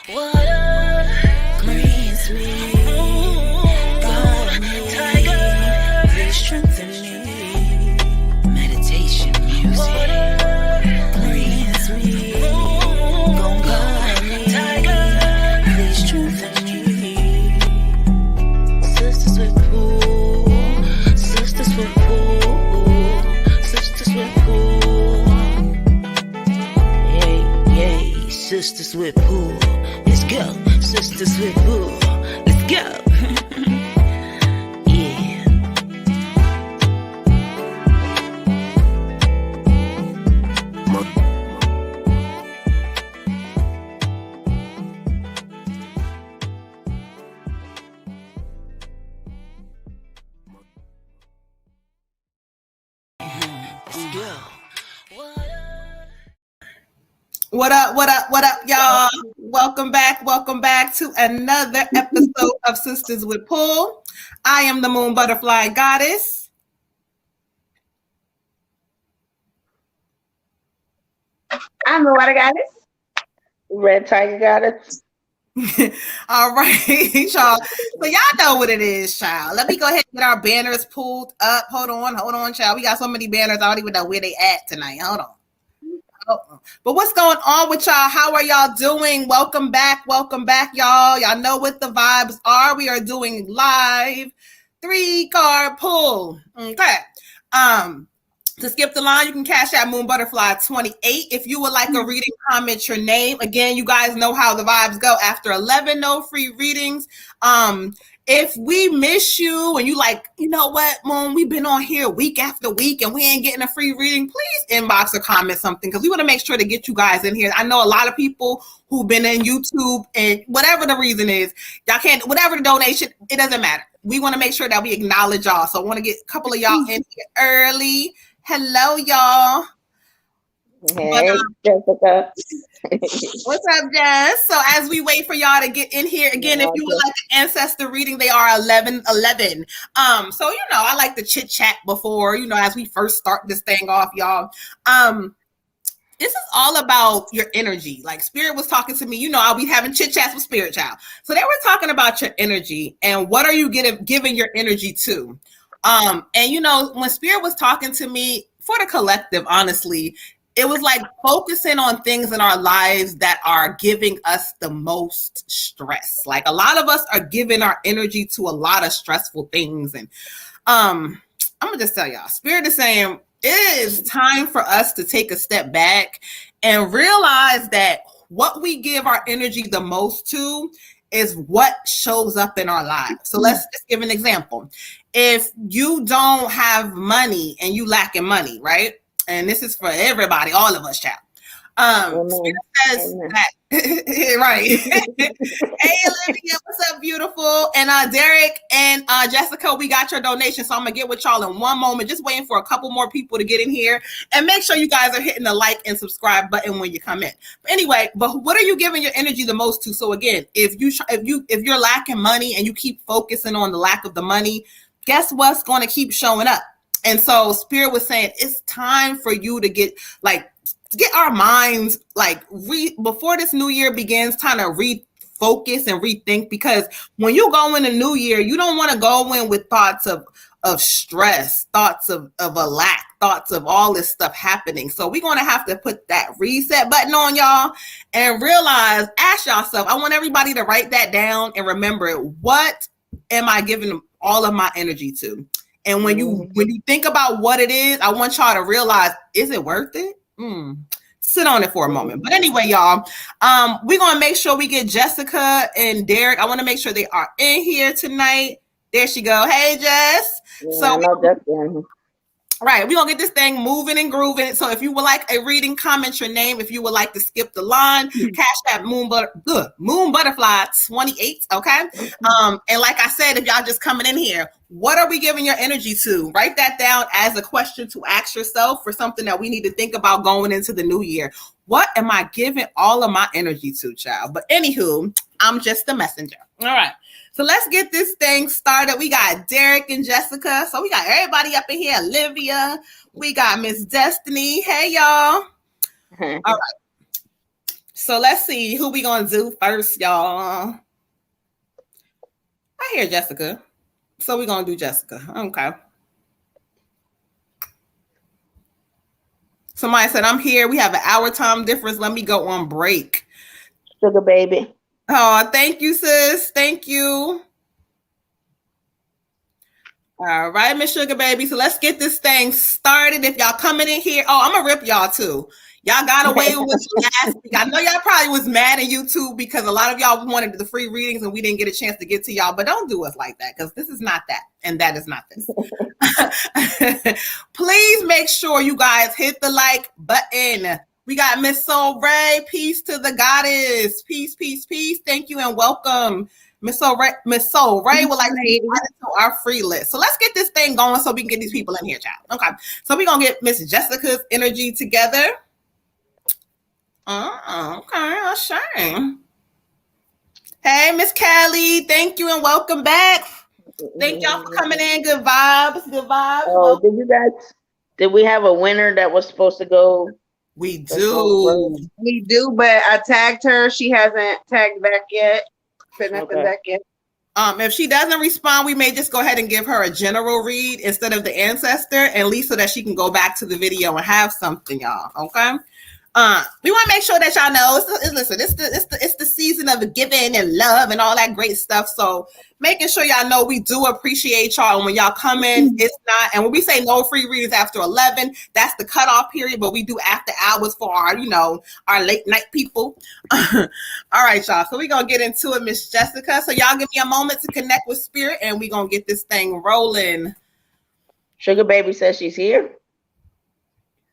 Water greens me. Tiger, please strengthen me. Meditation music. Water greens me. Gon' guide me. Tiger, please strengthen me. Sisters with pool. Sisters with pool. Sisters with pool. Yay, sisters with pool. Let's go. Sisters with pool. Let's go. Yeah. Let's go. What up, y'all? Welcome back to another episode of Sisters with Pool. I am the Moon Butterfly Goddess. I'm the Water Goddess. Red Tiger Goddess. All right, y'all. So y'all know what it is, child. Let me go ahead and get our banners pulled up. Hold on, child. We got so many banners. I don't even know where they at tonight. Hold on. But what's going on with y'all? How are y'all doing? Welcome back, y'all. Y'all know what the vibes are. We are doing live 3-card pull. Okay. To skip the line, you can cash out Moon Butterfly 28. If you would like a reading, comment your name. Again, you guys know how the vibes go. After 11, no free readings. If we miss you and you like, you know what, Moon, we've been on here week after week and we ain't getting a free reading, please inbox or comment something because we want to make sure to get you guys in here. I know a lot of people who've been in YouTube and whatever the reason is, y'all can't, whatever the donation, it doesn't matter. We want to make sure that we acknowledge y'all. So I want to get a couple of y'all in here early. Hello, y'all. Hey, Jessica. What's up, Jess? So as we wait for y'all to get in here, again, if you would like an ancestor reading, they are 11:11. So I like to chit chat before, as we first start this thing off, y'all. This is all about your energy. Like Spirit was talking to me, I'll be having chit chats with Spirit Child. So they were talking about your energy and what are you giving your energy to? And when Spirit was talking to me for the collective, honestly, it was like focusing on things in our lives that are giving us the most stress. Like a lot of us are giving our energy to a lot of stressful things. And I'm gonna just tell y'all, Spirit is saying it is time for us to take a step back and realize that what we give our energy the most to is what shows up in our lives. So let's just give an example. If you don't have money and you lacking money, right? And this is for everybody, all of us, child. Spirit says that, right. Hey, Olivia, what's up, beautiful? And Derek and Jessica, we got your donation. So I'm going to get with y'all in one moment. Just waiting for a couple more people to get in here. And make sure you guys are hitting the like and subscribe button when you come in. But anyway, what are you giving your energy the most to? So again, if you're lacking money and you keep focusing on the lack of the money, guess what's going to keep showing up? And so Spirit was saying, it's time for you to get our minds before this new year begins, trying to refocus and rethink, because when you go in a new year, you don't want to go in with thoughts of stress, thoughts of a lack, thoughts of all this stuff happening. So we're going to have to put that reset button on, y'all, and realize, ask yourself, I want everybody to write that down and remember it. What am I giving all of my energy to? And when you think about what it is, I want y'all to realize, is it worth it? Sit on it for a moment. But anyway, y'all, we're going to make sure we get Jessica and Derek. I want to make sure they are in here tonight. There she go. Hey, Jess. Yeah, Right, we're going to get this thing moving and grooving. So if you would like a reading, comment your name. If you would like to skip the line, cash that Moon Butterfly 28, okay? And like I said, if y'all just coming in here, what are we giving your energy to? Write that down as a question to ask yourself for something that we need to think about going into the new year. What am I giving all of my energy to, child? But anywho, I'm just the messenger. All right. So let's get this thing started. We got Derek and Jessica. So we got everybody up in here. Olivia. We got Miss Destiny. Hey, y'all. All right. So let's see who we gonna do first, y'all. I hear Jessica. So we're gonna do Jessica. Okay. Somebody said, I'm here. We have an hour time difference. Let me go on break. Sugar baby. Oh, thank you, sis. Thank you. All right, Miss Sugar Baby. So let's get this thing started. If y'all coming in here, I'm gonna rip y'all too. Y'all got away with last week. I know y'all probably was mad at YouTube because a lot of y'all wanted the free readings and we didn't get a chance to get to y'all. But don't do us like that because this is not that and that is not this. Please make sure you guys hit the like button. We got Miss Soul Ray. Peace to the goddess. Peace, peace, peace. Thank you and welcome. Miss Soul Ray would like to be added to our free list. So let's get this thing going so we can get these people in here, child. Okay. So we're gonna get Miss Jessica's energy together. Oh, okay, a shame. Hey, Miss Kelly, thank you and welcome back. Thank y'all for coming in. Good vibes, good vibes. Oh, did we have a winner that was supposed to go? We do. We do, but I tagged her. She hasn't tagged back yet. Said nothing back yet. If she doesn't respond, we may just go ahead and give her a general read instead of the ancestor, and least so that she can go back to the video and have something, y'all. Okay. We want to make sure that y'all know. It's the season of giving and love and all that great stuff. So making sure y'all know we do appreciate y'all. And when y'all come in, it's not. And when we say no free readings after 11, that's the cutoff period. But we do after hours for our, our late night people. All right, y'all. So we're gonna get into it, Miss Jessica. So y'all give me a moment to connect with spirit, and we're gonna get this thing rolling. Sugar Baby says she's here.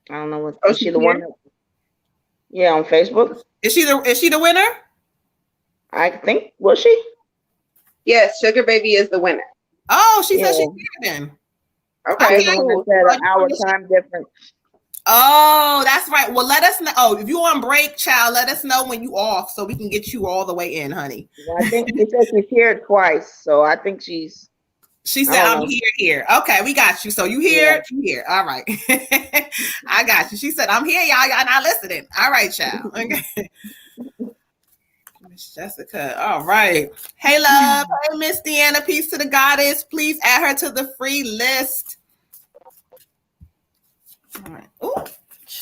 I don't know what. Is she the one? Yeah, on Facebook. Is she the winner? I think, was she? Yes, Sugar Baby is the winner. Oh, she said she's here then. Okay. Cool. An hour time difference. Oh, that's right. Well, let us know. Oh, if you on break, child, let us know when you off so we can get you all the way in, honey. Well, I think she said she's here twice, so I think she said, I'm here. Okay, we got you. So you here? You here. All right. I got you. She said, I'm here, y'all. Y'all not listening. All right, child. Okay. Miss Jessica. All right. Hey, love. Hey, Miss Deanna. Peace to the goddess. Please add her to the free list. All right. Ooh.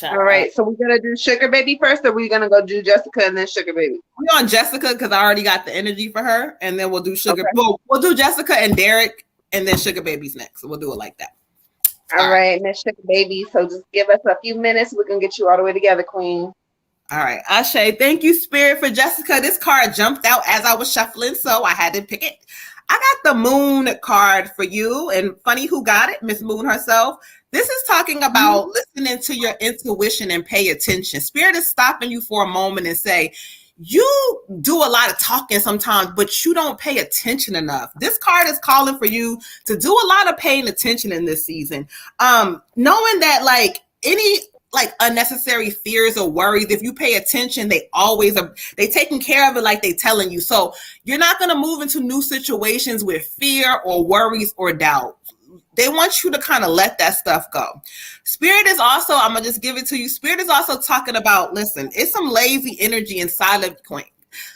All right. So we're going to do Sugar Baby first, or we're going to go do Jessica and then Sugar Baby? We're on Jessica because I already got the energy for her. And then we'll do Sugar. Okay. Well, we'll do Jessica and Derek. And then Sugar Baby's next. So we'll do it like that. All right, Miss Sugar Baby. So just give us a few minutes. We're going to get you all the way together, Queen. All right. Ashe. Thank you, Spirit, for Jessica. This card jumped out as I was shuffling, so I had to pick it. I got the Moon card for you. And funny who got it? Miss Moon herself. This is talking about listening to your intuition and pay attention. Spirit is stopping you for a moment and say, you do a lot of talking sometimes, but you don't pay attention enough. This card is calling for you to do a lot of paying attention in this season. Knowing that any unnecessary fears or worries, if you pay attention, they taking care of it like they telling you. So you're not going to move into new situations with fear or worries or doubt. They want you to kind of let that stuff go. Spirit is also, I'm going to just give it to you. Spirit is also talking about, listen, it's some lazy energy inside of Queen.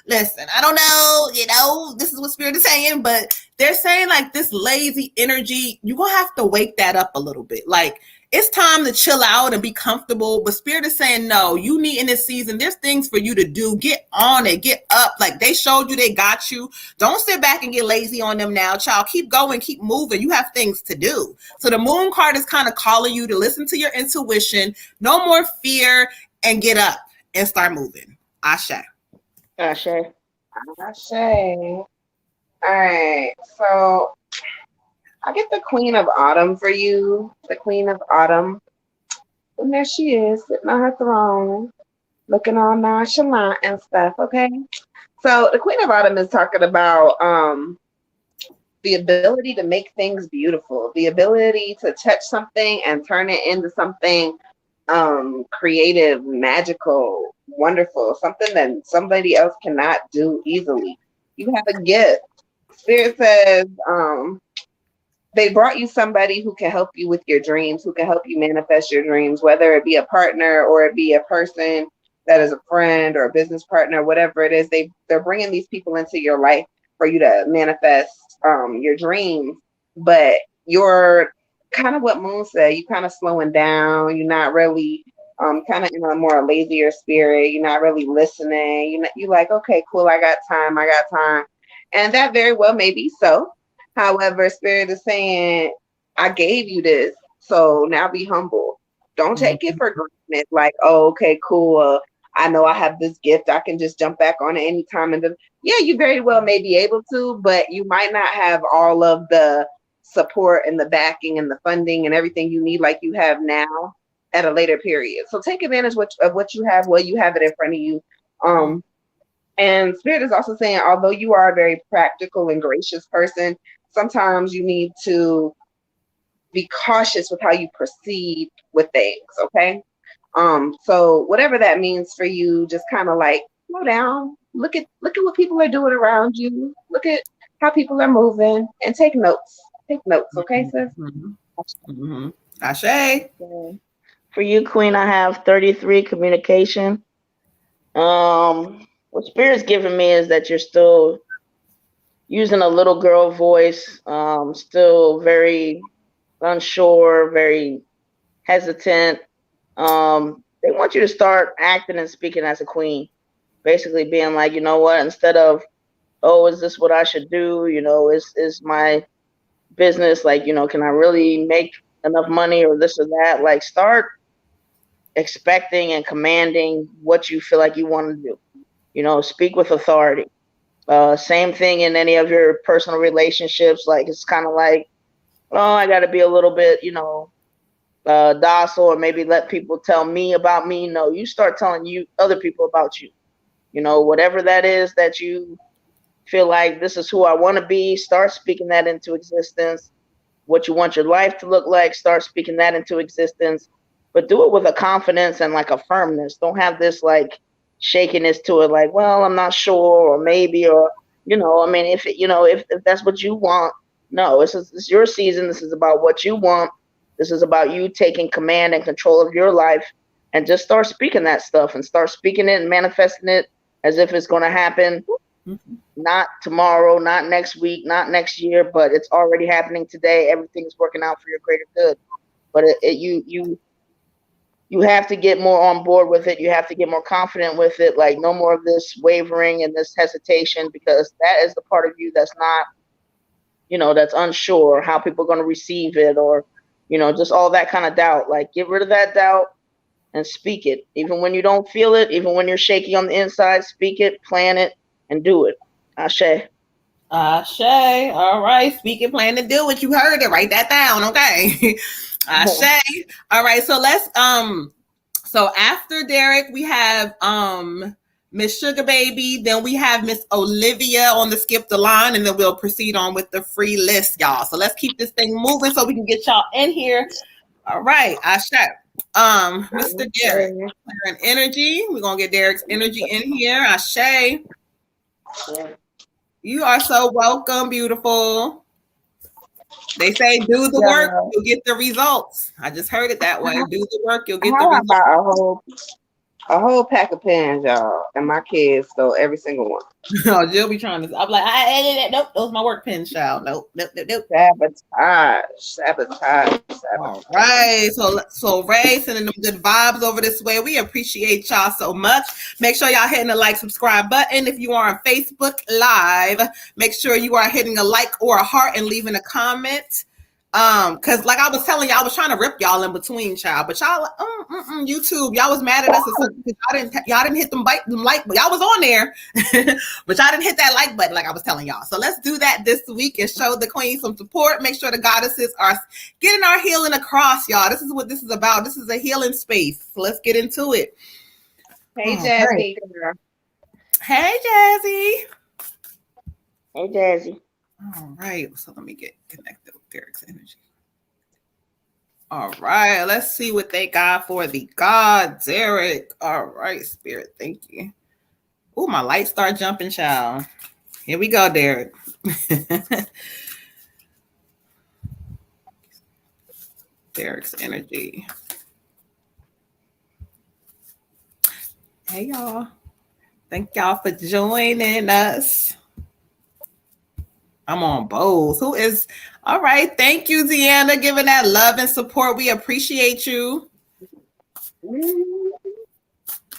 Listen, I don't know, this is what Spirit is saying, but they're saying this lazy energy, you're going to have to wake that up a little bit. It's time to chill out and be comfortable. But Spirit is saying, no, you need in this season, there's things for you to do. Get on it. Get up. They showed you, they got you. Don't sit back and get lazy on them now, child. Keep going. Keep moving. You have things to do. So the Moon card is kind of calling you to listen to your intuition. No more fear and get up and start moving. Ashe. Ashe. Ashe. All right. So I get the Queen of Autumn for you. The Queen of Autumn. And there she is, sitting on her throne, looking all nonchalant and stuff, okay? So the Queen of Autumn is talking about the ability to make things beautiful, the ability to touch something and turn it into something creative, magical, wonderful, something that somebody else cannot do easily. You have a gift. Spirit says, they brought you somebody who can help you with your dreams, who can help you manifest your dreams, whether it be a partner or it be a person that is a friend or a business partner, whatever it is, they're bringing these people into your life for you to manifest your dreams. But you're kind of what Moon said, you kind of slowing down. You're not really kind of in a more lazier spirit. You're not really listening. You like, okay, cool, I got time. And that very well may be so. However, Spirit is saying, I gave you this, so now be humble. Don't take it for granted. Like, oh, okay, cool. I know I have this gift. I can just jump back on it anytime. And yeah, you very well may be able to, but you might not have all of the support and the backing and the funding and everything you need like you have now at a later period. So take advantage of what you have while you have it in front of you. And Spirit is also saying, although you are a very practical and gracious person, sometimes you need to be cautious with how you proceed with things, okay? So whatever that means for you, just kind of like slow down, look at what people are doing around you, look at how people are moving, and take notes. Take notes, okay, sis? Ashe. For you, Queen, I have 33 communication. What Spirit's giving me is that you're still using a little girl voice, still very unsure, very hesitant. They want you to start acting and speaking as a queen, basically being like, you know what, instead of, oh, is this what I should do? You know, is my business, like, you know, can I really make enough money or this or that? Like, start expecting and commanding what you feel like you want to do. You know, speak with authority. Same thing in any of your personal relationships. Like, it's kind of like, oh, I got to be a little bit, you know, docile, or maybe let people tell me about me. No, you start telling other people about you. You know, whatever that is that you feel like, this is who I want to be, start speaking that into existence. What you want your life to look like, start speaking that into existence. But do it with a confidence and like a firmness. Don't have this like shakiness to it, like, well, I'm not sure, or maybe, or, you know, I mean, if that's what you want, no, it's your season. This is about what you want. This is about you taking command and control of your life, and just start speaking that stuff and start speaking it and manifesting it as if it's going to happen. Not tomorrow, not next week, not next year, but it's already happening today. Everything's working out for your greater good. But you have to get more on board with it. You have to get more confident with it. Like, no more of this wavering and this hesitation, because that is the part of you that's not, you know, that's unsure how people are going to receive it, or, you know, just all that kind of doubt. Like, get rid of that doubt and speak it. Even when you don't feel it, even when you're shaky on the inside, speak it, plan it, and do it. Ashe. Ashe. All right. Speak it, plan to do it. You heard it. Write that down. Okay. Ashe. All right. So let's so after Derek, we have Miss Sugar Baby, then we have Miss Olivia on the skip the line, and then we'll proceed on with the free list, y'all. So let's keep this thing moving so we can get y'all in here. All right. Ashe. Mr. Derek, and energy. We're gonna get Derek's energy in here. Ashe. You are so welcome, beautiful. They say do the work, you'll get the results. I just heard it that way. Do the work, you'll get the results. About a whole pack of pens, y'all, and my kids stole every single one. Oh, Jill be trying to. I'm like, nope, those are my work pens, child. Nope. Sabotage. All right. So Ray sending them good vibes over this way. We appreciate y'all so much. Make sure y'all hitting the like, subscribe button. If you are on Facebook Live, make sure you are hitting a like or a heart and leaving a comment. Because like I was telling y'all, I was trying to rip y'all in between, child, but y'all YouTube, y'all was mad at us because y'all didn't hit them like, but y'all was on there, but y'all didn't hit that like button like I was telling y'all. So let's do that this week and show the queen some support. Make sure the goddesses are getting our healing across, y'all. This is what this is about. This is a healing space. So let's get into it. Hey, Jazzy. Right. Hey, Jazzy. Hey, Jazzy. All right, so let me get connected with Derek's energy. All right, let's see what they got for the God, Derek. All right, Spirit, thank you. Oh, my lights start jumping, child. Here we go, Derek. Derek's energy. Hey y'all. Thank y'all for joining us. I'm on both. Who is all right? Thank you, Deanna, giving that love and support. We appreciate you.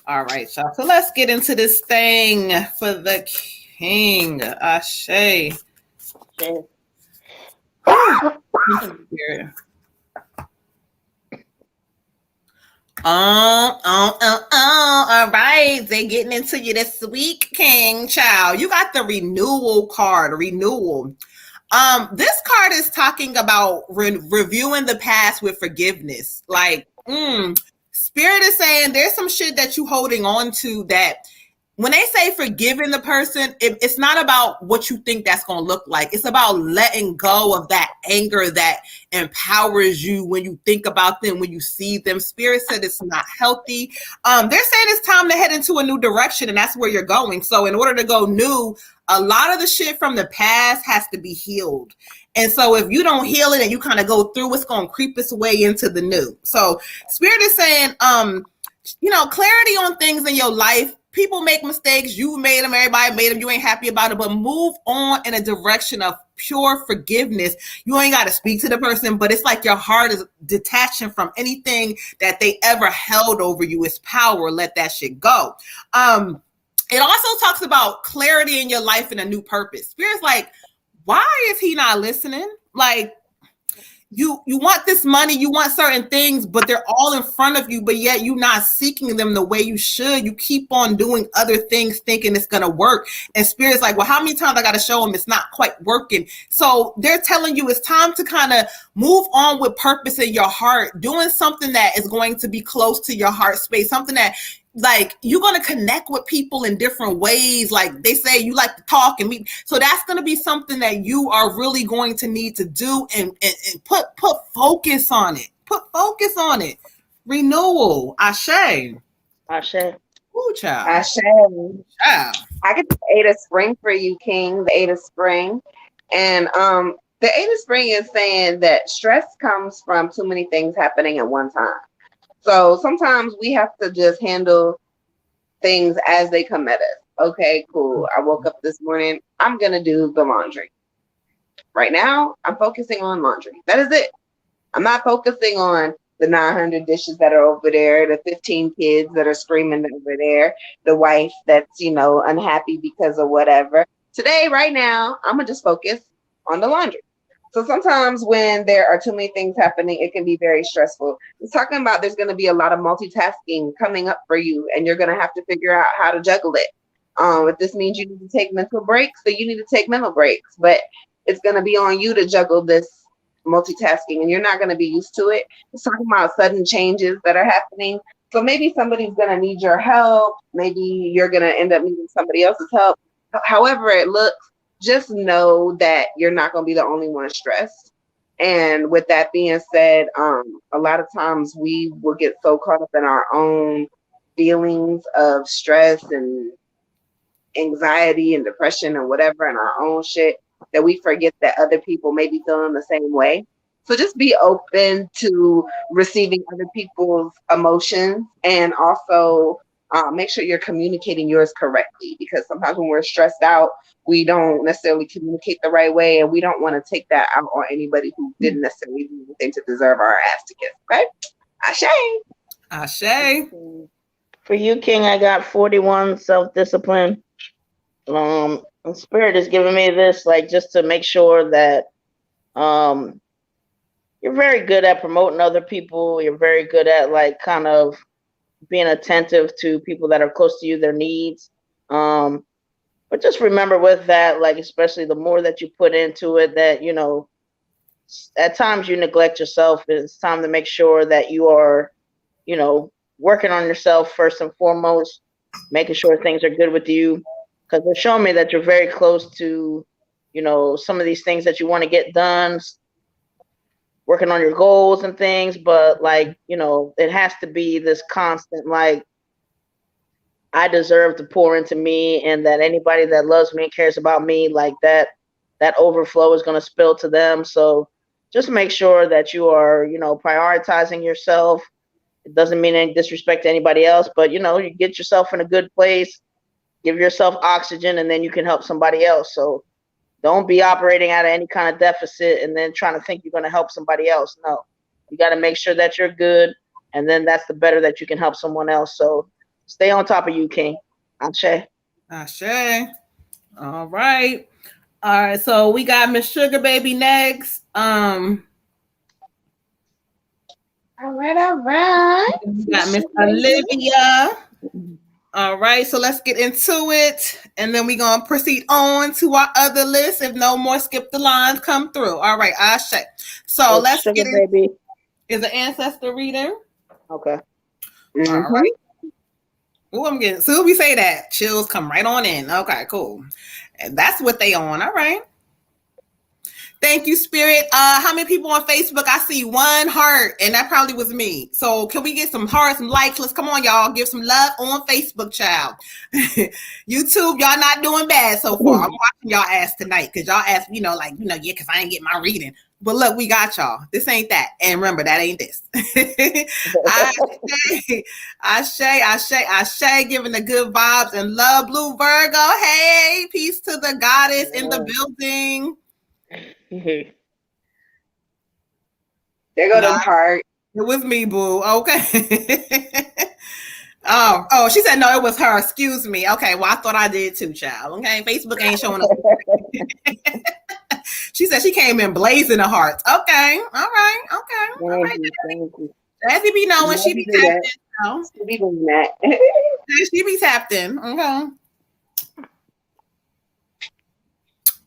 All right, y'all. So let's get into this thing for the king. Ashe. Okay. Yeah. All right. They getting into you this week, King Child. You got the renewal card. Renewal. This card is talking about reviewing the past with forgiveness. Like, Spirit is saying there's some shit that you holding on to that when they say forgiving the person, it's not about what you think that's going to look like. It's about letting go of that anger that empowers you when you think about them, when you see them. Spirit said it's not healthy. They're saying it's time to head into a new direction, and that's where you're going. So in order to go new, a lot of the shit from the past has to be healed. And so if you don't heal it and you kind of go through, it's going to creep its way into the new. So Spirit is saying, clarity on things in your life. People make mistakes. You made them. Everybody made them. You ain't happy about it, but move on in a direction of pure forgiveness. You ain't got to speak to the person, but it's like your heart is detaching from anything that they ever held over you. It's power. Let that shit go. It also talks about clarity in your life and a new purpose. Spirit's like, why is he not listening? Like, you want this money, you want certain things, but they're all in front of you, but yet you're not seeking them the way you should. You keep on doing other things thinking it's gonna work. And Spirit's like, well, how many times I gotta show them it's not quite working? So they're telling you it's time to kind of move on with purpose in your heart, doing something that is going to be close to your heart space, something that like you're going to connect with people in different ways. Like they say, you like to talk and meet. So that's going to be something that you are really going to need to do and put focus on it. Put focus on it. Renewal. Ashe. Ashe. Ooh, child. Ashe. Child. I get the 8 of spring for you, King, the 8 of spring. And the 8 of spring is saying that stress comes from too many things happening at one time. So sometimes we have to just handle things as they come at us. Okay, cool. I woke up this morning. I'm going to do the laundry. Right now, I'm focusing on laundry. That is it. I'm not focusing on the 900 dishes that are over there, the 15 kids that are screaming over there, the wife that's, unhappy because of whatever. Today, right now, I'm going to just focus on the laundry. So sometimes when there are too many things happening, it can be very stressful. It's talking about there's going to be a lot of multitasking coming up for you, and you're going to have to figure out how to juggle it. If this means you need to take mental breaks, then you need to take mental breaks. But it's going to be on you to juggle this multitasking, and you're not going to be used to it. It's talking about sudden changes that are happening. So maybe somebody's going to need your help. Maybe you're going to end up needing somebody else's help. However it looks, just know that you're not going to be the only one stressed. And with that being said, a lot of times we will get so caught up in our own feelings of stress and anxiety and depression and whatever and our own shit that we forget that other people may be feeling the same way. So just be open to receiving other people's emotions, and also make sure you're communicating yours correctly, because sometimes when we're stressed out, we don't necessarily communicate the right way, and we don't want to take that out on anybody who didn't necessarily do anything to deserve our ass to kiss. Okay? Ashe. For you, King, I got 41, self-discipline. And Spirit is giving me this, like, just to make sure that you're very good at promoting other people. You're very good at, like, kind of being attentive to people that are close to you, their needs. But just remember with that, like, especially the more that you put into it, that, at times you neglect yourself. It's time to make sure that you are, working on yourself first and foremost, making sure things are good with you. Because they're showing me that you're very close to, some of these things that you want to get done, working on your goals and things. But, like, it has to be this constant, like, I deserve to pour into me, and that anybody that loves me and cares about me, like that overflow is going to spill to them. So just make sure that you are, prioritizing yourself, It doesn't mean any disrespect to anybody else, but you know, you get yourself in a good place, give yourself oxygen, and then you can help somebody else. So don't be operating out of any kind of deficit and then trying to think you're going to help somebody else. No, you got to make sure that you're good, and then that's the better that you can help someone else. So stay on top of you, King. Ashe. Ashe. All right. All right. So we got Miss Sugar Baby next. All right. We got Miss Olivia. All right, so let's get into it, and then we're gonna proceed on to our other list. If no more skip the lines come through. All right, Ashe. So let's Sugar get in. Baby. Is an ancestor reading? Okay. All right. Oh, I'm getting. Soon we say that, chills come right on in. Okay, cool. And that's what they on. All right. Thank you, Spirit. How many people on Facebook? I see one heart, and that probably was me. So can we get some hearts, some likes? Let's come on, y'all. Give some love on Facebook, child. YouTube, y'all not doing bad so far. I'm watching y'all ass tonight because y'all asked, yeah, because I ain't get my reading. But look, we got y'all. This ain't that. And remember, that ain't this. Ashe, giving the good vibes and love. Blue Virgo, hey, peace to the goddess in the building. There go the heart. It was me, boo. Okay. Oh, she said no, it was her. Excuse me. Okay, well, I thought I did too, child. Okay, Facebook ain't showing up. She said she came in blazing the hearts. Okay, all right, okay. All right. Jazzy be knowing she be tapped in. She be doing that. She be tapped in. Okay.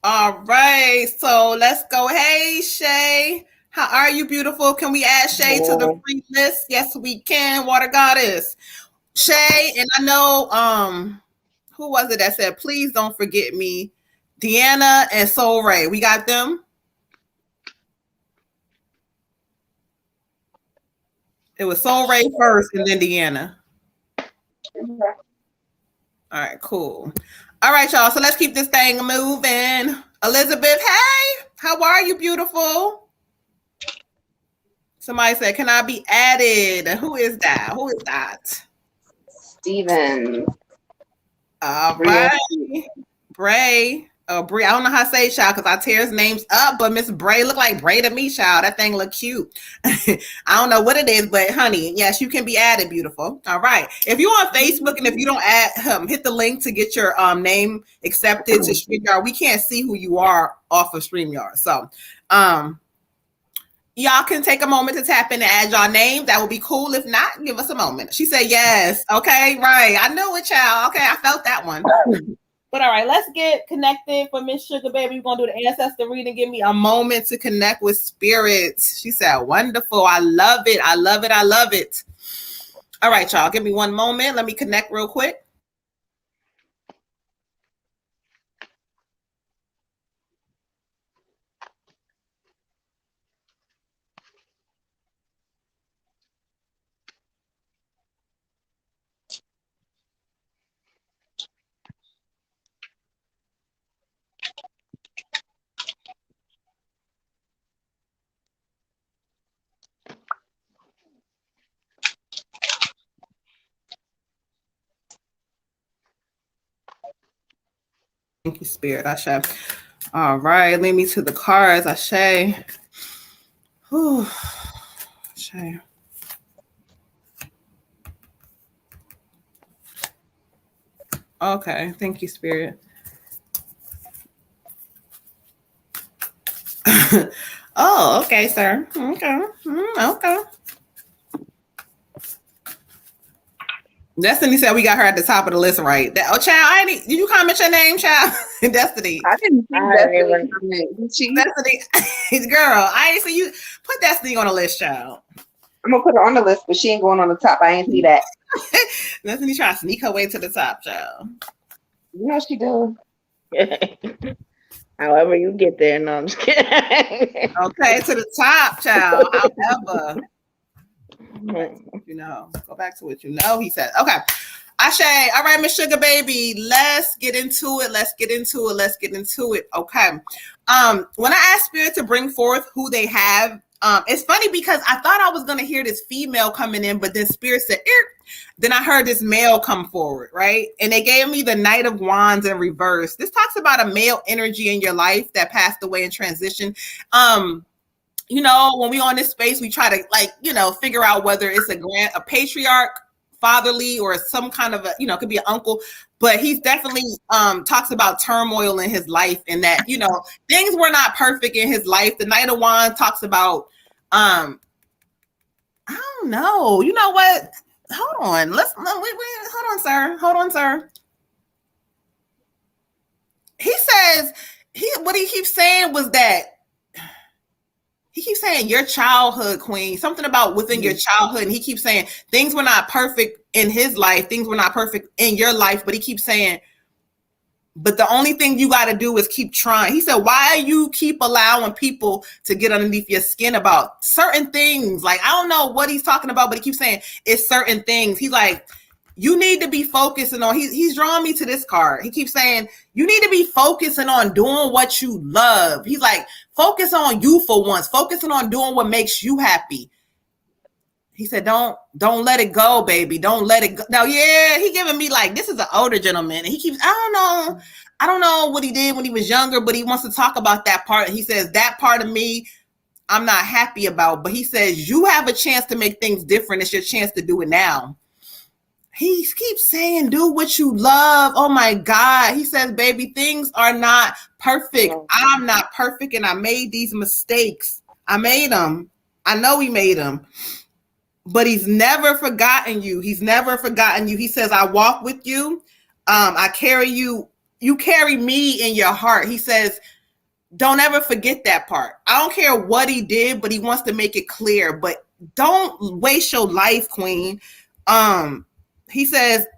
All right, so let's go. Hey, Shay, how are you, beautiful? Can we add Shay to the free list? Yes, we can. Water Goddess, Shay, and I know who was it that said, please don't forget me? Deanna and Soul Ray. We got them. It was Soul Ray first, and then Deanna. All right, cool. All right, y'all. So let's keep this thing moving. Elizabeth, hey, how are you, beautiful? Somebody said, can I be added? Who is that? Who is that? Steven. All right. Bray. Oh, Bray. I don't know how to say it, child, because I tear his names up, but Miss Bray look like Bray to me, child. That thing look cute. I don't know what it is, but honey, yes, you can be added, beautiful. All right. If you're on Facebook and if you don't add hit the link to get your name accepted to StreamYard. We can't see who you are off of StreamYard. So y'all can take a moment to tap in and add your name. That would be cool. If not, give us a moment. She said yes. Okay, right. I knew it, child. Okay, I felt that one. But all right, let's get connected for Miss Sugar Baby. We're going to do the ancestor reading. Give me a moment to connect with spirits. She said, wonderful. I love it. I love it. I love it. All right, y'all. Give me one moment. Let me connect real quick. Thank you, Spirit. Ashe. All right, lead me to the cards. Ashe. Whew. Ashe. Okay, thank you, Spirit. Oh, okay, sir. Okay. Okay. Destiny said we got her at the top of the list, right? Child, did you comment your name, child? Destiny. I didn't see Destiny. Destiny, girl, I ain't see you. Put Destiny on the list, child. I'm gonna put her on the list, but she ain't going on the top. I ain't see that. Destiny trying to sneak her way to the top, child. You know she do. However you get there. No, I'm just kidding. Okay, to the top, child. However. Go back to what you know, he said. Okay. Ashe, all right, Miss Sugar Baby, let's get into it. Okay. When I ask Spirit to bring forth who they have It's funny because I thought I was gonna hear this female coming in, but then Spirit said, "Eek." Then I heard this male come forward, right? And they gave me the Knight of Wands in reverse. This talks about a male energy in your life that passed away in transition. You know, when we on this space, we try to like, you know, figure out whether it's a patriarch, fatherly, or some kind of a, you know, it could be an uncle, but he's definitely talks about turmoil in his life and that, you know, things were not perfect in his life. The Knight of Wands talks about I don't know. You know what? Hold on. Hold on, sir. Hold on, sir. He says what he keeps saying was that he keeps saying your childhood, queen, something about within your childhood. And he keeps saying things were not perfect in his life. Things were not perfect in your life. But he keeps saying, but the only thing you got to do is keep trying. He said, why you keep allowing people to get underneath your skin about certain things? Like, I don't know what he's talking about, but he keeps saying it's certain things. He's like, you need to be focusing on, he's drawing me to this card. He keeps saying, you need to be focusing on doing what you love. He's like, focus on you for once, focusing on doing what makes you happy. He said, don't let it go, baby. Don't let it go. Now, yeah, he giving me like, this is an older gentleman. And he keeps, I don't know what he did when he was younger, but he wants to talk about that part. He says, that part of me, I'm not happy about. But he says, you have a chance to make things different. It's your chance to do it now. He keeps saying, do what you love. Oh my God. He says, baby, things are not perfect. I'm not perfect. And I made these mistakes. I made them. I know he made them. But he's never forgotten you. He's never forgotten you. He says, I walk with you. I carry you. You carry me in your heart. He says, don't ever forget that part. I don't care what he did, but he wants to make it clear. But don't waste your life, queen. He says,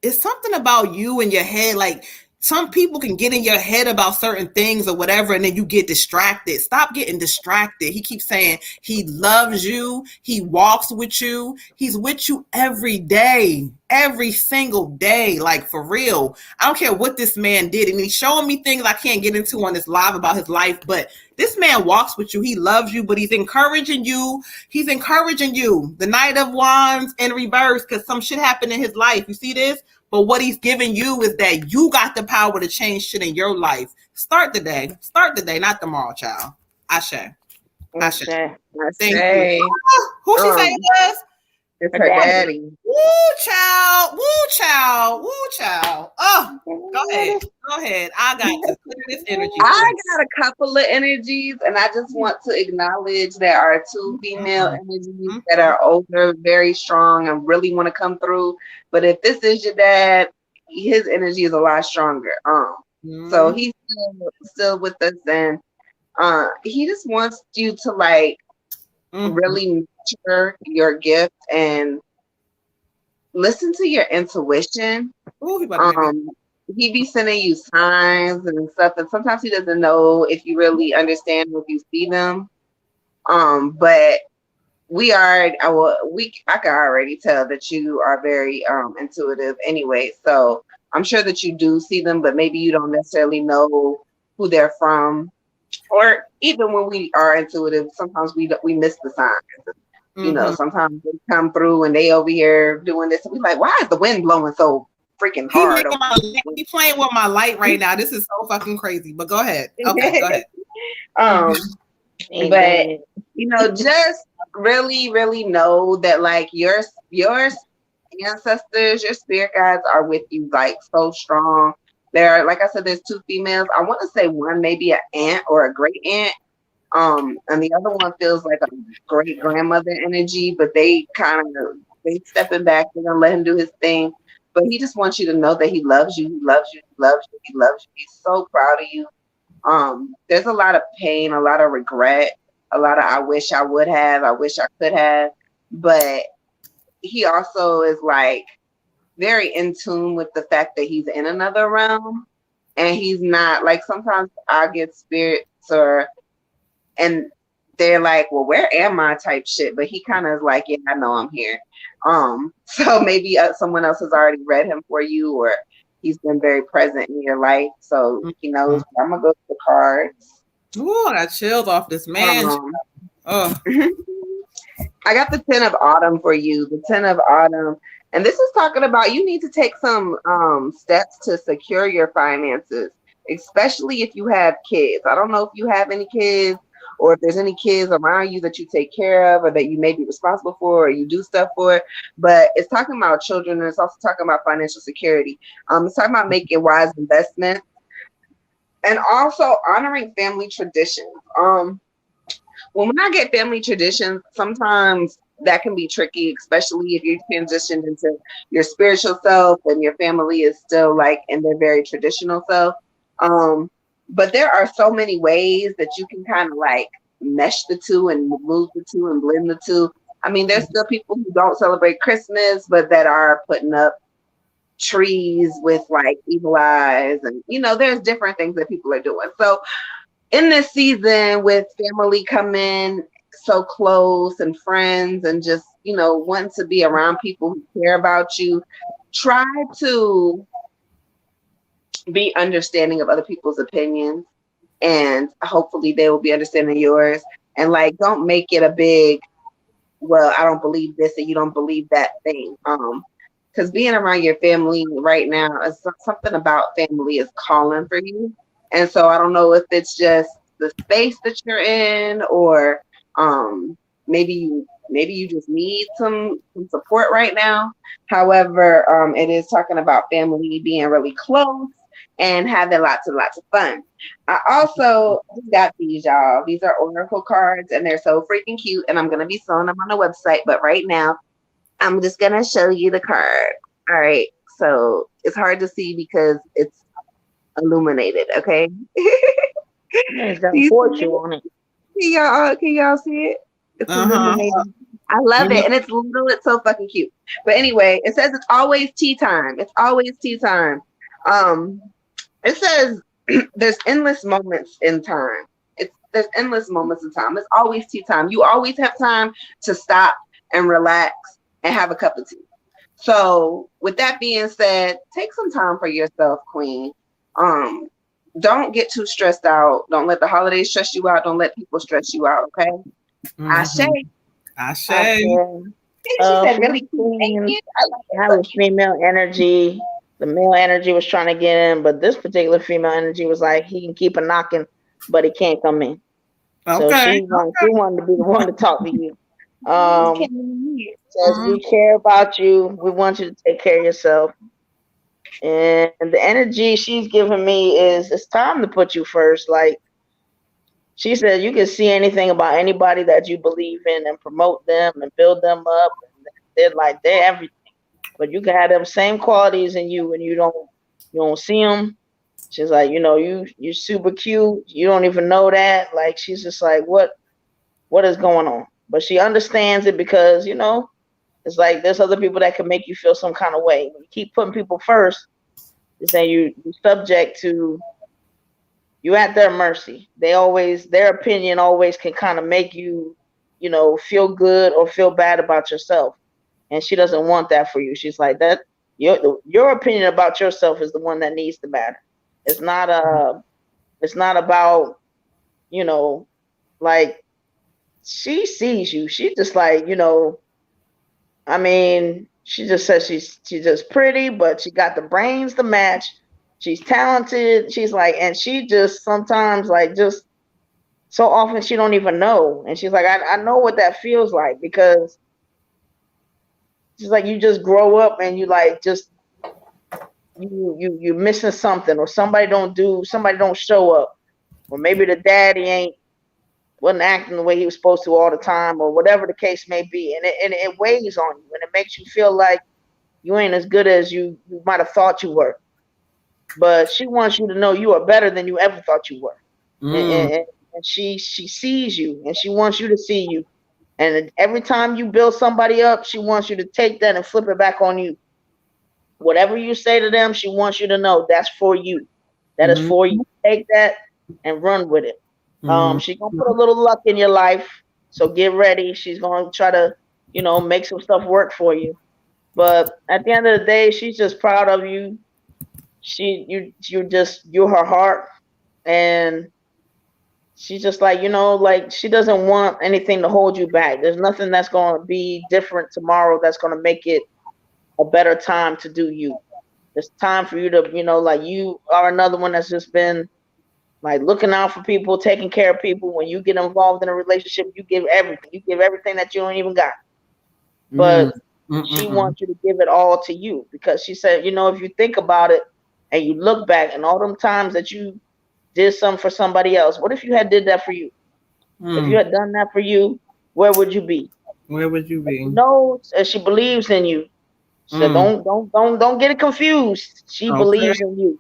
it's something about you in your head. Like some people can get in your head about certain things or whatever, and then you get distracted. Stop getting distracted. He keeps saying he loves you. He walks with you. He's with you every day, every single day. Like for real. I don't care what this man did. And he's showing me things I can't get into on this live about his life, but this man walks with you. He loves you, but he's encouraging you. He's encouraging you. The Knight of Wands in reverse, because some shit happened in his life. You see this? But what he's giving you is that you got the power to change shit in your life. Start the day. Start the day, not tomorrow, child. Ashe. Ashe. Thank you. Who she say it was? It's her daddy. Woo, child. Woo, child. Woo, child. Oh, go ahead. Go ahead. I got to clear this energy. I got a couple of energies, and I just want to acknowledge there are two female energies that are older, very strong, and really want to come through. But if this is your dad, his energy is a lot stronger. So he's still with us, and he just wants you to like really nurture your gift and listen to your intuition. He be sending you signs and stuff, and sometimes he doesn't know if you really understand if you see them. But I can already tell that you are very intuitive anyway. So I'm sure that you do see them, but maybe you don't necessarily know who they're from. Or even when we are intuitive, sometimes we miss the signs. You know, sometimes they come through and they over here doing this, and we like, why is the wind blowing so freaking hard? He's playing with my light right now. This is so fucking crazy. But go ahead. Okay, go ahead. But you know, just really, really know that like your ancestors, your spirit guides are with you like so strong. There are, like I said, there's two females. I want to say one maybe an aunt or a great aunt. And the other one feels like a great grandmother energy, but they stepping back. They're gonna let him do his thing. But he just wants you to know that he loves you. He loves you. He loves you. He loves you. He's so proud of you. There's a lot of pain, a lot of regret, a lot of I wish I would have, I wish I could have. But he also is like very in tune with the fact that he's in another realm, and he's not like, sometimes I get spirits and they're like, well, where am I type shit, but he kind of is like, yeah, I know I'm here. So maybe someone else has already read him for you, or he's been very present in your life, so he knows. I'm gonna go to the cards. Ooh, I got chills off this man. Oh. I got the 10 of autumn for you. The 10 of autumn. And this is talking about you need to take some steps to secure your finances, especially if you have kids. I don't know if you have any kids or if there's any kids around you that you take care of or that you may be responsible for or you do stuff for. But it's talking about children and it's also talking about financial security. It's talking about making wise investments and also honoring family traditions. When I get family traditions, sometimes that can be tricky, especially if you transitioned into your spiritual self and your family is still like in their very traditional self. Um, but there are so many ways that you can kind of like mesh the two and move the two and blend the two. I mean, there's still people who don't celebrate Christmas, but that are putting up trees with like evil eyes, and there's different things that people are doing. So in this season with family coming so close and friends and just wanting to be around people who care about you, try to be understanding of other people's opinions and hopefully they will be understanding yours, and like don't make it a big, well, I don't believe this and you don't believe that thing. Because being around your family right now is something about family is calling for you. And so I don't know if it's just the space that you're in, or maybe you just need some support right now. However, it is talking about family being really close and having lots and lots of fun. I also got these, y'all. These are oracle cards and they're so freaking cute. And I'm gonna be selling them on the website, but right now I'm just gonna show you the card. All right. So it's hard to see because it's illuminated. Okay. It's got a fortune on it. Can y'all see it? It's illuminated. I love it. And it's little, it's so fucking cute. But anyway, it says it's always tea time. It's always tea time. It says there's endless moments in time. There's endless moments in time. It's always tea time. You always have time to stop and relax and have a cup of tea. So with that being said, take some time for yourself, Queen. Don't get too stressed out. Don't let the holidays stress you out. Don't let people stress you out. Okay. Ashe. She said, really Queen, I have a female energy. The male energy was trying to get in, but this particular female energy was like, he can keep a knocking, but he can't come in. So she wanted to be the one to talk to you. Says we care about you. We want you to take care of yourself. And the energy she's giving me is it's time to put you first. Like she said, you can see anything about anybody that you believe in and promote them and build them up. And they're everything. But you can have them same qualities in you and you don't see them. She's like, you're super cute. You don't even know that. Like she's just like, what is going on? But she understands it because, it's like there's other people that can make you feel some kind of way. When you keep putting people first, it's saying you're subject to, you at their mercy. Their opinion always can kind of make you, feel good or feel bad about yourself. And she doesn't want that for you. She's like that. Your opinion about yourself is the one that needs to matter. It's not about, like she sees you. She just like, I mean, she just says she's just pretty, but she got the brains to match. She's talented. She's like, and she just sometimes like just so often she don't even know. And she's like, I know what that feels like because she's like, you just grow up and you like just you're missing something, or somebody don't show up, or maybe the daddy wasn't acting the way he was supposed to all the time, or whatever the case may be, and it weighs on you and it makes you feel like you ain't as good as you might have thought you were. But she wants you to know you are better than you ever thought you were. And she sees you and she wants you to see you. And every time you build somebody up, she wants you to take that and flip it back on you. Whatever you say to them, she wants you to know that's for you. That is for you. Take that and run with it. She's gonna put a little luck in your life, so get ready. She's gonna try to, make some stuff work for you. But at the end of the day, she's just proud of you. You're her heart, and she's just like, like she doesn't want anything to hold you back. There's nothing that's going to be different tomorrow that's going to make it a better time to do you. It's time for you to, like you are another one that's just been like looking out for people, taking care of people. When you get involved in a relationship, you give everything. You give everything that you don't even got. But she wants you to give it all to you because she said, if you think about it and you look back and all them times that you did something for somebody else, what if you had did that for you? If you had done that for you, where would you be? Where would you be? No, she believes in you. So don't get it confused. She believes in you.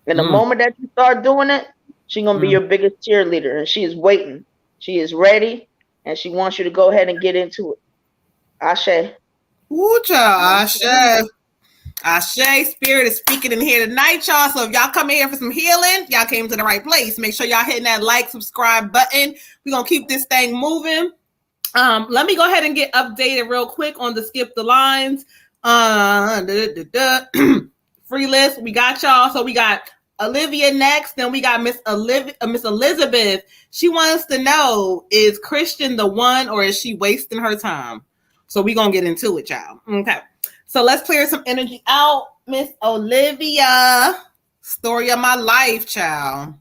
And the moment that you start doing it, she's gonna be your biggest cheerleader, and she is waiting. She is ready, and she wants you to go ahead and get into it. Ashe. Ooh, child, Ashe. Ashe, Spirit is speaking in here tonight, y'all. So if y'all come in here for some healing, y'all came to the right place. Make sure y'all hitting that like, subscribe button. We're gonna keep this thing moving. Let me go ahead and get updated real quick on the skip the lines. Free list. We got y'all. So we got Olivia next. Then we got Miss Elizabeth. She wants to know, is Christian the one or is she wasting her time? So we're gonna get into it, y'all. Okay. So let's clear some energy out. Miss Olivia. Story of my life, child.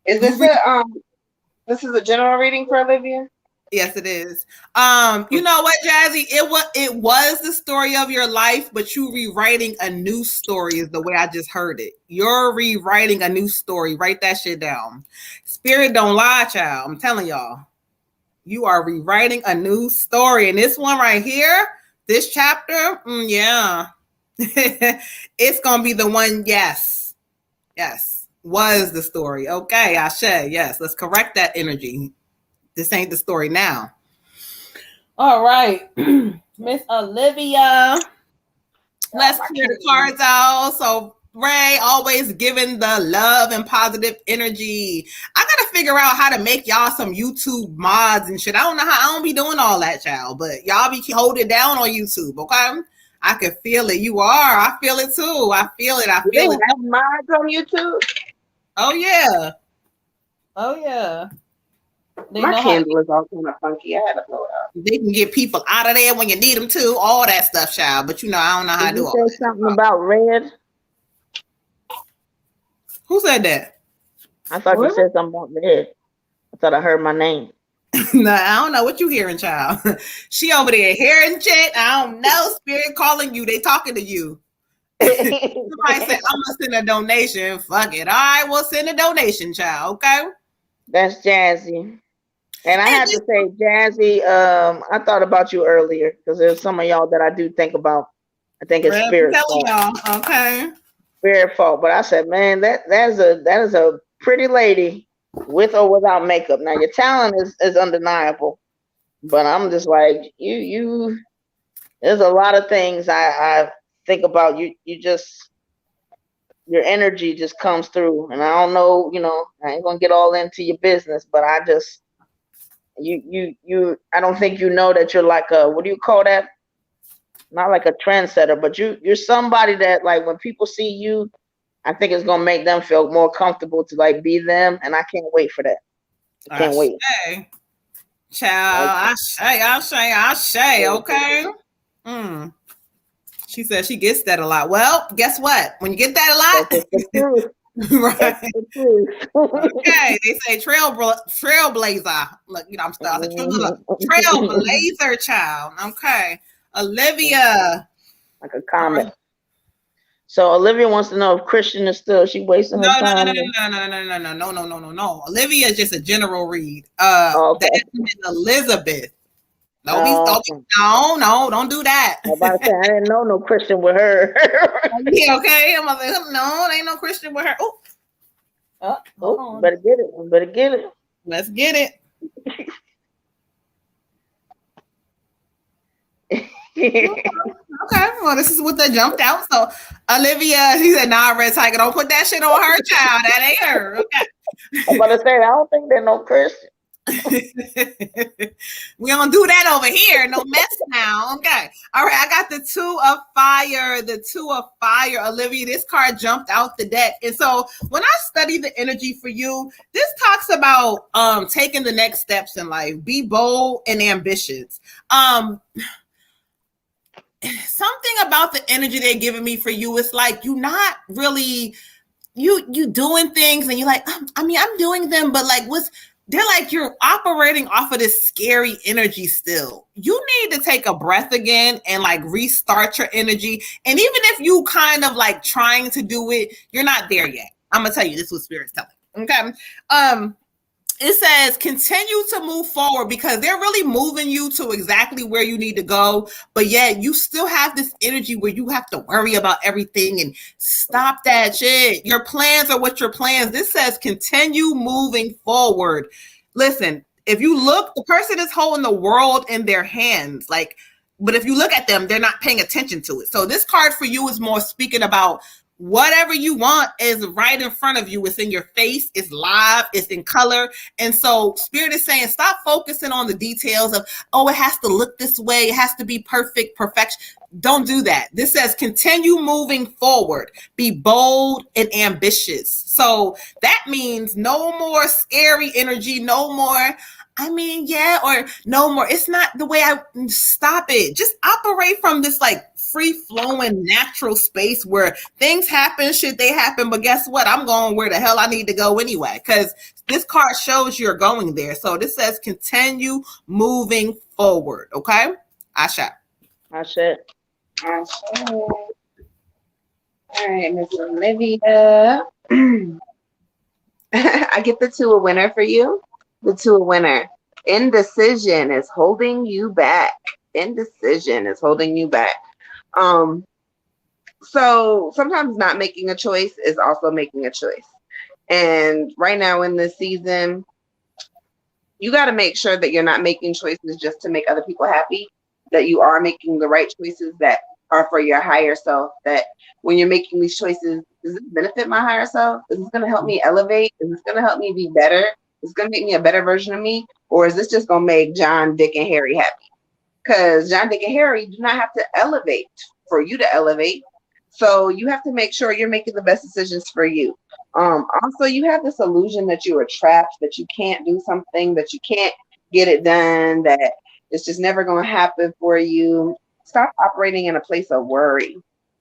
Is this this is a general reading for Olivia? Yes, it is. You know what, Jazzy? It was the story of your life, but you rewriting a new story is the way I just heard it. You're rewriting a new story. Write that shit down. Spirit don't lie, child. I'm telling y'all. You are rewriting a new story. And this one right here, this chapter, yeah. It's gonna be the one, yes. Yes. Was the story. Okay, Ashe. Yes, let's correct that energy. This ain't the story now. All right. Miss Olivia. Let's clear the cards out. So Ray always giving the love and positive energy. I gotta figure out how to make y'all some YouTube mods and shit. I don't know how. I don't be doing all that, child. But y'all be holding it down on YouTube, okay? I can feel it. You are. I feel it too. I feel it. I feel it. Have mods on YouTube? Oh yeah. Oh yeah. My candle is all kind of funky. I had to blow it out. They can get people out of there when you need them to. All that stuff, child. But I don't know how to do all that. Something about red. Who said that? I thought you said something about red. I thought I heard my name. No, I don't know what you hearing, child. She over there hearing shit. I don't know. Spirit calling you. They talking to you. Somebody said, I'm gonna send a donation. Fuck it. All right, we'll send a donation, child. Okay. That's Jazzy. And I have to say, Jazzy, I thought about you earlier because there's some of y'all that I do think about. I think it's spirit fault. Y'all. Okay. Spirit fault. But I said, man, that is a pretty lady with or without makeup. Now your talent is undeniable. But I'm just like, you there's a lot of things I think about. You just your energy just comes through. And I don't know, I ain't gonna get all into your business, but I just I don't think that you're like a, what do you call that? Not like a trendsetter, but you're somebody that, like, when people see you, I think it's gonna make them feel more comfortable to like be them, and I can't wait for that. I can't wait. Child, I say, okay. She says she gets that a lot. Well, guess what? When you get that a lot, right? Okay, they say trailblazer. Look, I'm starting trailblazer, child. Okay, Olivia. Like a comment. So Olivia wants to know if Christian is still. She wasting her time. No. Olivia is just a general read. Okay. That's Elizabeth. No, don't do that. I I didn't know no Christian with her. Yeah, okay. I'm like, no, there ain't no Christian with her. Better get it. Let's get it. Okay, well, this is what they jumped out. So Olivia, she said, nah, Red Tiger, don't put that shit on her, child. That ain't her. Okay. I'm about to say, I don't think they're no Christian. We don't do that over here. No mess now. Okay. All right. I got the two of fire. The two of fire. Olivia, this card jumped out the deck. And so when I study the energy for you, this talks about taking the next steps in life. Be bold and ambitious. Something about the energy they're giving me for you is like you're not really you doing things and you're like, I mean, I'm doing them, but like they're like you're operating off of this scary energy still. You need to take a breath again and like restart your energy. And even if you kind of like trying to do it, you're not there yet. I'm gonna tell you this was Spirit's telling. Okay. It says continue to move forward because they're really moving you to exactly where you need to go. But yet you still have this energy where you have to worry about everything and stop that shit. Your plans are what your plans. This says continue moving forward. Listen, if you look, the person is holding the world in their hands. But if you look at them, they're not paying attention to it. So this card for you is more speaking about whatever you want is right in front of you. It's in your face. It's live. It's in color. And so Spirit is saying, stop focusing on the details of, oh, it has to look this way. It has to be perfection. Don't do that. This says continue moving forward. Be bold and ambitious. So that means no more scary energy. No more, or no more. It's not the way stop it. Just operate from this like free flowing natural space where things happen, they happen. But guess what? I'm going where the hell I need to go anyway, because this card shows you're going there. So this says continue moving forward. Okay. Asha. Asha. All right, Miss Olivia. I get the two a winner for you. The two a winner. Indecision is holding you back. Indecision is holding you back. So sometimes not making a choice is also making a choice. And right now in this season, you got to make sure that you're not making choices just to make other people happy, that you are making the right choices that are for your higher self, that when you're making these choices, does this benefit my higher self? Is this going to help me elevate? Is this going to help me be better? Is this going to make me a better version of me? Or is this just going to make John, Dick, and Harry happy? Because John, Dick, and Harry do not have to elevate for you to elevate. So you have to make sure you're making the best decisions for you. Also, you have this illusion that you are trapped, that you can't do something, that you can't get it done, that it's just never going to happen for you. Stop operating in a place of worry.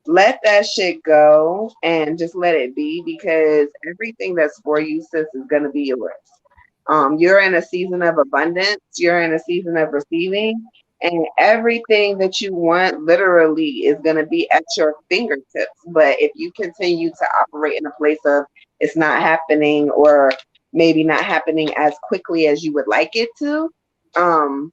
Let that shit go and just let it be, because everything that's for you, sis, is going to be yours. You're in a season of abundance. You're in a season of receiving. And everything that you want literally is going to be at your fingertips. But if you continue to operate in a place of it's not happening, or maybe not happening as quickly as you would like it to, and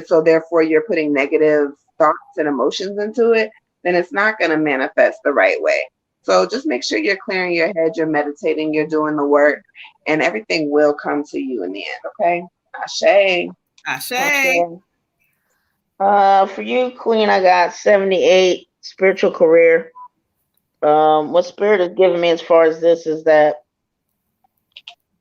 so therefore you're putting negative thoughts and emotions into it, then it's not going to manifest the right way. So just make sure you're clearing your head, you're meditating, you're doing the work, and everything will come to you in the end. Okay? Ashe. Ashe. For you, Queen, I got 78 spiritual career. What Spirit is giving me as far as this is that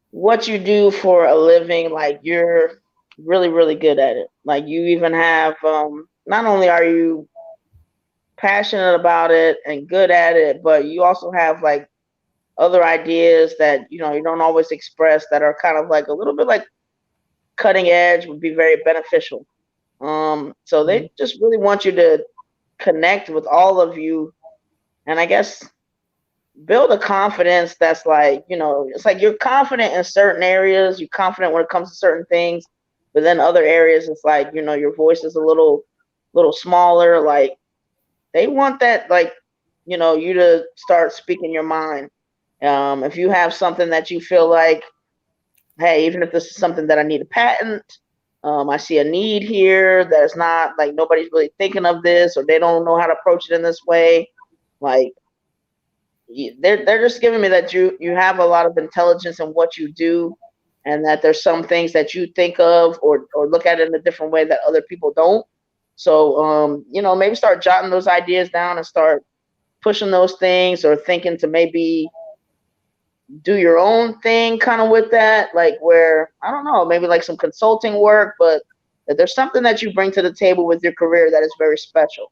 what you do for a living, like you're really, really good at it. Like you even have, not only are you passionate about it and good at it, but you also have like other ideas that, you don't always express, that are kind of like a little bit like cutting edge, would be very beneficial. So they just really want you to connect with all of you, and I guess build a confidence that's like, it's like you're confident in certain areas, you're confident when it comes to certain things, but then other areas it's like, your voice is a little smaller. Like they want that, like, you to start speaking your mind. If you have something that you feel like, hey, even if this is something that I need a patent, I see a need here that's not like nobody's really thinking of this, or they don't know how to approach it in this way. Like they're just giving me that you have a lot of intelligence in what you do, and that there's some things that you think of or look at it in a different way that other people don't. So, maybe start jotting those ideas down and start pushing those things, or thinking to maybe do your own thing kind of with that, like where, I don't know, maybe like some consulting work, but that there's something that you bring to the table with your career that is very special.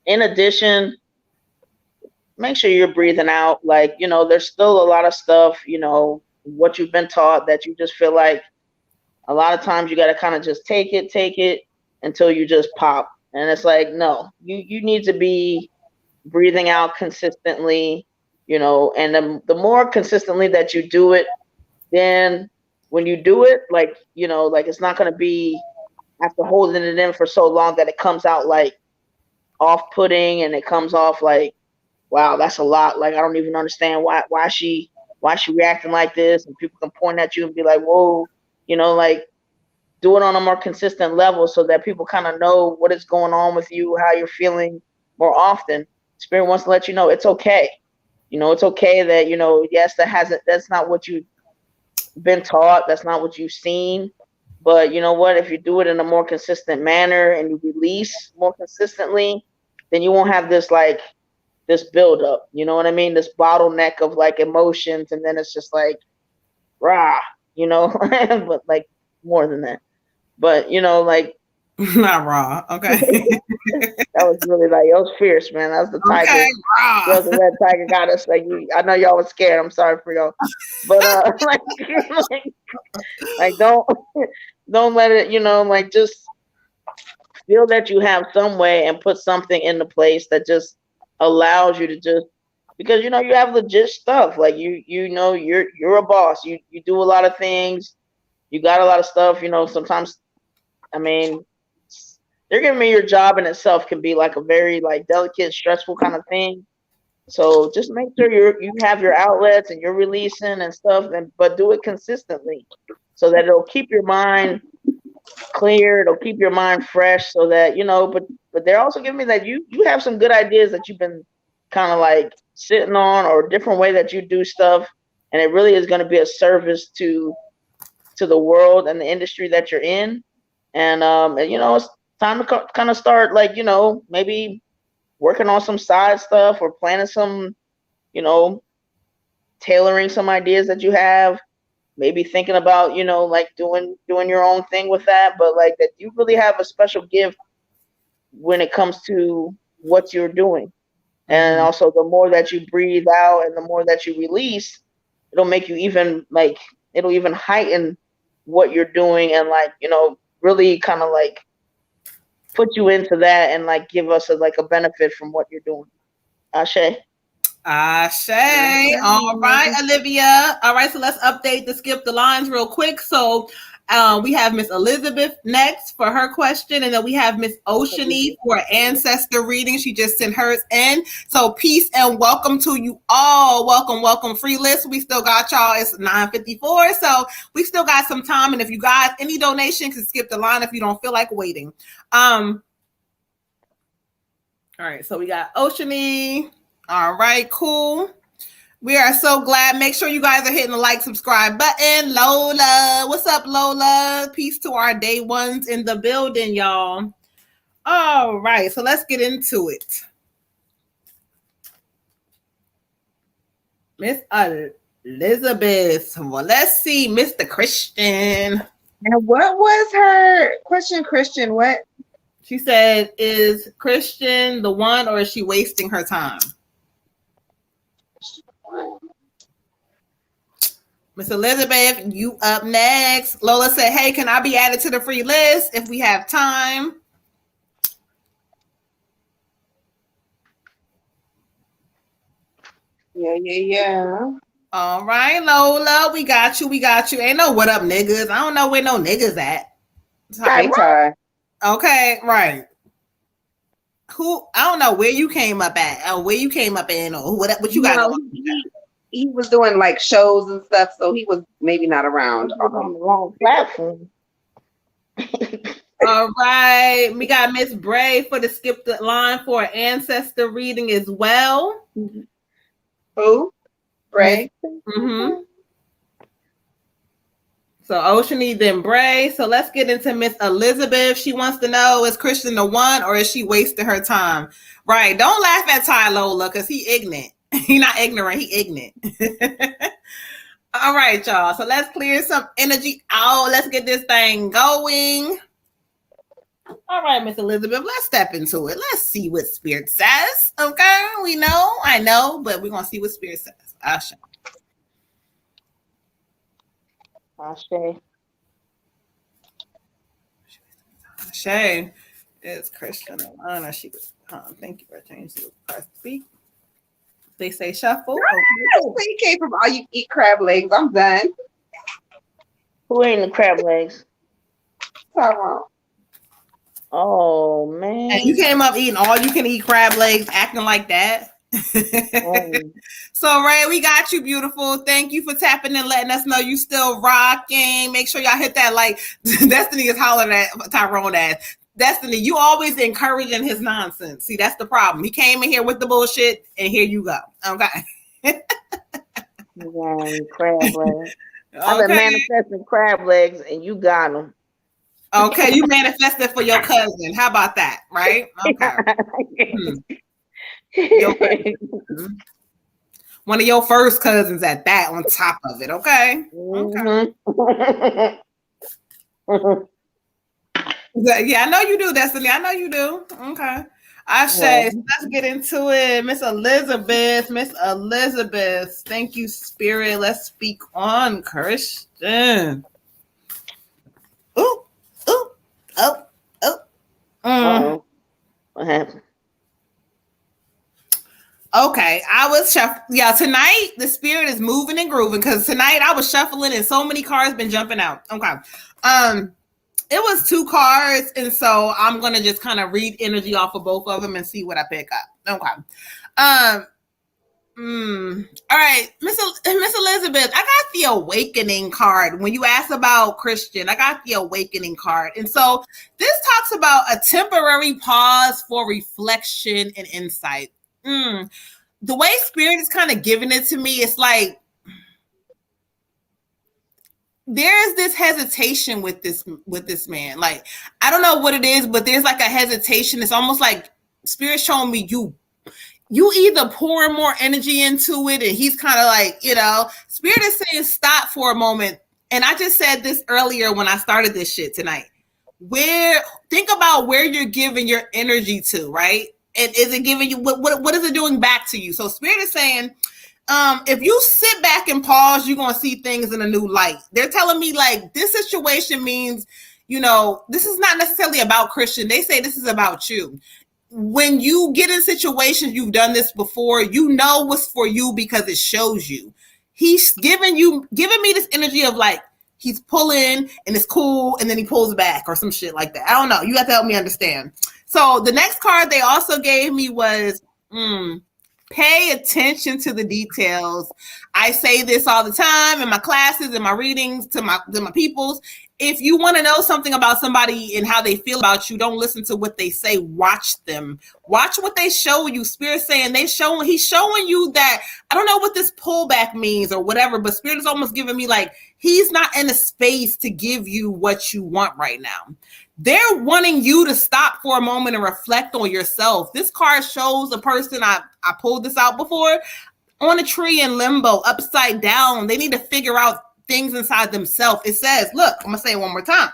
In addition, make sure you're breathing out. Like, there's still a lot of stuff, what you've been taught that you just feel like a lot of times you got to kind of just take it until you just pop. And it's like, no, you need to be breathing out consistently, and the more consistently that you do it, then when you do it, like, like it's not going to be after holding it in for so long that it comes out like off-putting and it comes off like, wow, that's a lot. Like, I don't even understand why she reacting like this, and people can point at you and be like, whoa, like do it on a more consistent level so that people kind of know what is going on with you, how you're feeling more often. Spirit wants to let you know it's okay. It's okay that, yes, that's not what you've been taught. That's not what you've seen. But you know what? If you do it in a more consistent manner and you release more consistently, then you won't have this buildup. You know what I mean? This bottleneck of like emotions, and then it's just like, rah, but like more than that. But like, not raw. Okay. That was really like, it was fierce, man. That was the tiger. Okay, That was the red tiger got us. Like, I know y'all was scared. I'm sorry for y'all, but like don't let it. Like, just feel that you have some way and put something into place that just allows you to just, because you have legit stuff. Like you're a boss. You do a lot of things. You got a lot of stuff. Sometimes, I mean, they're giving me your job in itself can be like a very like delicate, stressful kind of thing. So just make sure you have your outlets and you're releasing and stuff, but do it consistently so that it'll keep your mind clear. It'll keep your mind fresh so that, but they're also giving me that you have some good ideas that you've been kind of like sitting on, or a different way that you do stuff. And it really is going to be a service to the world and the industry that you're in. And it's time to kind of start like, maybe working on some side stuff or planning some, tailoring some ideas that you have, maybe thinking about, like doing your own thing with that, but like that you really have a special gift when it comes to what you're doing. And also the more that you breathe out and the more that you release, it'll make you it'll even heighten what you're doing and like, really kind of like put you into that and like give us a benefit from what you're doing. Ashe. All right, Olivia. All right, so let's update the skip the lines real quick. So we have Miss Elizabeth next for her question, and then we have Miss Oceany for ancestor reading. She just sent hers in. So peace and welcome to you all. Welcome, free list. We still got y'all. It's 9:54, so we still got some time. And if you guys any donation, can skip the line if you don't feel like waiting. All right, so we got Oceany. All right, cool. We are so glad. Make sure you guys are hitting the like, subscribe button. Lola, what's up, Lola? Peace to our day ones in the building, y'all. All right, so let's get into it. Miss Elizabeth. Well, let's see, Mr. Christian. And what was her question, Christian? What? She said, is Christian the one, or is she wasting her time? Miss Elizabeth, you up next. Lola said, hey, can I be added to the free list if we have time? Yeah. All right, Lola, we got you. Ain't no what up, niggas. I don't know where no niggas at. Ty. Okay, right. Who? I don't know where you came up at, or where you came up in, or what you got. He was doing like shows and stuff, so he was maybe not around. On the wrong platform. All right, we got Miss Bray for the skip the line for an ancestor reading as well. Who? Bray. Mm-hmm. So Oceany, then Bray. So let's get into Miss Elizabeth. She wants to know, is Christian the one, or is she wasting her time? Right. Don't laugh at Ty, Lola, because he ignorant. He not ignorant, he ignorant. All right, y'all. So let's clear some energy out. Let's get this thing going. All right, Miss Elizabeth, let's step into it. Let's see what Spirit says. Okay, I know, but we're going to see what Spirit says. Ashe. Ashe. Ashe is Christian Alana. She was, thank you for changing to press speak. They say shuffle. You came from all you eat crab legs. I'm done. Who ain't the crab legs? Tyrone. Oh man. And you came up eating all you can eat crab legs, acting like that. So Ray, we got you, beautiful. Thank you for tapping and letting us know you still rocking. Make sure y'all hit that like. Destiny is hollering at Tyrone ass. Destiny, you always encouraging his nonsense. See, that's the problem. He came in here with the bullshit, and here you go. Okay. Yeah, crab legs. I've been manifesting crab legs, and you got them. Okay, you manifested for your cousin. How about that? Right? Okay. One of your first cousins at that on top of it. Okay. Okay. Yeah, I know you do, Destiny. I know you do. Okay. Ashe, let's get into it. Miss Elizabeth. Thank you, Spirit. Let's speak on Christian. Ooh. Oh. What happened? Okay, I was tonight the Spirit is moving and grooving because tonight I was shuffling and so many cards been jumping out. Okay. It was 2 cards, and so I'm gonna just kind of read energy off of both of them and see what I pick up. Okay. All right, Miss Elizabeth, I got the awakening card. When you asked about Christian, I got the awakening card. And so this talks about a temporary pause for reflection and insight. The way Spirit is kind of giving it to me, it's like there's this hesitation with this man. Like, I don't know what it is, but there's like a hesitation. It's almost like Spirit showing me you either pouring more energy into it, and he's kind of like, Spirit is saying stop for a moment. And I just said this earlier when I started this shit tonight. Think about where you're giving your energy to, right? And is it giving you what is it doing back to you? So Spirit is saying, if you sit back and pause, you're gonna see things in a new light. They're telling me like this situation means, this is not necessarily about Christian. They say this is about you. When you get in situations, you've done this before, you know what's for you because it shows you. He's giving me this energy of like, he's pulling and it's cool, and then he pulls back or some shit like that. I don't know. You have to help me understand. So the next card they also gave me was, pay attention to the details. I say this all the time in my classes, in my readings to my peoples. If you want to know something about somebody and how they feel about you, don't listen to what they say. Watch them. Watch what they show you. Spirit saying he's showing you that I don't know what this pullback means or whatever, but Spirit is almost giving me like he's not in a space to give you what you want right now. They're wanting you to stop for a moment and reflect on yourself. This card shows a person, I pulled this out before, on a tree in limbo, upside down. They need to figure out things inside themselves. It says, look, I'm going to say it one more time.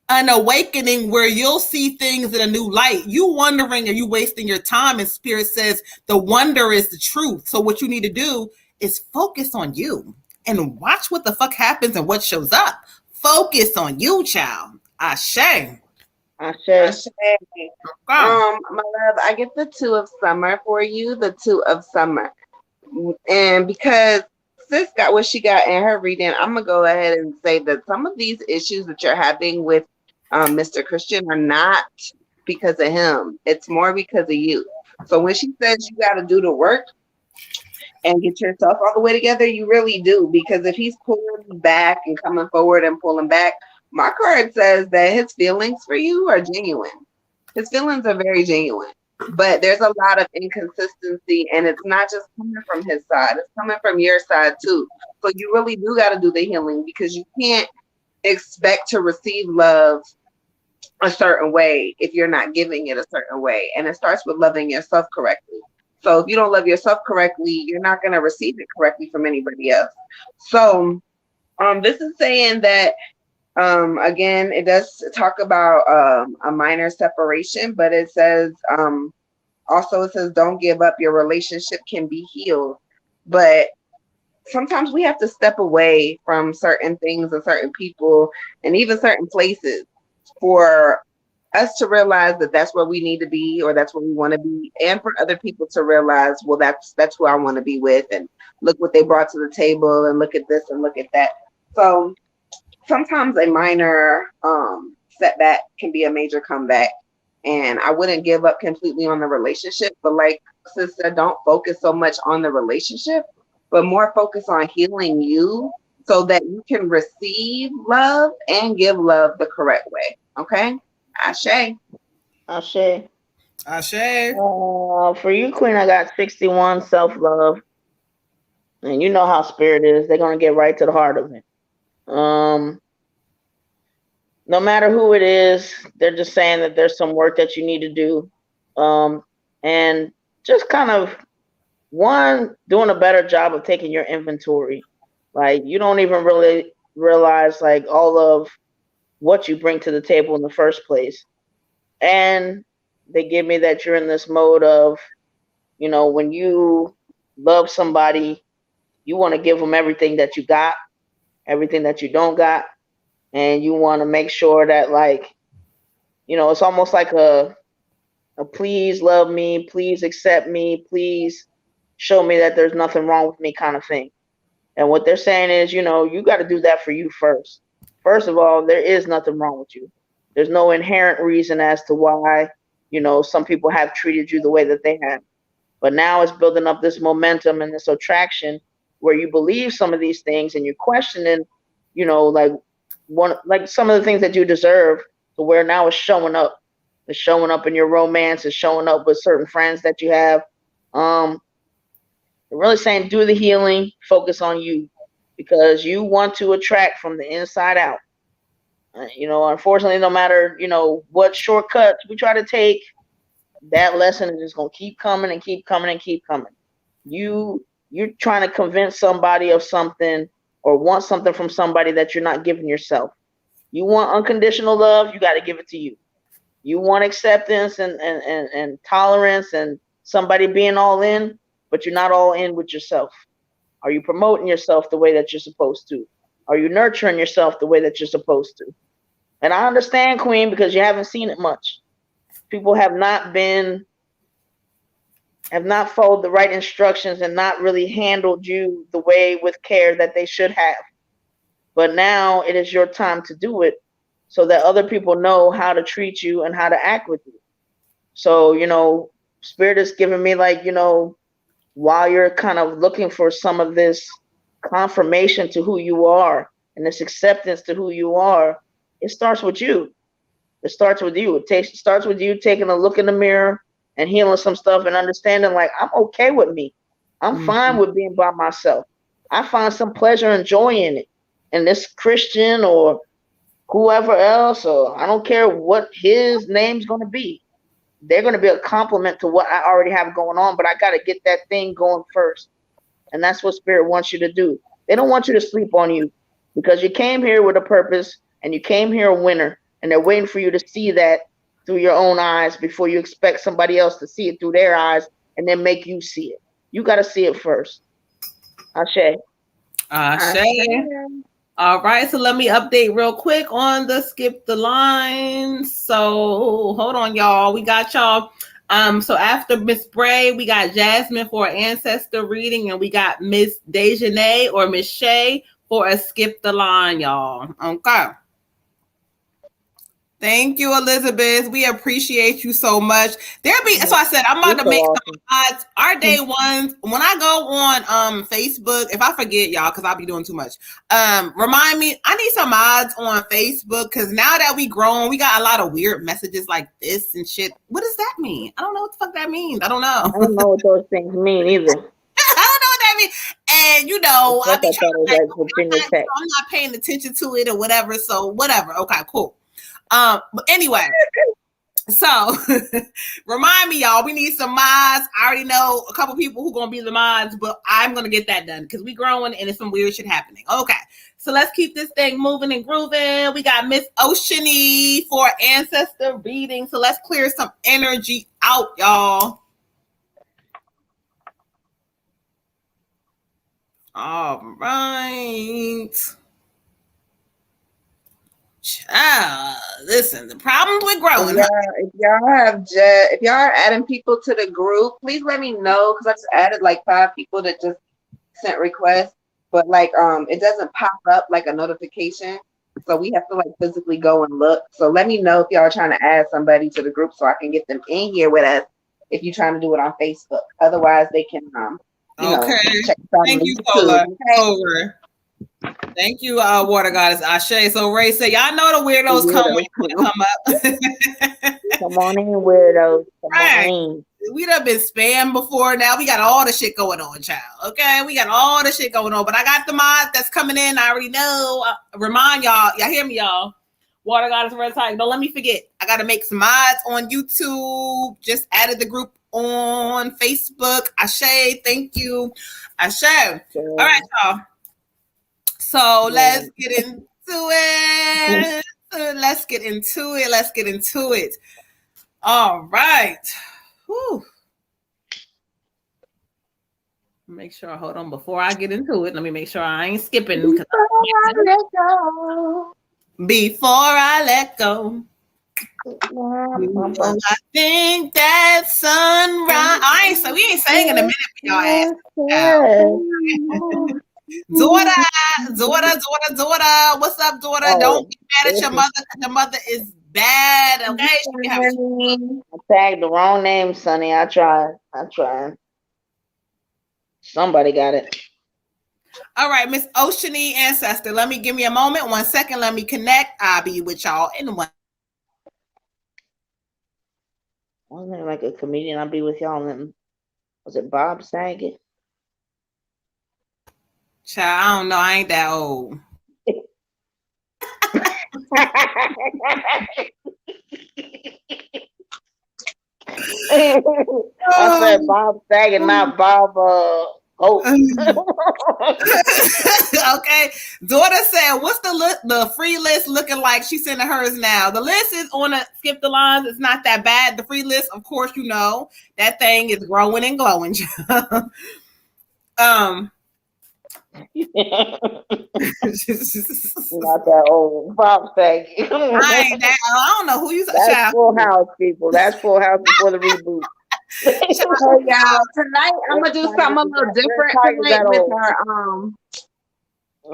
An awakening where you'll see things in a new light. You wondering, are you wasting your time? And Spirit says the wonder is the truth. So what you need to do is focus on you and watch what the fuck happens and what shows up. Focus on you, child. Ashe. Ashe. My love, I get the 2 of summer for you, the 2 of summer. And because sis got what she got in her reading, I'm going to go ahead and say that some of these issues that you're having with Mr. Christian are not because of him. It's more because of you. So when she says you got to do the work and get yourself all the way together, you really do. Because if he's pulling back and coming forward and pulling back, my card says that his feelings for you are genuine. His feelings are very genuine. But there's a lot of inconsistency, and it's not just coming from his side. It's coming from your side, too. So you really do got to do the healing, because you can't expect to receive love a certain way if you're not giving it a certain way. And it starts with loving yourself correctly. So if you don't love yourself correctly, you're not going to receive it correctly from anybody else. So this is saying that, again, it does talk about a minor separation, but it says, also it says, don't give up. Your relationship can be healed. But sometimes we have to step away from certain things and certain people and even certain places for us to realize that that's where we need to be, or that's where we want to be, and for other people to realize, well, that's who I want to be with, and look what they brought to the table, and look at this and look at that. So sometimes a minor setback can be a major comeback, and I wouldn't give up completely on the relationship, but like sis said, don't focus so much on the relationship, but more focus on healing you so that you can receive love and give love the correct way. Okay? Ashe. Ashe. Ashe. For you, Queen, I got 61, self-love. And you know how spirit is. They're going to get right to the heart of it. No matter who it is, they're just saying that there's some work that you need to do. And just kind of, one, doing a better job of taking your inventory. Like, you don't even really realize, like, all of what you bring to the table in the first place. And they give me that you're in this mode of, you know, when you love somebody, you want to give them everything that you got, everything that you don't got. And you want to make sure that, like, you know, it's almost like a please love me, please accept me, please show me that there's nothing wrong with me kind of thing. And what they're saying is, you know, you got to do that for you first. First of all, there is nothing wrong with you. There's no inherent reason as to why, you know, some people have treated you the way that they have. But now it's building up this momentum and this attraction where you believe some of these things and you're questioning, you know, like some of the things that you deserve, to where now it's showing up. It's showing up in your romance. It's showing up with certain friends that you have. They're really saying do the healing, focus on you, because you want to attract from the inside out. You know, unfortunately, no matter, you know, what shortcuts we try to take, that lesson is just going to keep coming and keep coming and keep coming. You're trying to convince somebody of something or want something from somebody that you're not giving yourself. You want unconditional love, you got to give it to you. You want acceptance and tolerance and somebody being all in, but you're not all in with yourself. Are you promoting yourself the way that you're supposed to? Are you nurturing yourself the way that you're supposed to? And I understand, Queen, because you haven't seen it much. People have not followed the right instructions and not really handled you the way with care that they should have. But now it is your time to do it so that other people know how to treat you and how to act with you. So, you know, Spirit is giving me, like, you know, while you're kind of looking for some of this confirmation to who you are and this acceptance to who you are, it starts with you. It starts with you. It starts with you taking a look in the mirror and healing some stuff and understanding, like, I'm okay with me. I'm fine with being by myself. I find some pleasure and joy in it. And this Christian or whoever else, or I don't care what his name's going to be, they're going to be a compliment to what I already have going on, but I got to get that thing going first. And that's what Spirit wants you to do. They don't want you to sleep on you, because you came here with a purpose and you came here a winner, and they're waiting for you to see that through your own eyes before you expect somebody else to see it through their eyes and then make you see it. You got to see it first. Ashe. Ashe. All right, so let me update real quick on the skip the line. So hold on, y'all. We got y'all. So after Miss Bray, we got Jasmine for an ancestor reading, and we got Miss Dejanay or Miss Shay for a skip the line, y'all. Okay. Thank you, Elizabeth. We appreciate you so much. So I said I'm about to make some odds. Our day ones, when I go on Facebook, if I forget, y'all, because I'll be doing too much. Remind me, I need some odds on Facebook, because now that we grown, we got a lot of weird messages like this and shit. What does that mean? I don't know what the fuck that means. I don't know. I don't know what those things mean either. I don't know what that means. And you know, I be trying to, I'm not paying attention to it or whatever. So whatever. Okay, cool. But anyway, So remind me, y'all, we need some mods. I already know a couple people who gonna be the mods, but I'm gonna get that done because we growing and it's some weird shit happening. Okay, so let's keep this thing moving and grooving. We got Miss Oceany for ancestor reading. So let's clear some energy out, y'all. All right. Child, listen, the problems with growing. If y'all are adding people to the group, please let me know because I just added like 5 people that just sent requests, but like it doesn't pop up like a notification, so we have to like physically go and look. So let me know if y'all are trying to add somebody to the group so I can get them in here with us. If you're trying to do it on Facebook, otherwise they can check us out. Thank on you, YouTube, Cola. okay? Over. Thank you, Water Goddess Ashe. So Ray said, y'all know the weirdos come when you come up. Come on in, weirdos. Come Right. on in. We done been spammed before. Now we got all the shit going on, child. Okay, we got all the shit going on. But I got the mod that's coming in. I already know. Remind y'all. Y'all hear me, y'all? Water Goddess Red Tiger. Don't let me forget. I got to make some mods on YouTube. Just added the group on Facebook. Ashe, thank you. Ashe. All right, y'all. So let's get into it. Let's get into it. All right. Whew. Make sure, hold on, before I get into it, let me make sure I ain't skipping. Before I let go. I think that sunrise. We ain't saying in a minute for y'all ass. Daughter. What's up, daughter? Don't get mad at your mother because your mother is bad. Okay. I tagged the wrong name, Sonny. I tried. Somebody got it. All right, Miss Oceany Ancestor. Give me a moment. 1 second. Let me connect. I'll be with y'all in one. Wasn't there like a comedian? I'll be with y'all in. Was it Bob Saget? Child, I don't know. I ain't that old. I said Bob Saget, not Bob Hope. Okay. Daughter said, what's the free list looking like? She's sending hers now. The list is on a skip the lines. It's not that bad. The free list, of course, that thing is growing and glowing. Not that old. Bob Saget. I don't know who you said. That's Full House, people. That's Full House before the reboot. So y'all, tonight I'm gonna do something a little different tonight with our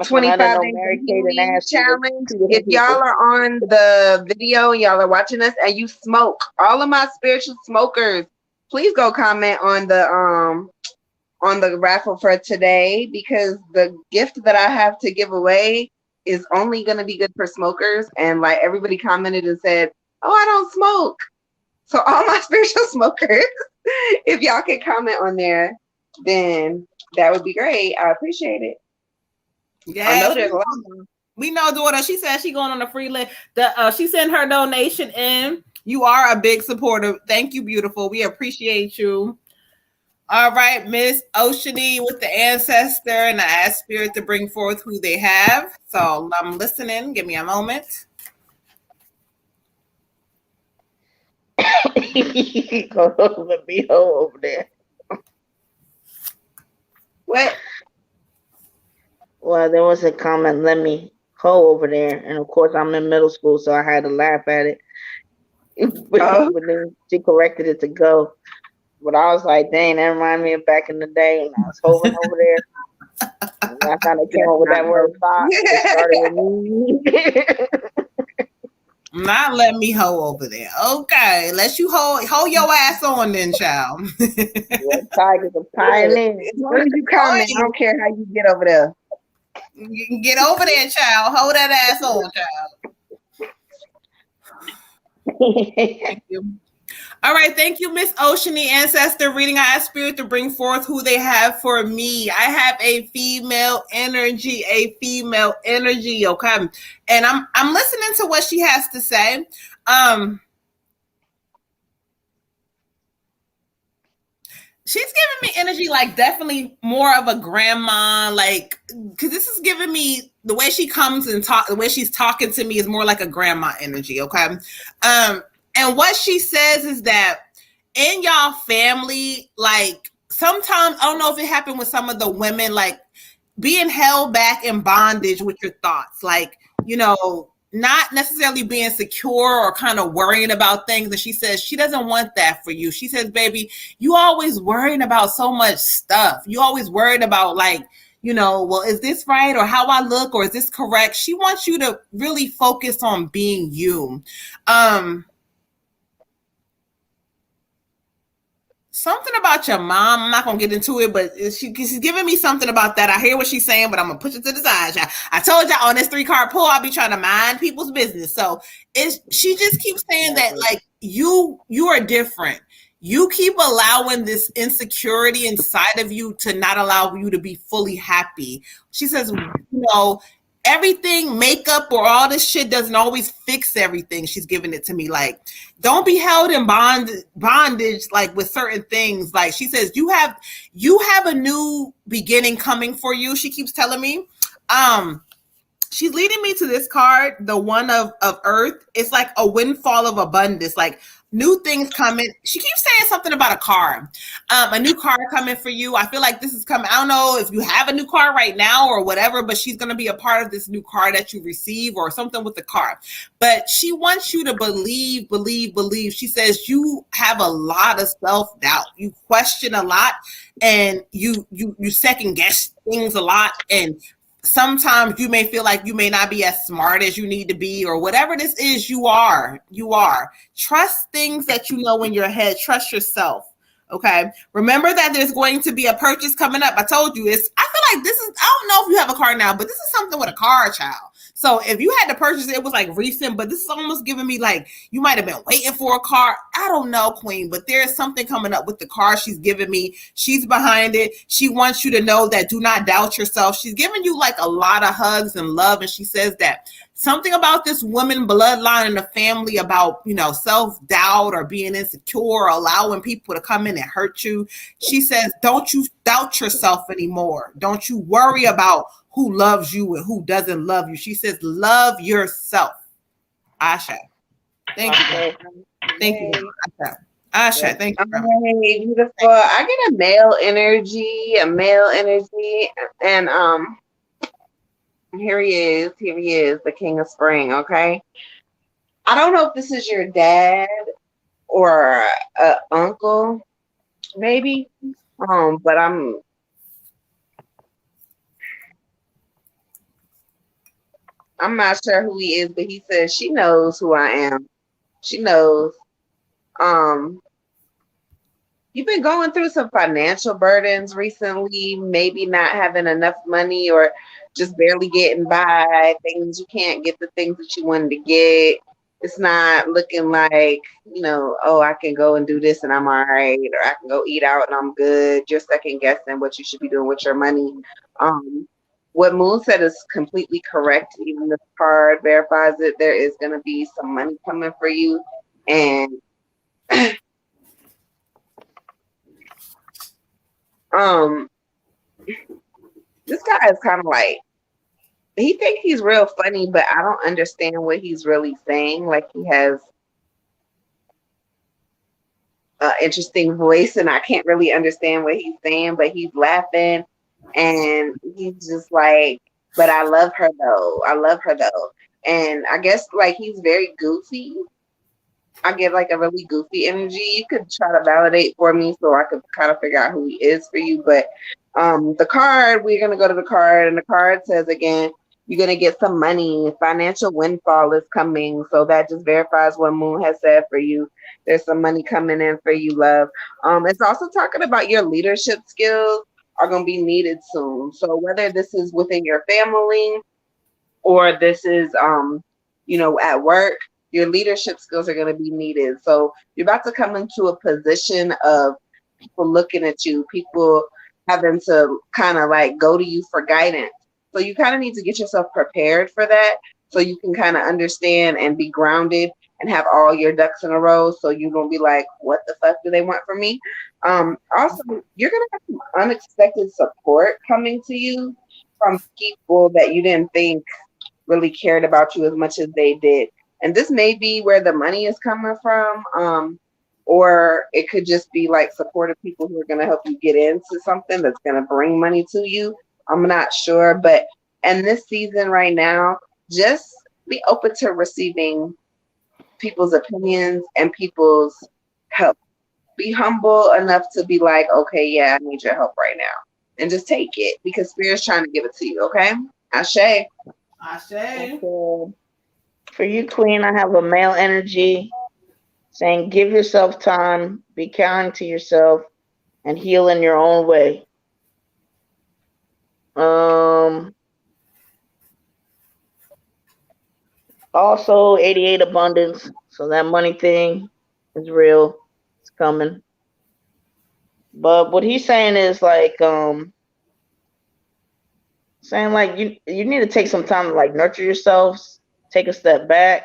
25 days challenge. If y'all are on the video and y'all are watching us and you smoke, all of my spiritual smokers, please go comment on the raffle for today, because the gift that I have to give away is only going to be good for smokers. And like everybody commented and said, oh, I don't smoke. So all my spiritual smokers, if y'all can comment on there, then that would be great. I appreciate it. Yeah, I know there's a lot of them. We know, daughter. She said she going on a free list. She sent her donation in. You are a big supporter. Thank you, beautiful. We appreciate you. All right, Miss Oceany with the ancestor, and I ask spirit to bring forth who they have. So I'm listening. Give me a moment. Go over me over there. What? Well, there was a comment, let me go over there. And of course, I'm in middle school, so I had to laugh at it. But then she corrected it to go. But I was like, dang, that reminded me of back in the day when I was hovering over there. And I kind of came up with that word "thought." It started with me. Not let me hoe over there. Okay, let you hold your ass on then, child. Tiger's a pioneer. As long as you comment, I don't care how you get over there. You can get over there, child. Hold that ass on, child. Thank you. All right, thank you, Miss Oceany Ancestor reading. I ask spirit to bring forth who they have for me. I have a female energy, okay? And I'm listening to what she has to say. She's giving me energy like definitely more of a grandma, like because this is giving me the way she comes and talk, the way she's talking to me is more like a grandma energy. Okay, and what she says is that in y'all family, like sometimes I don't know if it happened with some of the women, like being held back in bondage with your thoughts, like not necessarily being secure or kind of worrying about things. And she says she doesn't want that for you. She says, baby, you always worrying about so much stuff. You always worried about like, well, is this right? Or how I look? Or is this correct? She wants you to really focus on being you. Something about your mom. I'm not gonna get into it, but she's giving me something about that. I hear what she's saying, but I'm gonna push it to the side. I told y'all on this 3-card pull, I'll be trying to mind people's business. So she just keeps saying that like you are different. You keep allowing this insecurity inside of you to not allow you to be fully happy. She says, everything, makeup or all this shit doesn't always fix everything. She's giving it to me like, don't be held in bondage like with certain things. Like she says, you have a new beginning coming for you. She keeps telling me. She's leading me to this card, the one of Earth. It's like a windfall of abundance, like new things coming. She keeps saying something about a car, a new car coming for you. I feel like this is coming. I don't know if you have a new car right now or whatever, but she's going to be a part of this new car that you receive or something with the car. But she wants you to believe. She says you have a lot of self-doubt. You question a lot and you second guess things a lot, and sometimes you may feel like you may not be as smart as you need to be, or whatever this is, you are. Trust things that you know in your head. Trust yourself. Okay. Remember that there's going to be a purchase coming up. I told you I feel like this is, I don't know if you have a car now, but this is something with a car, child. So if you had to purchase it, it was like recent, but this is almost giving me like you might have been waiting for a car. I don't know, Queen, but there's something coming up with the car she's giving me. She's behind it. She wants you to know that do not doubt yourself. She's giving you like a lot of hugs and love. And she says that something about this woman bloodline in the family about, self-doubt or being insecure or allowing people to come in and hurt you. She says, don't you doubt yourself anymore. Don't you worry about who loves you and who doesn't love you. She says, love yourself. Asha. Thank you. Thank you. Asha, thank you. Hey, beautiful. I get a male energy, and here he is, the King of Spring. Okay, I don't know if this is your dad or uncle, maybe, but I'm not sure who he is, but he says she knows who I am. She knows. You've been going through some financial burdens recently, maybe not having enough money or just barely getting by, things you can't get the things that you wanted to get. It's not looking like, oh, I can go and do this and I'm all right, or I can go eat out and I'm good. You're second guessing what you should be doing with your money. What Moon said is completely correct. Even this card verifies it. There is going to be some money coming for you. And this guy is kind of like, he thinks he's real funny, but I don't understand what he's really saying. Like he has an interesting voice and I can't really understand what he's saying, but he's laughing and he's just like, but I love her though. And I guess like he's very goofy. I get like a really goofy energy. You could try to validate for me so I could kind of figure out who he is for you. But the card, we're going to go to the card, and the card says again, you're going to get some money. Financial windfall is coming. So that just verifies what Moon has said for you. There's some money coming in for you, love. It's also talking about your leadership skills are going to be needed soon. So whether this is within your family or this is, at work, your leadership skills are going to be needed. So you're about to come into a position of people looking at you, people having to kind of like go to you for guidance. So you kind of need to get yourself prepared for that so you can kind of understand and be grounded and have all your ducks in a row, so you don't be like, what the fuck do they want from me? Also, you're gonna have some unexpected support coming to you from people that you didn't think really cared about you as much as they did. And this may be where the money is coming from, or it could just be like supportive people who are going to help you get into something that's going to bring money to you. I'm not sure, but in this season right now, just be open to receiving people's opinions and people's help. Be humble enough to be like, okay, yeah, I need your help right now. And just take it because Spirit's trying to give it to you, okay? Ashe. Ashe. Okay. For you, Queen, I have a male energy saying, give yourself time, be kind to yourself, and heal in your own way. Also, 88 abundance. So that money thing is real. It's coming. But what he's saying is like, saying like you need to take some time to like nurture yourselves, take a step back.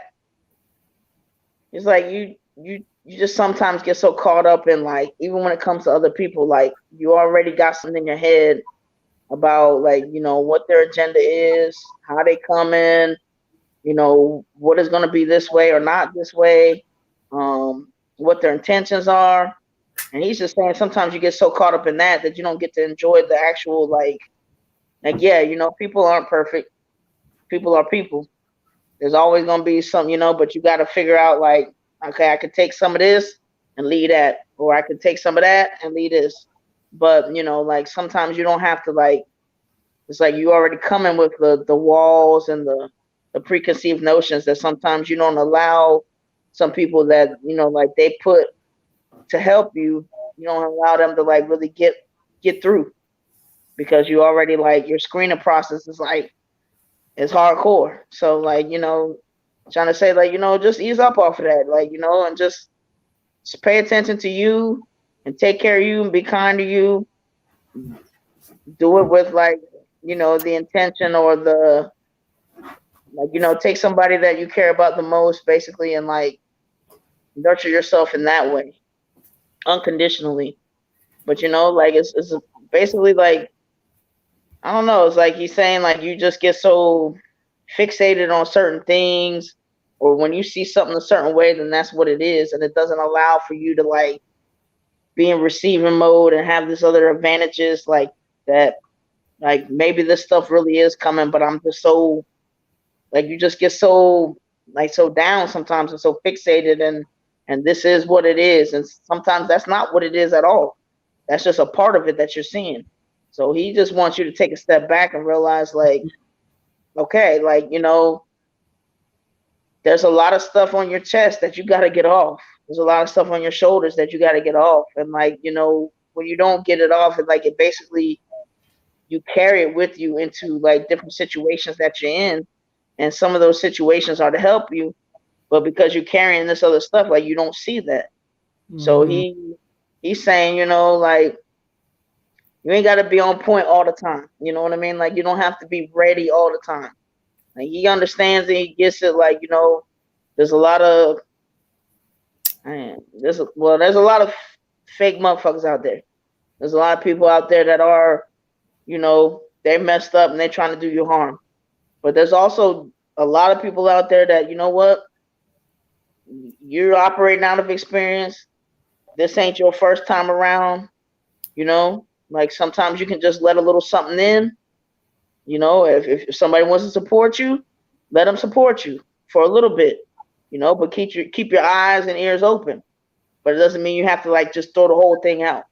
It's like you just sometimes get so caught up in like, even when it comes to other people, like you already got something in your head about like, what their agenda is, how they come in, what is going to be this way or not this way, what their intentions are. And he's just saying sometimes you get so caught up in that you don't get to enjoy the actual yeah, people aren't perfect. People are people. There's always going to be some, but you got to figure out like, okay, I could take some of this and leave that, or I could take some of that and leave this. But, like sometimes you don't have to like, it's like you already coming with the walls and the preconceived notions that sometimes you don't allow some people that, like they put to help you, you don't allow them to like really get through because you already like your screening process is like, it's hardcore. So like, trying to say like, just ease up off of that, like, and just pay attention to you and take care of you and be kind to you. Do it with like, the intention or the like, take somebody that you care about the most basically and like nurture yourself in that way unconditionally. But like it's basically like, I don't know, it's like he's saying like you just get so fixated on certain things, or when you see something a certain way, then that's what it is, and it doesn't allow for you to like be in receiving mode and have this other advantages like that, like maybe this stuff really is coming, but I'm just so like, you just get so like so down sometimes and so fixated and this is what it is, and sometimes that's not what it is at all. That's just a part of it that you're seeing. So he just wants you to take a step back and realize like, okay, like, there's a lot of stuff on your chest that you got to get off. There's a lot of stuff on your shoulders that you got to get off. And like, when you don't get it off, and like it basically, you carry it with you into like different situations that you're in. And some of those situations are to help you, but because you're carrying this other stuff, like you don't see that. Mm-hmm. So he's saying, like, you ain't got to be on point all the time. You know what I mean? Like, you don't have to be ready all the time. Like, he understands and he gets it. Like, there's a lot of, there's a lot of fake motherfuckers out there. There's a lot of people out there that are, they're messed up and they're trying to do you harm. But there's also a lot of people out there that, you're operating out of experience. This ain't your first time around, like sometimes you can just let a little something in. If somebody wants to support you, let them support you for a little bit, but keep your eyes and ears open. But it doesn't mean you have to like just throw the whole thing out.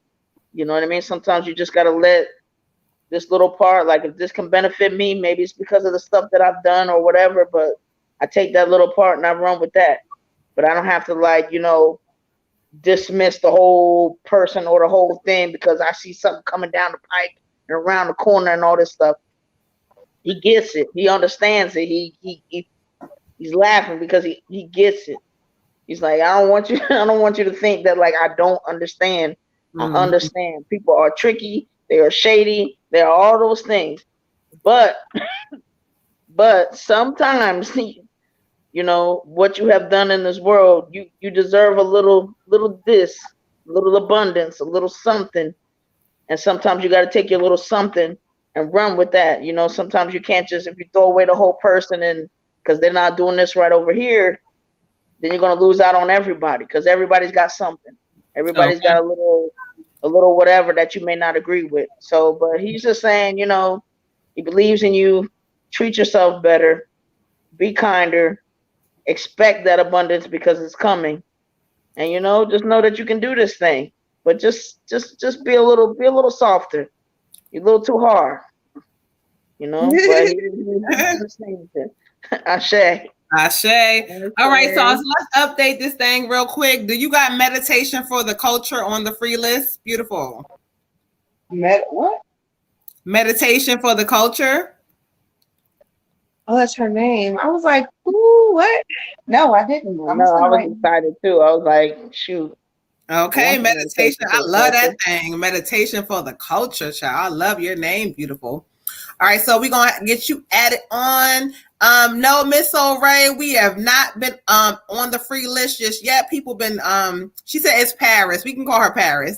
You know what I mean? Sometimes you just got to let this little part, like if this can benefit me, maybe it's because of the stuff that I've done or whatever, but I take that little part and I run with that. But I don't have to like, dismiss the whole person or the whole thing because I see something coming down the pike and around the corner and all this stuff. He gets it. He understands it. He's laughing because he gets it. He's like, I don't want you to think that like I don't understand. Mm-hmm. I understand. People are tricky. They are shady. They are all those things. But sometimes you know, what you have done in this world. You deserve a little this, a little abundance, a little something. And sometimes you got to take your little something and run with that. You know, sometimes you can't just, if you throw away the whole person and because they're not doing this right over here, then you're going to lose out on everybody because everybody's got something. Everybody's got a little whatever that you may not agree with. So, but he's just saying, you know, he believes in you. Treat yourself better. Be kinder. Expect that abundance because it's coming. And you know, just know that you can do this thing. But just be a little softer. You're a little too hard. You know, but he's saying it. Ashe. Ashe. All right, so let's update this thing real quick. Do you got meditation for the culture on the free list? Beautiful. What? Meditation for the culture. Oh, that's her name. I was like, ooh, what? No, I didn't. No, I was excited too. I was like, shoot. Okay, meditation. I love that thing. Meditation for the culture, child. I love your name, beautiful. All right, so we're gonna get you added on. No, Miss O'Ray, we have not been on the free list just yet. People been she said it's Paris. We can call her Paris.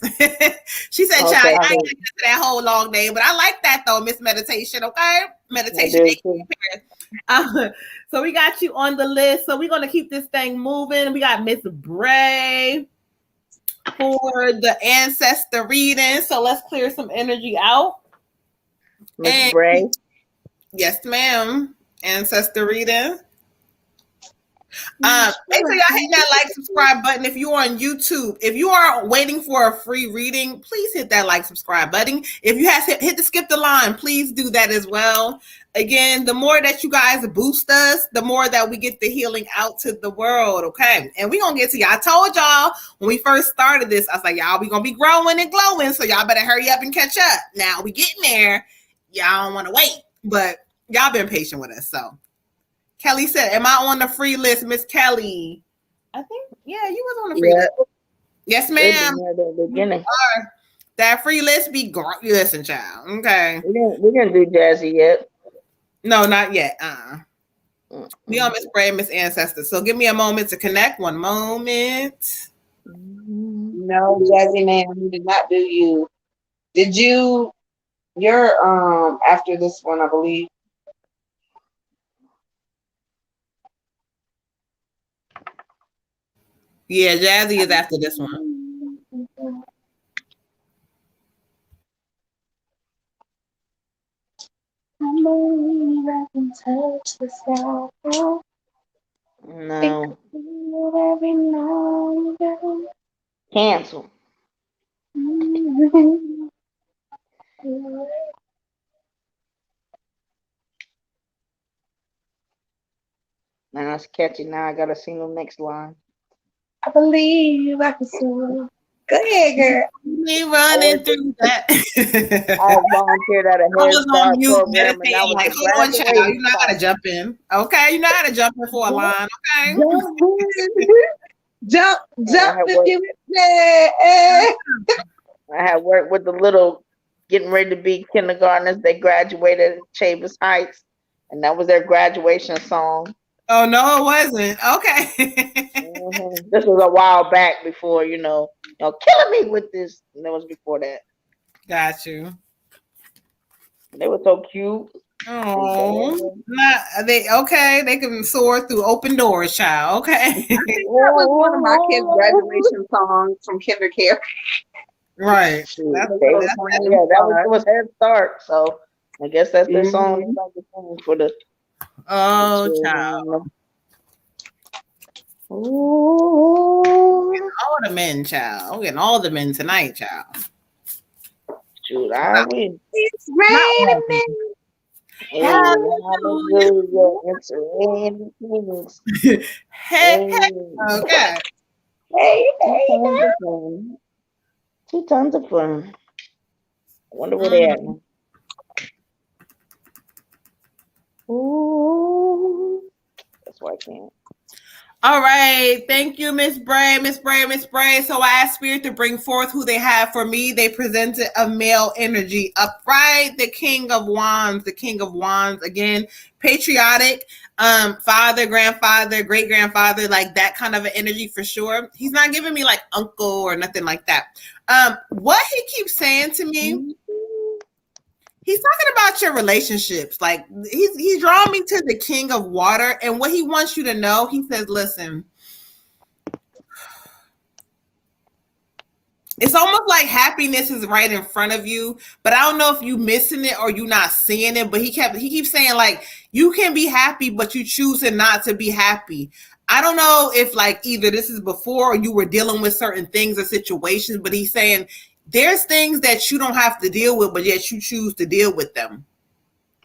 She said, Okay, child, I ain't get to that whole long name, but I like that though, Miss Meditation, okay? Meditation. So we got you on the list. So we're gonna keep this thing moving. We got Miss Bray for the ancestor reading. So let's clear some energy out. Miss Bray. Yes, ma'am. Ancestor reading. Make sure y'all hit that like, subscribe button if you are on YouTube. If you are waiting for a free reading, please hit that like, subscribe button. If you have hit the skip the line, please do that as well. Again, the more that you guys boost us, the more that we get the healing out to the world, okay? And we're going to get to y'all. I told y'all when we first started this, I was like, y'all, we going to be growing and glowing, so y'all better hurry up and catch up. Now we getting there. Y'all don't want to wait, but y'all been patient with us, so. Kelly said, am I on the free list, Miss Kelly? I think, yeah, you was on the free list. Yes, ma'am. Beginning. That free list be listen, child. Okay. We didn't do Jazzy yet. No, not yet. We on Miss Bray, Miss Ancestor. So give me a moment to connect. One moment. No, Jazzy man, we did not do you. Did you? You're after this one, I believe. Yeah, Jazzy is after this one. I believe I can touch the sky. No. Every now and then. Cancel. Now it's catchy. Now I gotta sing the next line. I believe I can soar. Go ahead, girl. Me running through that. I volunteered at a Head Start program, and I was like, hold on, child. You know how to jump in. Okay, you know how to jump in for a line. Okay. Jump if you I had worked with the little getting ready to be kindergartners. They graduated at Chambers Heights, and that was their graduation song. Oh no, it wasn't. Okay. This was a while back before, you know, killing me with this. And that was before that. Got you. They were so cute. Oh, they can soar through open doors, child. Okay. That was one of my kids' graduation songs from kindergarten. Right. That was Head Start. So I guess that's their song for the. Oh, child. Ooh. All the men, child. We're getting all the men tonight, child. Shoot, I win. It's raining men. It's raining. Hey. Okay. Hey. 2 tons of fun. I wonder where they at now. Ooh. That's why I can't. All right. Thank you, Miss Bray, Miss Bray, Miss Bray. So I asked Spirit to bring forth who they have for me. They presented a male energy upright, the King of Wands, the King of Wands. Again, patriotic, father, grandfather, great grandfather, like that kind of an energy for sure. He's not giving me like uncle or nothing like that. What he keeps saying to me, he's talking about your relationships. Like he's drawing me to the King of Water, and what he wants you to know, he says, listen, it's almost like happiness is right in front of you, but I don't know if you missing it or you not seeing it. But he keeps saying like you can be happy, but you choosing not to be happy. I don't know if like either this is before or you were dealing with certain things or situations, but he's saying there's things that you don't have to deal with, but yet you choose to deal with them.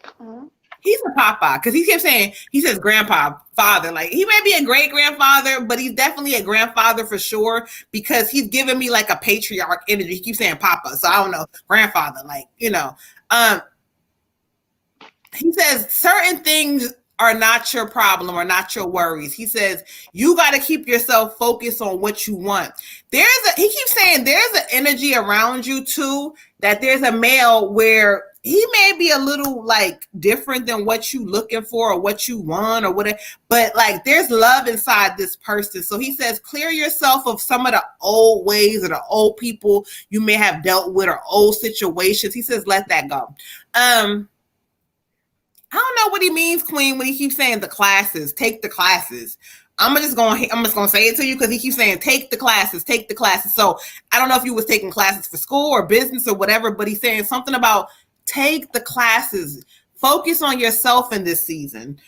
Mm-hmm. He's a papa because he kept saying, he says grandpa, father. Like he may be a great grandfather, but he's definitely a grandfather for sure because he's giving me like a patriarch energy. He keeps saying papa, so I don't know, grandfather. Like he says certain things are not your problem or not your worries. He says you got to keep yourself focused on what you want. He keeps saying there's an energy around you too, that there's a male where he may be a little like different than what you looking for or what you want or whatever, but like there's love inside this person. So he says clear yourself of some of the old ways or the old people you may have dealt with or old situations. He says let that go. I don't know what he means, Queen, when he keeps saying the classes, take the classes. I'm just gonna say it to you because he keeps saying take the classes, take the classes. So I don't know if you was taking classes for school or business or whatever, but he's saying something about take the classes, focus on yourself in this season.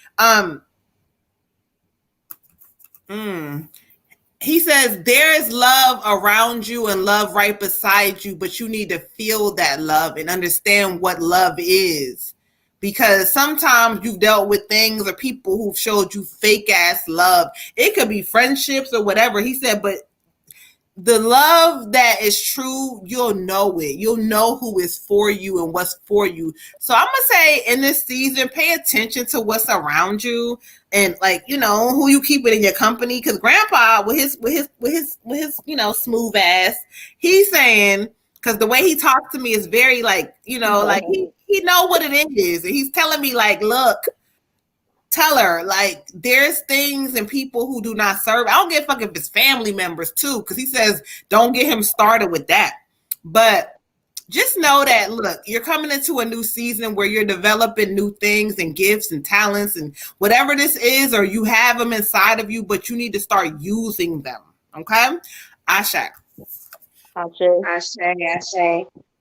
He says there is love around you and love right beside you, but you need to feel that love and understand what love is. Because sometimes you've dealt with things or people who've showed you fake ass love. It could be friendships or whatever. He said, but the love that is true, you'll know it. You'll know who is for you and what's for you. So I'm gonna say in this season, pay attention to what's around you and like who you keep it in your company. Because Grandpa with his smooth ass, he's saying because the way he talks to me is very like like he know what it is, and he's telling me like, look. Tell her like there's things and people who do not serve. I don't give a fuck if it's family members too, because he says don't get him started with that. But just know that look, you're coming into a new season where you're developing new things and gifts and talents and whatever this is, or you have them inside of you, but you need to start using them. Okay, Ashe. Ashe.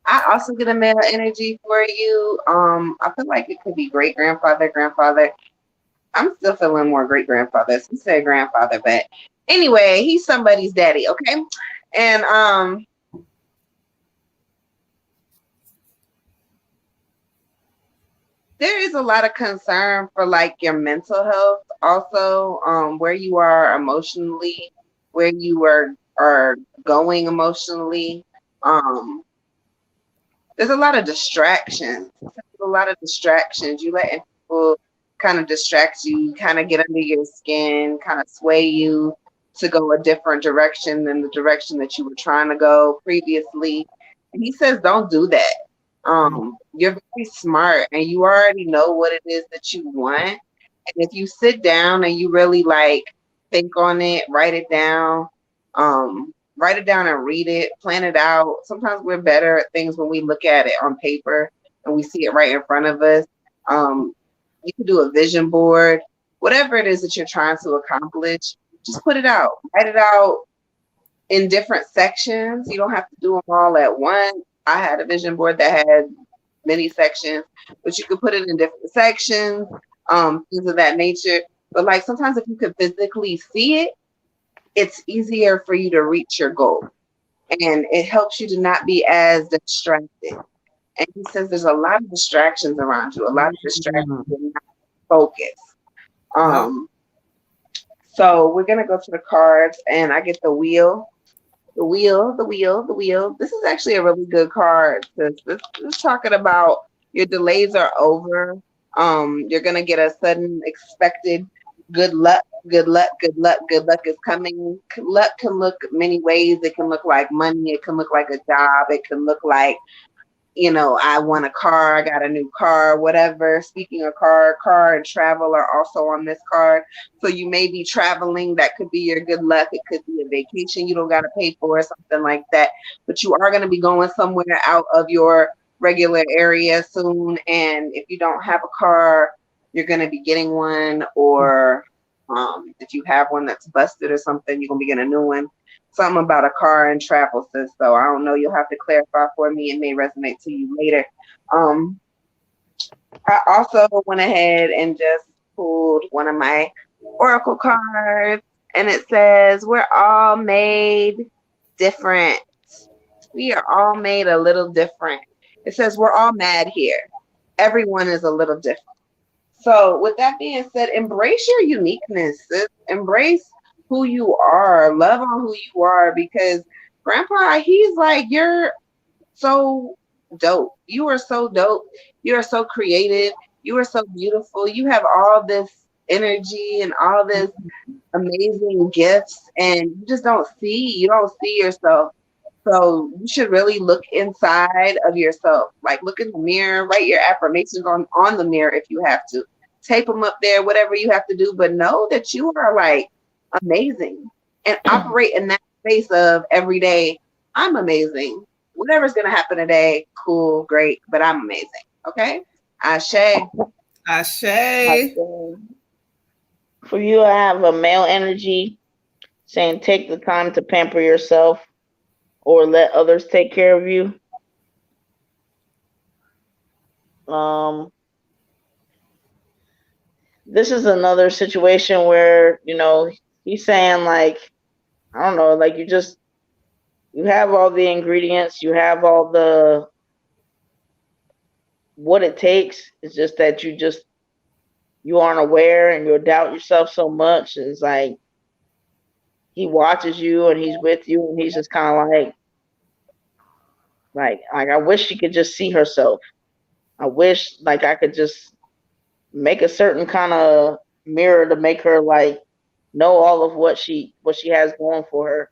I also get a male energy for you. I feel like it could be great grandfather. I'm still feeling more great grandfathers. He said grandfather, but anyway, he's somebody's daddy, okay? And there is a lot of concern for like your mental health, also, where you are emotionally, where you are going emotionally. There's a lot of distractions. You letting people kind of distract you, kind of get under your skin, kind of sway you to go a different direction than the direction that you were trying to go previously. And he says, don't do that. You're very smart and you already know what it is that you want. And if you sit down and you really like think on it, write it down and read it, plan it out. Sometimes we're better at things when we look at it on paper and we see it right in front of us. You can do a vision board, whatever it is that you're trying to accomplish, just put it out, write it out in different sections. You don't have to do them all at once. I had a vision board that had many sections, but you could put it in different sections, things of that nature. But like sometimes if you could physically see it, it's easier for you to reach your goal. And it helps you to not be as distracted. And he says there's a lot of distractions around you, a lot of distractions and not focus. So we're gonna go to the cards and I get the wheel. The wheel. This is actually a really good card. This is talking about your delays are over. You're gonna get a sudden expected good luck, good luck, good luck, good luck is coming. Luck can look many ways. It can look like money. It can look like a job. It can look like, I want a car, I got a new car, whatever. Speaking of car and travel are also on this card. So you may be traveling. That could be your good luck. It could be a vacation you don't got to pay for, something like that. But you are going to be going somewhere out of your regular area soon. And if you don't have a car, you're going to be getting one. Or if you have one that's busted or something, you're going to be getting a new one. Something about a car and travel, sis. So I don't know. You'll have to clarify for me. It may resonate to you later. I also went ahead and just pulled one of my oracle cards, and it says, we're all made different. We are all made a little different. It says, we're all mad here. Everyone is a little different. So with that being said, embrace your uniqueness, sis. Embrace who you are, love on who you are, because grandpa, he's like, you're so dope. You are so dope. You are so creative. You are so beautiful. You have all this energy and all this amazing gifts, and you don't see yourself. So you should really look inside of yourself. Like, look in the mirror, write your affirmations on the mirror if you have to. Tape them up there, whatever you have to do, but know that you are like amazing, and operate in that space of every day, I'm amazing. Whatever's gonna happen today, cool, great, but I'm amazing. Okay? Ashe. Ashe. For you, I have a male energy saying take the time to pamper yourself or let others take care of you. This is another situation where, he's saying like, I don't know, like you have all the ingredients, you have all the what it takes. It's just that you aren't aware and you doubt yourself so much. It's like he watches you and he's with you and he's just kind of like I wish she could just see herself. I wish like I could just make a certain kind of mirror to make her like know all of what she has going for her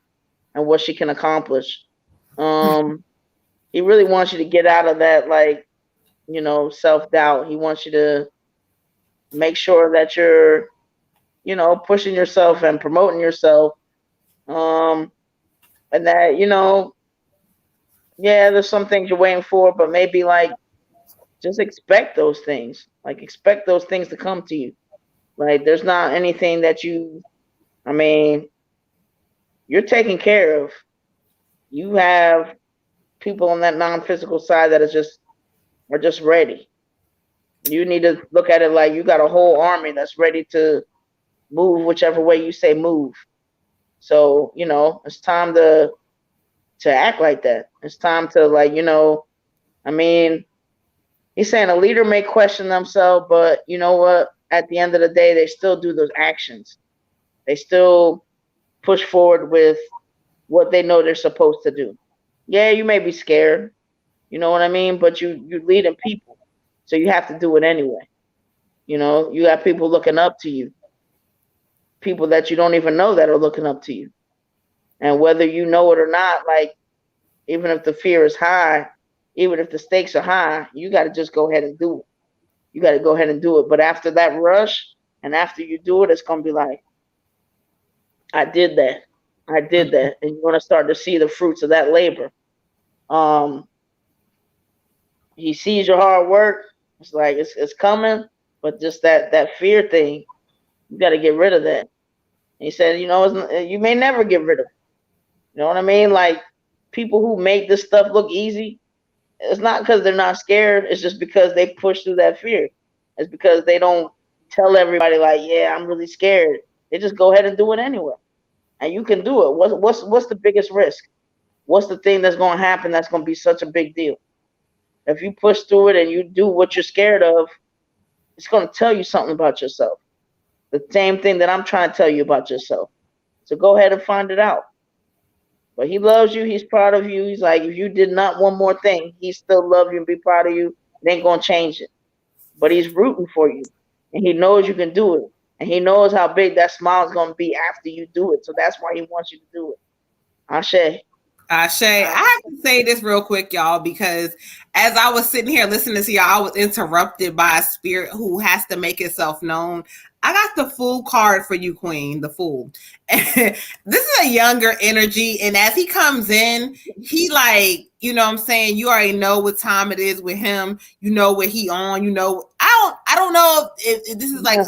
and what she can accomplish. He really wants you to get out of that like, self-doubt. He wants you to make sure that you're, pushing yourself and promoting yourself. And that, yeah, there's some things you're waiting for, but maybe like just expect those things. Like expect those things to come to you. Like there's not anything that you're taken care of. You have people on that non-physical side that are just ready. You need to look at it like you got a whole army that's ready to move whichever way you say move. So, it's time to act like that. It's time to like, he's saying a leader may question themselves, but you know what? At the end of the day, they still do those actions. They still push forward with what they know they're supposed to do. Yeah, you may be scared, you know what I mean? But you're leading people, so you have to do it anyway. You got people looking up to you, people that you don't even know that are looking up to you. And whether you know it or not, like, even if the fear is high, even if the stakes are high, you got to just go ahead and do it. You got to go ahead and do it. But after that rush and after you do it, it's going to be like, I did that. I did that. And you're going to start to see the fruits of that labor. He sees your hard work. It's like, it's coming. But just that fear thing, you got to get rid of that. And he said, you may never get rid of it. You know what I mean? Like, people who make this stuff look easy, it's not because they're not scared. It's just because they push through that fear. It's because they don't tell everybody like, yeah, I'm really scared. They just go ahead and do it anyway. And you can do it. What's the biggest risk? What's the thing that's going to happen that's going to be such a big deal? If you push through it and you do what you're scared of, it's going to tell you something about yourself. The same thing that I'm trying to tell you about yourself. So go ahead and find it out. But he loves you. He's proud of you. He's like, if you did not one more thing, he still love you and be proud of you. It ain't going to change it. But he's rooting for you. And he knows you can do it. And he knows how big that smile is gonna be after you do it. So that's why he wants you to do it. Ashe. Ashe, I have to say this real quick, y'all, because as I was sitting here listening to y'all, I was interrupted by a spirit who has to make itself known. I got the Fool card for you, Queen, the Fool. This is a younger energy, and as he comes in, he like, you know what I'm saying, you already know what time it is with him. You know what he on. You know, I don't know if this is like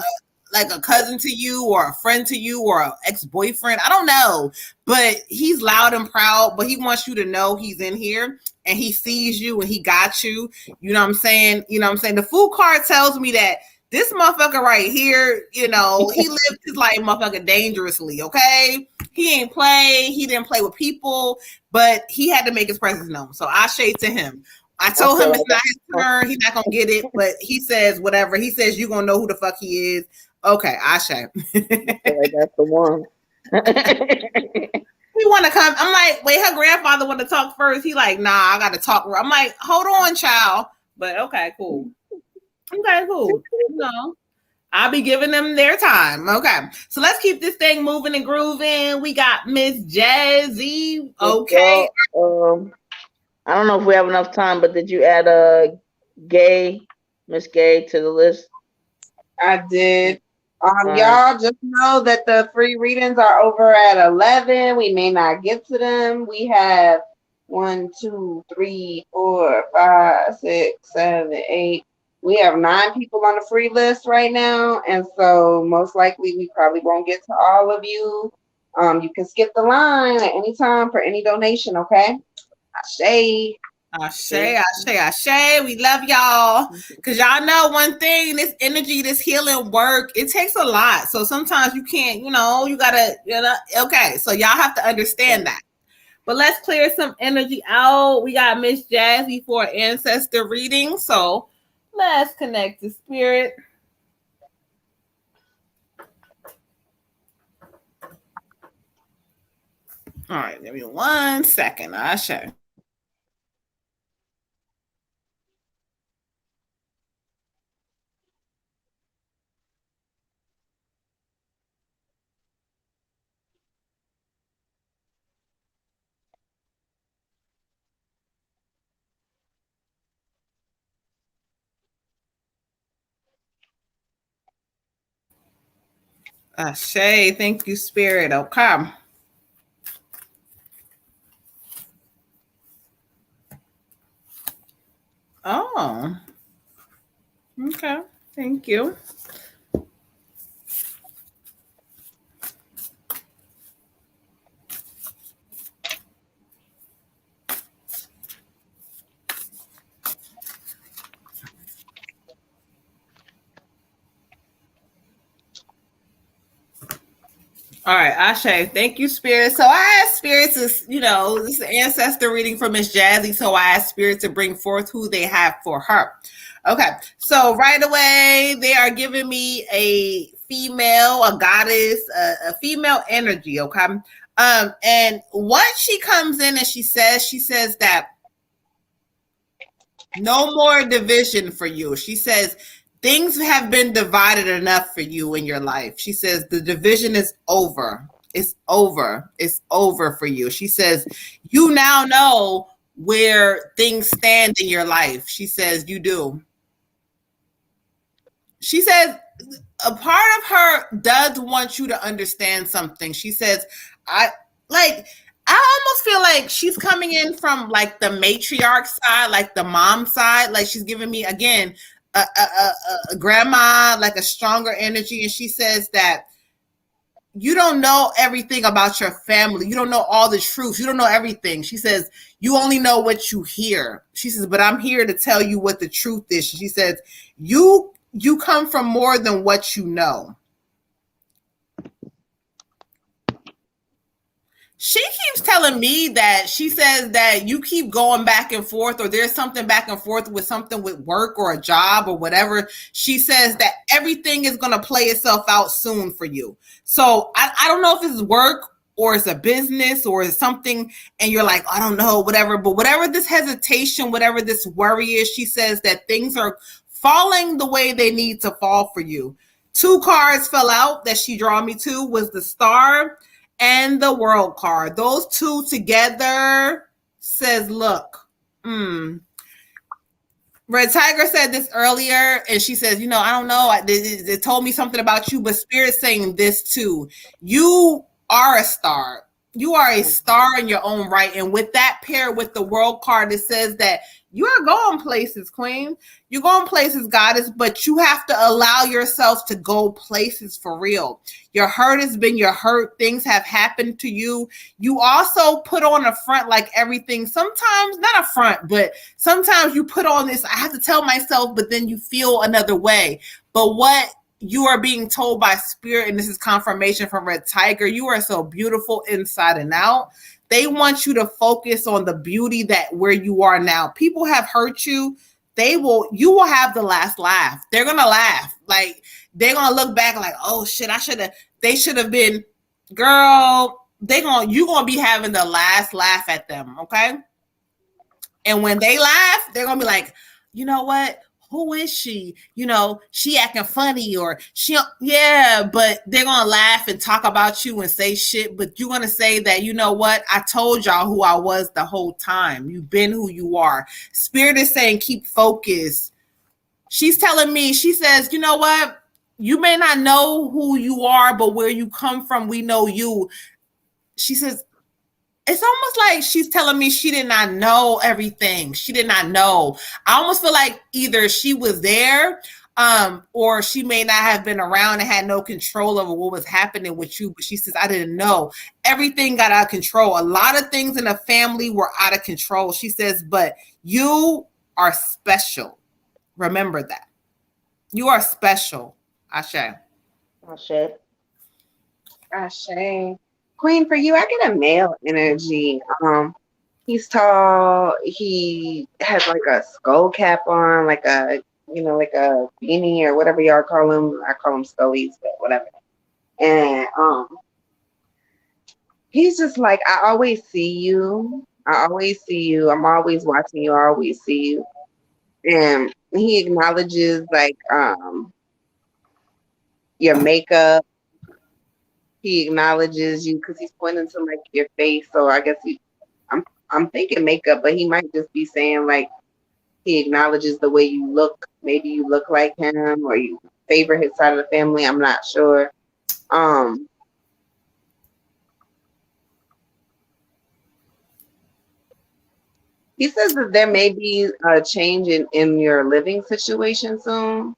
a cousin to you or a friend to you or an ex-boyfriend. I don't know, but he's loud and proud, but he wants you to know he's in here and he sees you and he got you. You know what I'm saying? You know what I'm saying? The Fool card tells me that this motherfucker right here, you know, he lived his life motherfucker dangerously, okay? He ain't play. He didn't play with people, but he had to make his presence known. So I shade to him. I told him it's not his turn. He's not going to get it, but he says whatever. He says you're going to know who the fuck he is. Okay, Ashe. That's the one. He want to come. I'm like, wait, her grandfather want to talk first. He like, nah, I got to talk. I'm like, hold on, child. But okay, cool. Okay, cool. No, I'll be giving them their time. Okay, so let's keep this thing moving and grooving. We got Miss Jazzy. Okay. I don't know if we have enough time, but did you add Miss Gay to the list? I did. Y'all just know that the free readings are over at 11. We may not get to them. We have 1, 2, 3, 4, 5, 6, 7, 8. We have 9 people on the free list right now, and so most likely we probably won't get to all of you. You can skip the line at any time for any donation. Okay, Ashe. Ashe. We love y'all. Because y'all know one thing, this energy, this healing work, it takes a lot. So sometimes you can't, you know, you got to, you know, okay. So y'all have to understand that. But let's clear some energy out. We got Miss Jazzy for ancestor reading. So let's connect to spirit. All right, give me 1 second. Ashe. Ashe, thank you, spirit. Okay. Oh, okay. Thank you. All right, Ashe, thank you, Spirit. So I asked Spirit to, you know, this is an ancestor reading for Miss Jazzy. So I asked Spirit to bring forth who they have for her. Okay, so right away, they are giving me a female, a goddess, a female energy, okay? And once she comes in and she says that no more division for you. She says, things have been divided enough for you in your life. She says the division is over. It's over. It's over for you. She says you now know where things stand in your life. She says you do. She says a part of her does want you to understand something. She says, I almost feel like she's coming in from like the matriarch side, like the mom side. Like she's giving me again a grandma, like a stronger energy. And she says that you don't know everything about your family. You don't know all the truth. You don't know everything. She says you only know what you hear. She says, but I'm here to tell you what the truth is. She says you come from more than what you know. She keeps telling me that she says that you keep going back and forth, or there's something back and forth with something with work or a job or whatever. She says that everything is going to play itself out soon for you. So I don't know if it's work or it's a business or it's something, and you're like, I don't know, whatever. But whatever this hesitation, whatever this worry is, she says that things are falling the way they need to fall for you. 2 cards fell out that she draw me to was the Star and the World card. Those two together says, look, Red Tiger said this earlier, and she says, I don't know. They told me something about you, but Spirit's saying this too. You are a star. You are a star in your own right. And with that pair with the World card, it says that you are going places, Queen. You're going places, Goddess, but you have to allow yourself to go places for real. Your hurt has been your hurt. Things have happened to you. You also put on a front like everything. Sometimes, not a front, but sometimes you put on this, I have to tell myself, but then you feel another way. But what you are being told by Spirit, and this is confirmation from Red Tiger, you are so beautiful inside and out. They want you to focus on the beauty that where you are now. People have hurt you. You will have the last laugh. They're going to laugh. Like, they're going to look back like, oh shit, they should have been, girl, you're going to be having the last laugh at them. Okay. And when they laugh, they're going to be like, you know what? Who is she? She acting funny, or but they're going to laugh and talk about you and say shit. But you're going to say that, you know what? I told y'all who I was the whole time. You've been who you are. Spirit is saying, keep focused. She's telling me, she says, you know what? You may not know who you are, but where you come from, we know you. She says, it's almost like she's telling me she did not know everything. She did not know. I almost feel like either she was there, or she may not have been around and had no control over what was happening with you. But she says, I didn't know. Everything got out of control. A lot of things in the family were out of control. She says, but you are special. Remember that. You are special. Ashe. Ashe. Ashe. Queen, for you, I get a male energy. He's tall. He has like a skull cap on, like a beanie or whatever y'all call him. I call him scullies, but whatever. And he's just like, I always see you. I always see you. I'm always watching you. I always see you. And he acknowledges like your makeup. He acknowledges you because he's pointing to like your face. So I guess I'm thinking makeup, but he might just be saying like he acknowledges the way you look. Maybe you look like him, or you favor his side of the family. I'm not sure. He says that there may be a change in your living situation soon.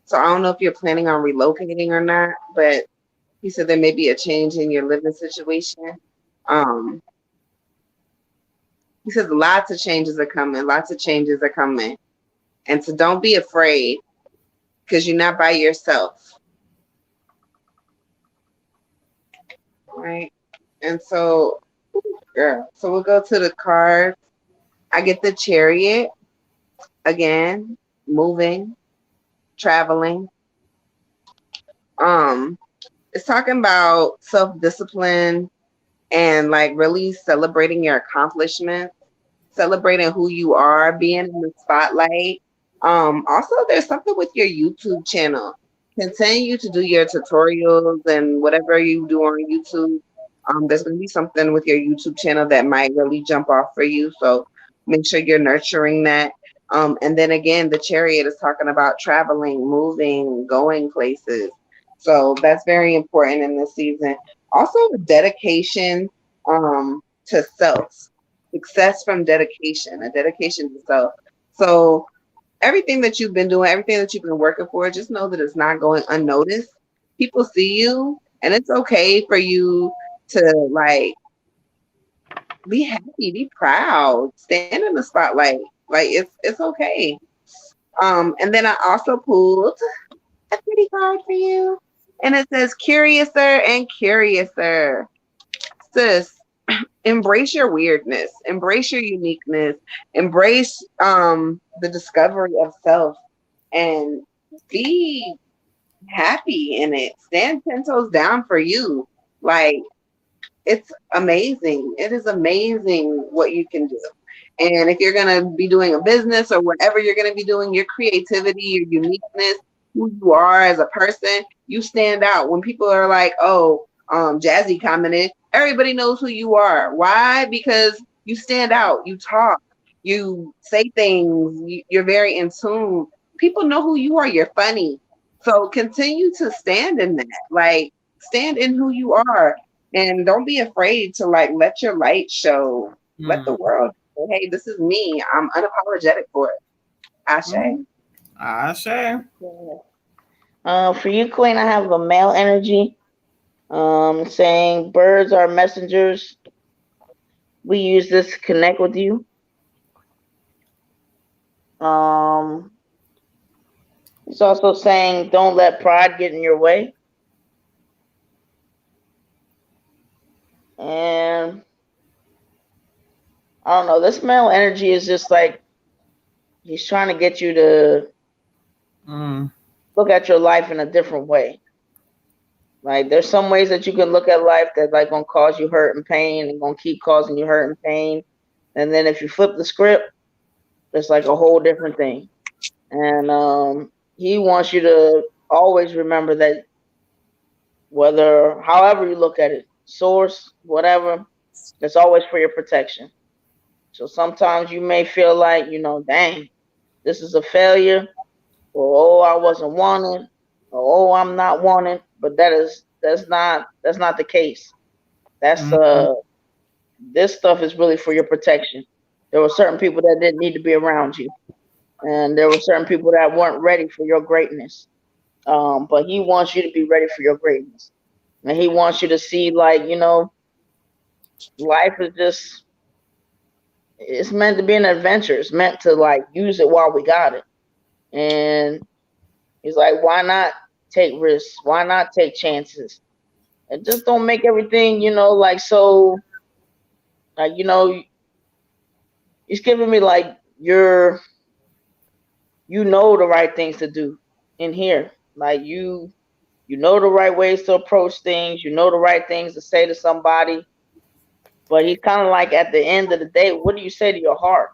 So I don't know if you're planning on relocating or not, but he said there may be a change in your living situation. He says lots of changes are coming. Lots of changes are coming. And so don't be afraid, because you're not by yourself. Right? And so, girl, so we'll go to the cards. I get the Chariot again, moving, traveling. It's talking about self-discipline and like really celebrating your accomplishments, celebrating who you are, being in the spotlight. Also, there's something with your YouTube channel. Continue to do your tutorials and whatever you do on YouTube. There's going to be something with your YouTube channel that might really jump off for you. So make sure you're nurturing that. And then again, the Chariot is talking about traveling, moving, going places. So that's very important in this season. Also, the dedication to self. Success from dedication, a dedication to self. So everything that you've been doing, everything that you've been working for, just know that it's not going unnoticed. People see you, and it's okay for you to like be happy, be proud, stand in the spotlight. Like it's okay. And then I also pulled a pretty card for you, and it says Curiouser and Curiouser. Sis, embrace your weirdness, embrace your uniqueness, embrace the discovery of self, and be happy in it. Stand 10 toes down for you. Like, it's amazing. It is amazing what you can do. And if you're going to be doing a business or whatever you're going to be doing, your creativity, your uniqueness, who you are as a person, you stand out. When people are like, oh, Jazzy commented, everybody knows who you are. Why? Because you stand out. You talk. You say things. You're very in tune. People know who you are. You're funny. So continue to stand in that. Like, stand in who you are. And don't be afraid to like let your light show. Let the world know, hey, this is me. I'm unapologetic for it. Ashe. Ashe. For you, Queen, I have a male energy. Saying birds are messengers. We use this to connect with you. It's also saying don't let pride get in your way. And I don't know, this male energy is just like he's trying to get you to look at your life in a different way. Like there's some ways that you can look at life that like gonna cause you hurt and pain and gonna keep causing you hurt and pain. And then if you flip the script, it's like a whole different thing. And he wants you to always remember that whether however you look at it, source, whatever, it's always for your protection. So sometimes you may feel like, dang, this is a failure, or oh, I wasn't wanted, or oh, I'm not wanted. But that's not the case. That's this stuff is really for your protection. There were certain people that didn't need to be around you, and there were certain people that weren't ready for your greatness. But he wants you to be ready for your greatness, and he wants you to see, like, life is just, it's meant to be an adventure. It's meant to like use it while we got it. And he's like, why not take risks? Why not take chances? And just don't make everything, like so, like, he's giving me like the right things to do in here. Like you know the right ways to approach things. You know the right things to say to somebody. But he's kind of like at the end of the day, what do you say to your heart?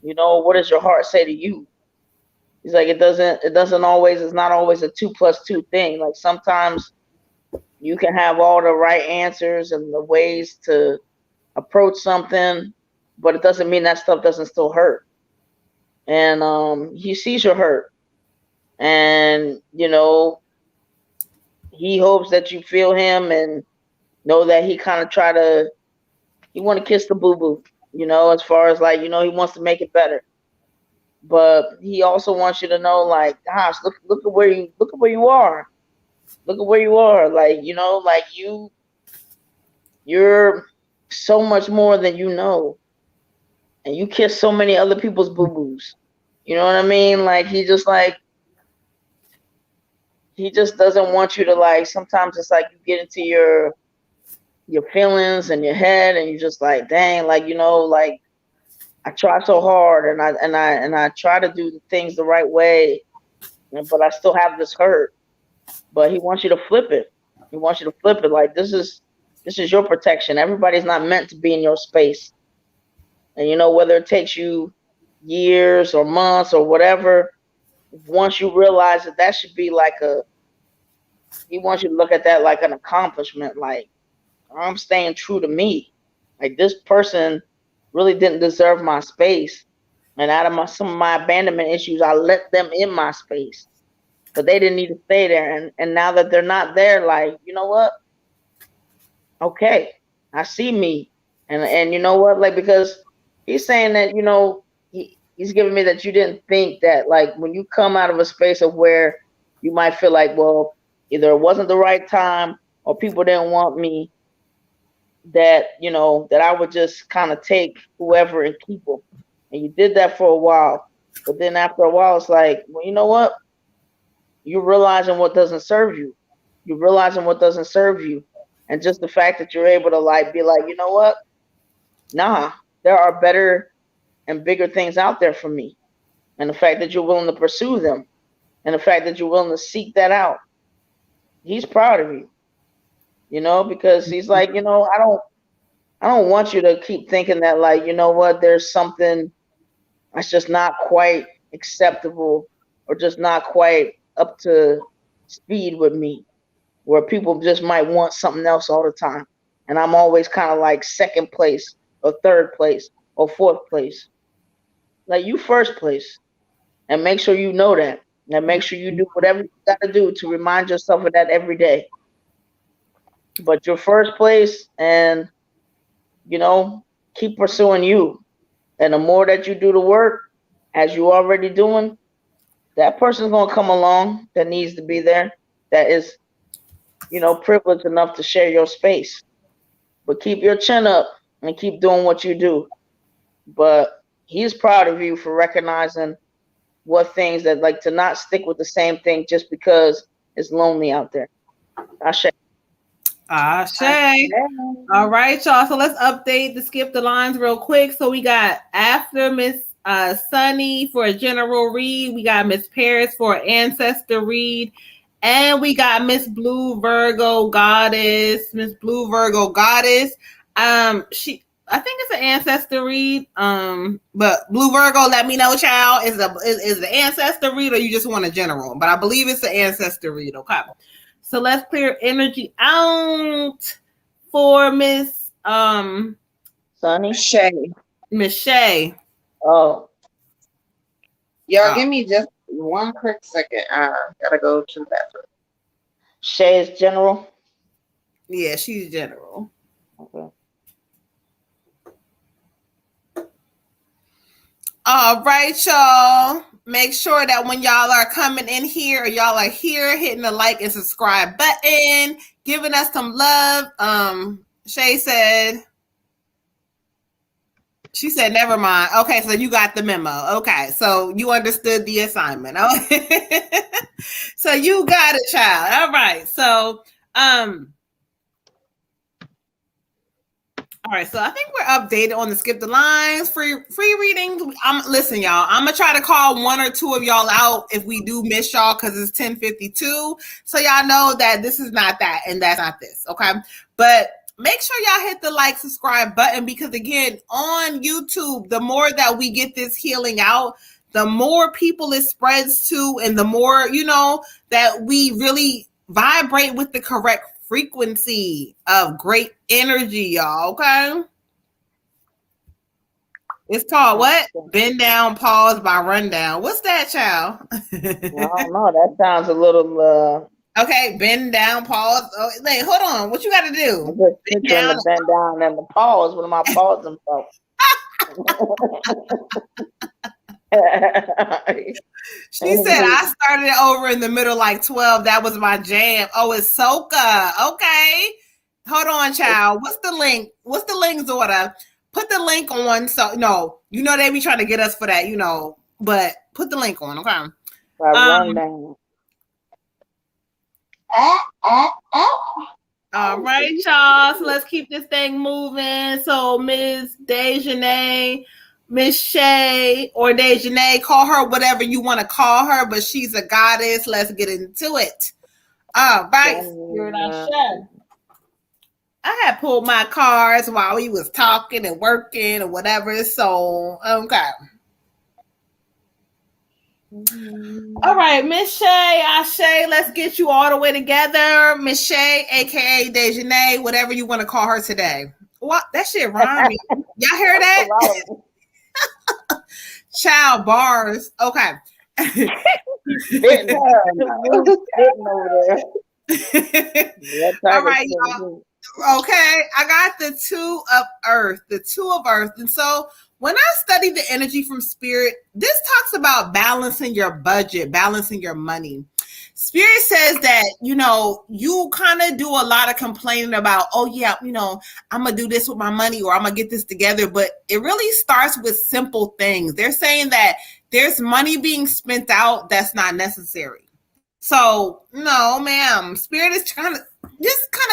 What does your heart say to you? He's like, it's not always a 2+2 thing. Like sometimes you can have all the right answers and the ways to approach something, but it doesn't mean that stuff doesn't still hurt. And he sees your hurt. And, he hopes that you feel him and know that he kind of he want to kiss the boo-boo, as far as like, he wants to make it better. But he also wants you to know, like, gosh, look at where you are. Look at where you are. Like, like you're so much more than you know. And you kiss so many other people's boo-boos. You know what I mean? Like he just doesn't want you to, like, sometimes it's like you get into your feelings and your head and you're just like, dang, like, like I try so hard and I try to do the things the right way, but I still have this hurt. But he wants you to flip it. He wants you to flip it. Like this is your protection. Everybody's not meant to be in your space. And whether it takes you years or months or whatever, once you realize that should be like he wants you to look at that like an accomplishment. Like, I'm staying true to me. Like this person really didn't deserve my space. And out of some of my abandonment issues, I let them in my space. But they didn't need to stay there. And now that they're not there, like, you know what? Okay, I see me. And you know what? Like, because he's saying that, he's giving me that you didn't think that, like, when you come out of a space of where you might feel like, well, either it wasn't the right time or people didn't want me, that, that I would just kind of take whoever and keep them. And you did that for a while. But then after a while, it's like, well, you know what? You're realizing what doesn't serve you. You're realizing what doesn't serve you. And just the fact that you're able to, like, be like, you know what? Nah, there are better and bigger things out there for me. And the fact that you're willing to pursue them and the fact that you're willing to seek that out, he's proud of you, because he's like, I I don't want you to keep thinking that, like, you know what, there's something that's just not quite acceptable or just not quite up to speed with me, where people just might want something else all the time. And I'm always kind of like second place or third place or fourth place. Like, you first place. And make sure you know that. And make sure you do whatever you got to do to remind yourself of that every day. But you're first place, and, you know, keep pursuing you. And the more that you do the work, as you already doing, that person's going to come along that needs to be there, that is, you know, privileged enough to share your space. But keep your chin up and keep doing what you do. But he's proud of you for recognizing what things that, like, to not stick with the same thing just because it's lonely out there. Ashe. Ashe. All right, y'all. So let's update the skip the lines real quick. So we got after Miss Sunny for a general read, we got Miss Paris for an ancestor read, and we got Miss Blue Virgo Goddess. Miss Blue Virgo Goddess. I think it's an ancestor read. But Blue Virgo, let me know, child. Is the ancestor read or you just want a general? But I believe it's an ancestor read. Okay. So let's clear energy out for Miss Sunny. Miss Shay. Oh. Y'all give me just one quick second. I gotta go to the bathroom. Shay is general. Yeah, she's general. Okay. All right, y'all. Make sure that when y'all are coming in here, or y'all are here, hitting the like and subscribe button, giving us some love. Shay said, she said, never mind. Okay, so you got the memo. Okay, so you understood the assignment. Okay. So you got it, child. All right. So, all right, so I think we're updated on the skip the lines free readings. Listen, y'all. I'm gonna try to call one or two of y'all out if we do miss y'all because it's 10:52. So y'all know that this is not that and that's not this. Okay, but make sure y'all hit the like, subscribe button because again, on YouTube, the more that we get this healing out, the more people it spreads to, and the more that we really vibrate with the correct frequency of great energy, y'all. Okay. It's called what? Bend down, pause by rundown. What's that, child? I don't know. That sounds a little. Okay, bend down, pause. Oh, wait, hold on. What you got to do? Bend down and the pause. What am I pausing for? She said I started it over in the middle like 12. That was my jam. Oh, it's Soka. Okay. Hold on, child. What's the link? What's the link, Zora? Put the link on. So no, they be trying to get us for that, but put the link on, okay? Rundown. All right, y'all. So let's keep this thing moving. So Ms. Dejanay, Miss Shay, or Dejanay, call her whatever you want to call her, but she's a goddess. Let's get into it. All right. I had pulled my cards while we was talking and working or whatever. So, okay. All right, Miss Shay, Ashe, let's get you all the way together. Miss Shay, aka Dejanay, whatever you want to call her today. What? That shit rhymed me. Y'all hear that? Child bars. Okay. All right, y'all. Okay, I got the two of earth, And so when I study the energy from spirit, this talks about balancing your budget, balancing your money. Spirit says that, you kind of do a lot of complaining about, oh yeah, I'm going to do this with my money or I'm going to get this together. But it really starts with simple things. They're saying that there's money being spent out that's not necessary. So no, ma'am, spirit is kind of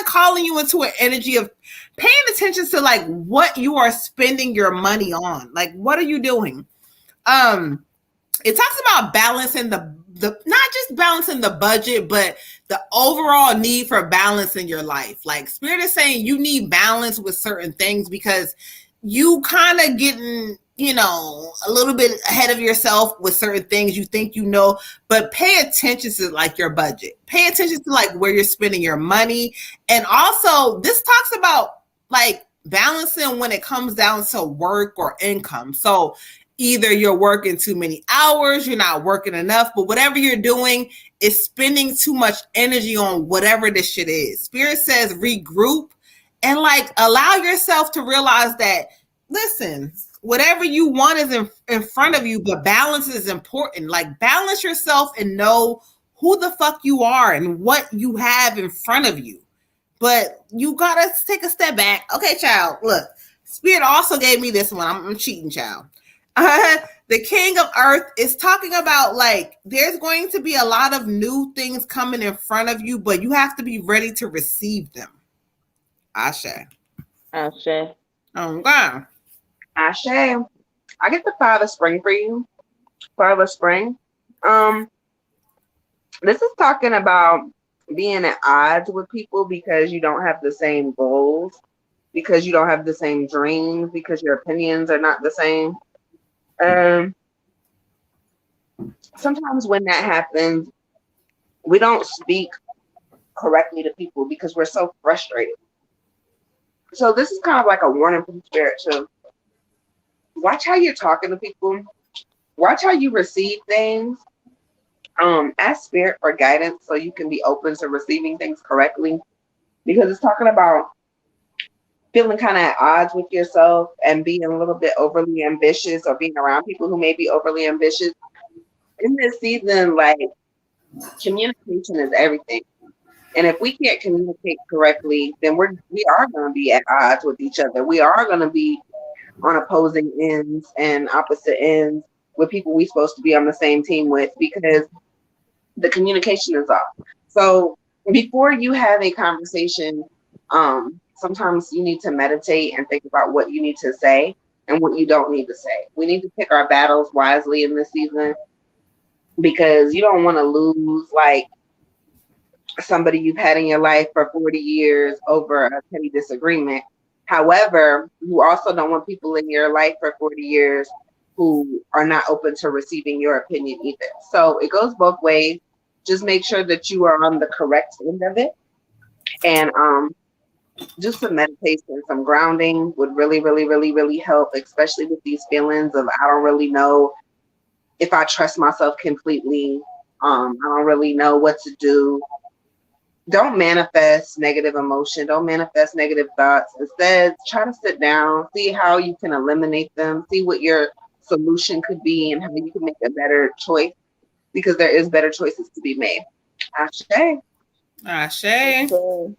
calling you into an energy of paying attention to like what you are spending your money on. Like, what are you doing? it talks about balancing the not just balancing the budget, but the overall need for balance in your life. Like Spirit is saying you need balance with certain things because you kind of getting, you know, a little bit ahead of yourself with certain things you think you know, but pay attention to like your budget. Pay attention to like where you're spending your money. And also this talks about like balancing when it comes down to work or income. So either you're working too many hours, you're not working enough, but whatever you're doing is spending too much energy on whatever this shit is. Spirit says regroup and like allow yourself to realize that, listen, whatever you want is in front of you, but balance is important. Like balance yourself and know who the fuck you are and what you have in front of you. But you gotta take a step back. Okay, child, look, Spirit also gave me this one. I'm cheating, child. The King of Earth is talking about like there's going to be a lot of new things coming in front of you, but you have to be ready to receive them. Ashe. Ashe. Okay. Ashe. I get the Father Spring for you. Father Spring. This is talking about being at odds with people because you don't have the same goals, because you don't have the same dreams, because your opinions are not the same. Sometimes when that happens, we don't speak correctly to people because we're so frustrated. So this is kind of like a warning from Spirit to watch how you're talking to people, watch how you receive things. Ask Spirit for guidance so you can be open to receiving things correctly, because it's talking about feeling kind of at odds with yourself and being a little bit overly ambitious or being around people who may be overly ambitious. In this season, like communication is everything. And if we can't communicate correctly, then we are going to be at odds with each other. We are going to be on opposing ends and opposite ends with people we're supposed to be on the same team with because the communication is off. So before you have a conversation, sometimes you need to meditate and think about what you need to say and what you don't need to say. We need to pick our battles wisely in this season because you don't want to lose like somebody you've had in your life for 40 years over a petty disagreement. However, you also don't want people in your life for 40 years who are not open to receiving your opinion either. So it goes both ways. Just make sure that you are on the correct end of it. And do some meditation, some grounding would really, really, really, really help, especially with these feelings of I don't really know if I trust myself completely. I don't really know what to do. Don't manifest negative emotion. Don't manifest negative thoughts. Instead, try to sit down, see how you can eliminate them, see what your solution could be and how you can make a better choice because there is better choices to be made. Ashe. Ashe. So,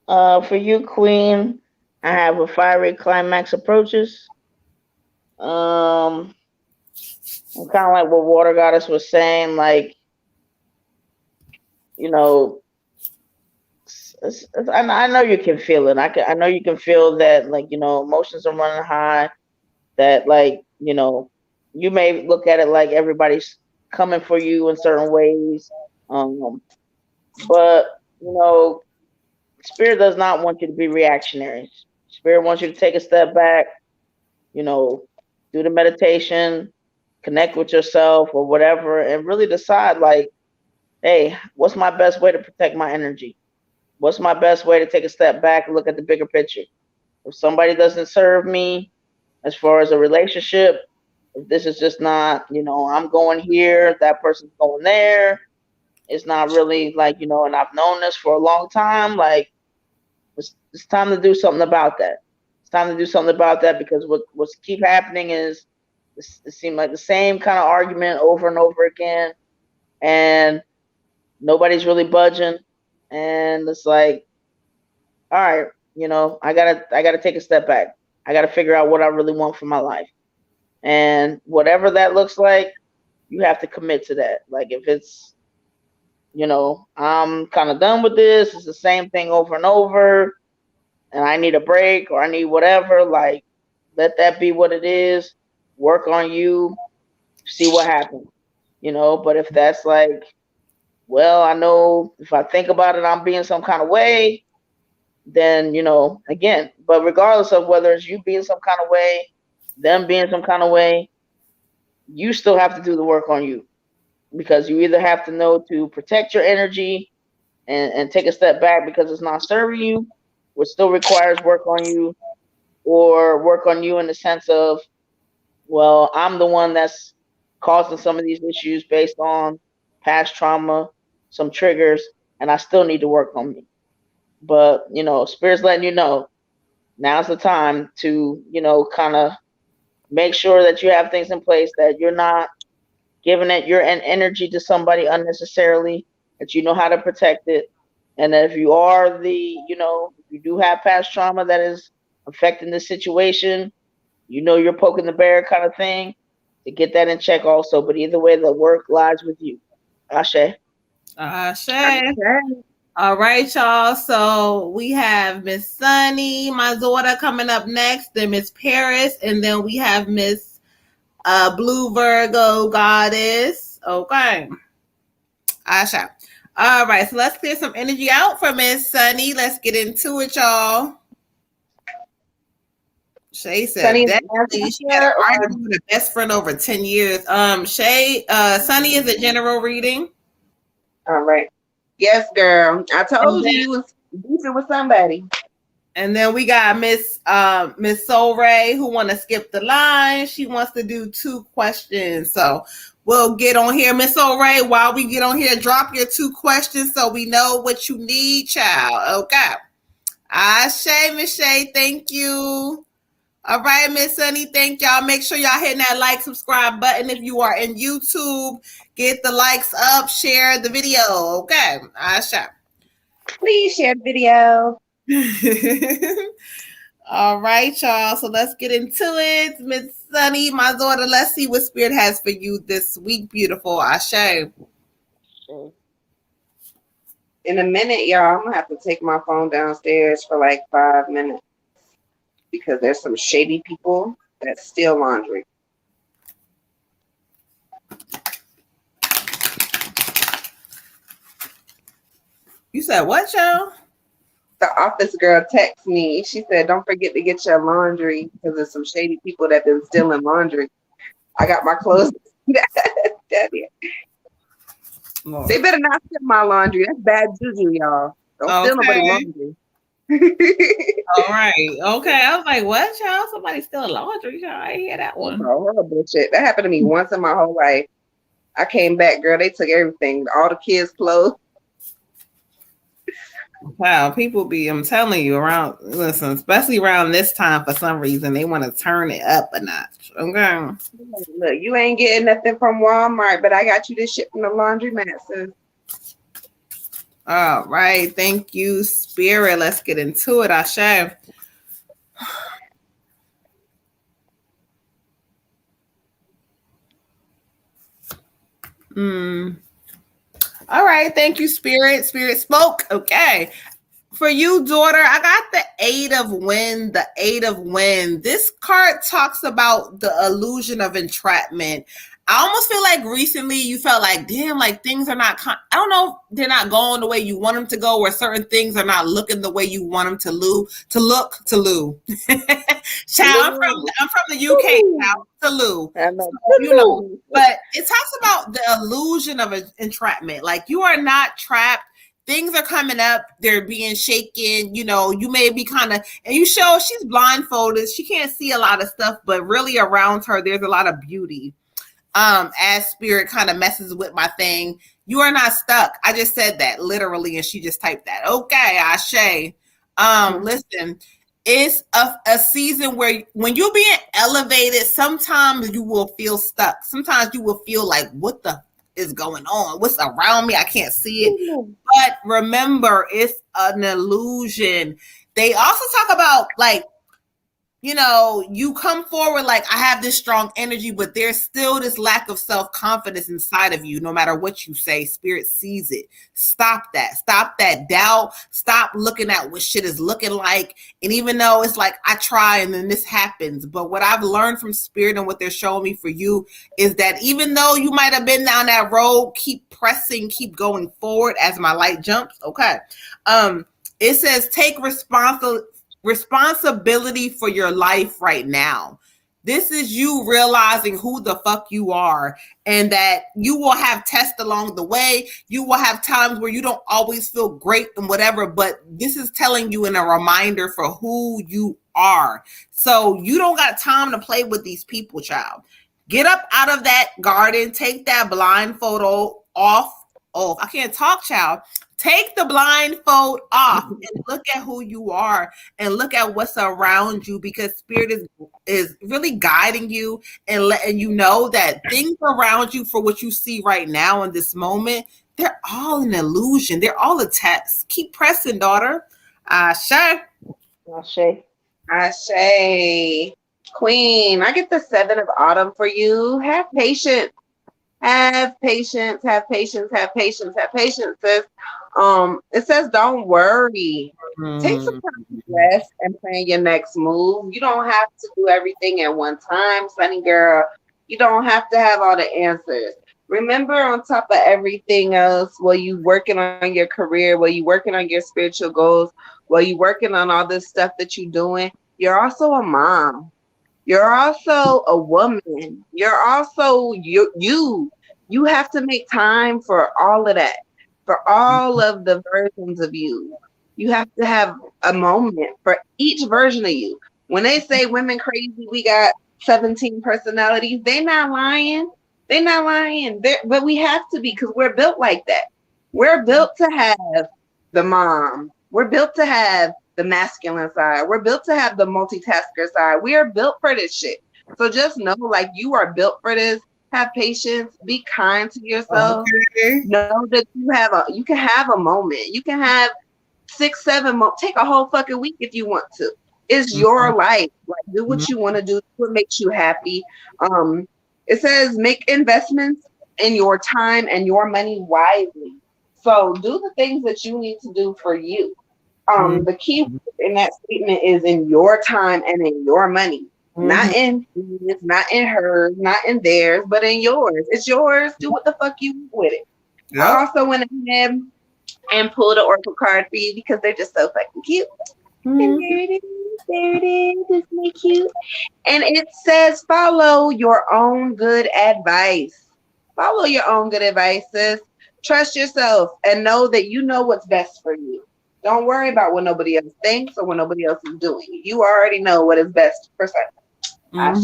for you, Queen, I have a fiery climax approaches. Kind of like what Water Goddess was saying, like, you know, I know you can feel it. I know you can feel that, like, you know, emotions are running high. That, like, you know, you may look at it like everybody's coming for you in certain ways, but you know, Spirit does not want you to be reactionary. Spirit wants you to take a step back. You know, do the meditation, connect with yourself or whatever, and really decide, like, hey, what's my best way to protect my energy? What's my best way to take a step back and look at the bigger picture? If somebody doesn't serve me as far as a relationship, if this is just not, you know, I'm going here, that person's going there, it's not really like, you know, and I've known this for a long time, like, it's time to do something about that. It's time to do something about that because what's keep happening is it seems like the same kind of argument over and over again, and nobody's really budging. And it's like, all right, you know, I gotta take a step back. I gotta figure out what I really want for my life, and whatever that looks like, you have to commit to that. Like if it's, you know, I'm kind of done with this. It's the same thing over and over, and I need a break or I need whatever. Like, let that be what it is. Work on you. see what happens, but if that's like, well, I know if I think about it, I'm being some kind of way, then, again, but regardless of whether it's you being some kind of way, them being some kind of way, you still have to do the work on you, because you either have to know to protect your energy and take a step back because it's not serving you, which still requires work on you, or work on you in the sense of, well, I'm the one that's causing some of these issues based on past trauma, some triggers, and I still need to work on me. But, Spirit's letting you know now's the time to, kind of make sure that you have things in place, that you're not giving it your energy to somebody unnecessarily, that you know how to protect it. And that if you are if you do have past trauma that is affecting the situation, you're poking the bear kind of thing, to get that in check also. But either way, the work lies with you. Ashe. Ashe. All right, y'all. So we have Miss Sunny, my daughter, coming up next, then Miss Paris, and then we have Miss Blue Virgo Goddess. Okay. Ashe. All right, so let's clear some energy out for Miss Sunny. Let's get into it, y'all. Shay said, Sunny, definitely, she had an argument with a best friend over 10 years. Shay, Sunny is a general reading. All right. Yes, girl. I told you was beefing with somebody. And then we got Miss Soul Ray, who want to skip the line. She wants to do 2 questions. So we'll get on here. Miss Soul Ray, while we get on here, drop your 2 questions so we know what you need, child. Okay. Ashe, Miss Shay, thank you. All right, Miss Sunny, thank y'all. Make sure y'all hitting that like, subscribe button. If you are in YouTube, get the likes up, share the video. Okay, Ashe. Please share the video. All right, y'all. So let's get into it. Miss Sunny, my daughter, let's see what Spirit has for you this week. Beautiful. Ashe. In a minute, y'all, I'm going to have to take my phone downstairs for like 5 minutes, because there's some shady people that steal laundry. You said what, y'all? The office girl texted me. She said, don't forget to get your laundry, because there's some shady people that been stealing laundry. I got my clothes. Lord. They better not steal my laundry. That's bad juju, y'all. Don't steal nobody's laundry. All right. Okay. I was like, what, y'all? Somebody steal laundry, y'all? I hear that one. Oh, horrible shit. That happened to me once in my whole life. I came back, girl. They took everything. All the kids' clothes. Wow, people be, I'm telling you, listen, especially around this time, for some reason, they want to turn it up a notch. Okay. Look, you ain't getting nothing from Walmart, but I got you this shit from the laundromat, sis. All right. Thank you, Spirit. Let's get into it. Ashe. All right. Thank you, Spirit. Spirit spoke. Okay. For you, daughter, I got the 8 of Wind, the 8 of Wind. This card talks about the illusion of entrapment. I almost feel like recently you felt like, damn, like things are not, I don't know, they're not going the way you want them to go, or certain things are not looking the way you want them to look. Child, I'm from the UK, child, to Lou. So, but it talks about the illusion of entrapment. Like, you are not trapped. Things are coming up. They're being shaken. You may be kind of, and you show she's blindfolded. She can't see a lot of stuff, but really around her, there's a lot of beauty. As Spirit kind of messes with my thing, you are not stuck. I just said that literally, and she just typed that. Okay, Ashe. Listen, it's a season where when you're being elevated, sometimes you will feel stuck. Sometimes you will feel like, what the is going on? What's around me? I can't see it. But remember, it's an illusion. They also talk about, like, you know, you come forward like I have this strong energy, but there's still this lack of self-confidence inside of you. No matter what you say, spirit sees it. Stop that. Stop that doubt. Stop looking at what shit is looking like. And even though it's like I try and then this happens, but what I've learned from spirit and what they're showing me for you is that even though you might have been down that road, keep pressing, keep going forward as my light jumps. Okay. It says take responsibility for your life right now. This is you realizing who the fuck you are, and that you will have tests along the way. You will have times where you don't always feel great and whatever, but this is telling you in a reminder for who you are. So you don't got time to play with these people, child. Get up out of that garden, take that blindfold off. Oh, I can't talk, child. Take the blindfold off and look at who you are and look at what's around you, because spirit is really guiding you and letting you know that things around you, for what you see right now in this moment, they're all an illusion. They're all a test. Keep pressing, daughter. Sure. I say, Queen, I get the 7 of autumn for you. Have patience. Have patience, have patience, have patience, have patience, sis. It says don't worry. Take some time to rest and plan your next move. You don't have to do everything at one time, Sunny girl. You don't have to have all the answers. Remember, on top of everything else, while you working on your career, while you working on your spiritual goals, while you working on all this stuff that you're doing, you're also a mom. You're also a woman. You're also you. You have to make time for all of that, for all of the versions of you. You have to have a moment for each version of you. When they say women crazy, we got 17 personalities. They not lying. They not lying. But we have to be, because we're built like that. We're built to have the mom. We're built to have the masculine side. We're built to have the multitasker side. We are built for this shit. So just know, like, you are built for this. Have patience. Be kind to yourself. Okay. Know that you can have a moment. You can have 6, 7 take a whole fucking week if you want to. It's your life. Like, do what you want to do. Do what makes you happy. It says make investments in your time and your money wisely. So do the things that you need to do for you. The key in that statement is in your time and in your money, not in his, not in hers, not in theirs, but in yours. It's yours. Do what the fuck you want with it. Yep. I also went ahead and pulled an oracle card for you because they're just so fucking cute. And there it is. There it is. Isn't it cute? And it says follow your own good advice. Follow your own good advice, sis. Trust yourself and know that you know what's best for you. Don't worry about what nobody else thinks or what nobody else is doing. You already know what is best for certain. Ashe.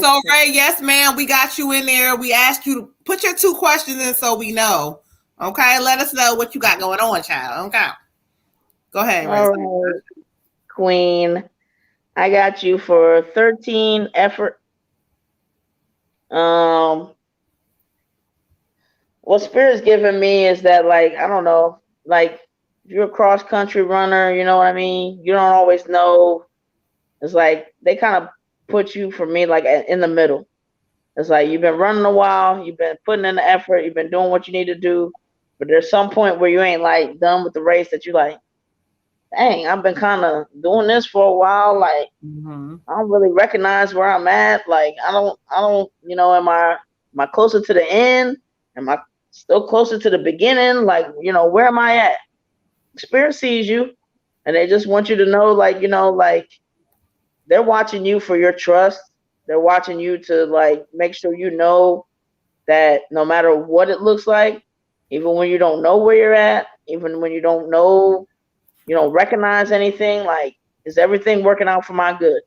So, Ray, yes, ma'am, we got you in there. We asked you to put your 2 questions in so we know. Okay, let us know what you got going on, child. Okay. Go ahead, Ray. All right, Queen. I got you for 13 effort. What Spirit's giving me is that, like, I don't know, like, if you're a cross country runner, you know what I mean? You don't always know. It's like they kind of put you, for me, like, in the middle. It's like you've been running a while, you've been putting in the effort, you've been doing what you need to do, but there's some point where you ain't, like, done with the race that you like, dang, I've been kind of doing this for a while. Like, I don't really recognize where I'm at. Like, I don't, you know, am I closer to the end? Am I still closer to the beginning? Like, you know, where am I at? Spirit sees you, and they just want you to know, like, you know, like, they're watching you for your trust. They're watching you to, like, make sure you know that no matter what it looks like, even when you don't know where you're at, even when you don't know, you don't recognize anything, like, is everything working out for my good?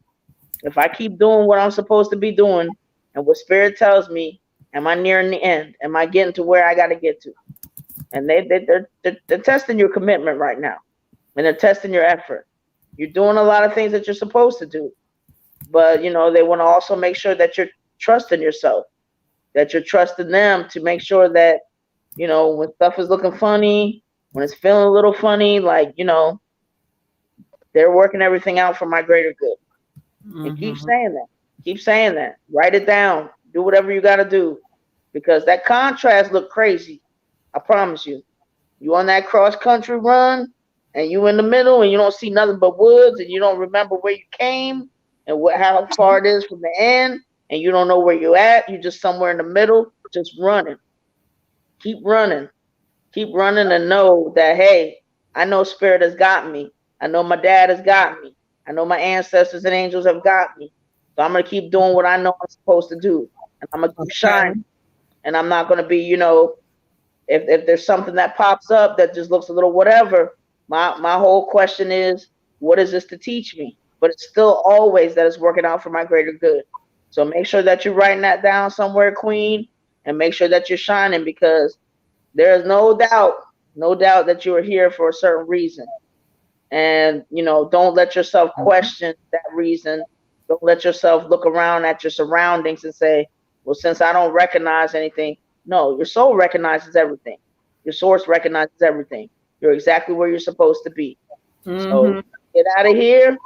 If I keep doing what I'm supposed to be doing and what Spirit tells me, am I nearing the end? Am I getting to where I got to get to? And they're testing your commitment right now, and they're testing your effort. You're doing a lot of things that you're supposed to do, but, you know, they want to also make sure that you're trusting yourself, that you're trusting them to make sure that, you know, when stuff is looking funny, when it's feeling a little funny, like, they're working everything out for my greater good. And keep saying that. Keep saying that. Write it down. Do whatever you got to do, because that contrast look crazy. I promise you. You on that cross country run, and you in the middle, and you don't see nothing but woods, and you don't remember where you came and how far it is from the end, and you don't know where you're at. You just somewhere in the middle, just running. Keep running. Keep running, and know that, hey, I know Spirit has got me. I know my dad has got me. I know my ancestors and angels have got me. So I'm going to keep doing what I know I'm supposed to do. And I'm going to keep shining. And I'm not going to be, if there's something that pops up that just looks a little whatever, my whole question is, what is this to teach me? But it's still always that it's working out for my greater good. So make sure that you're writing that down somewhere, Queen, and make sure that you're shining, because there is no doubt that you are here for a certain reason. And, don't let yourself question that reason. Don't let yourself look around at your surroundings and say, well, since I don't recognize anything. No, your soul recognizes everything. Your source recognizes everything. You're exactly where you're supposed to be. So get out of here.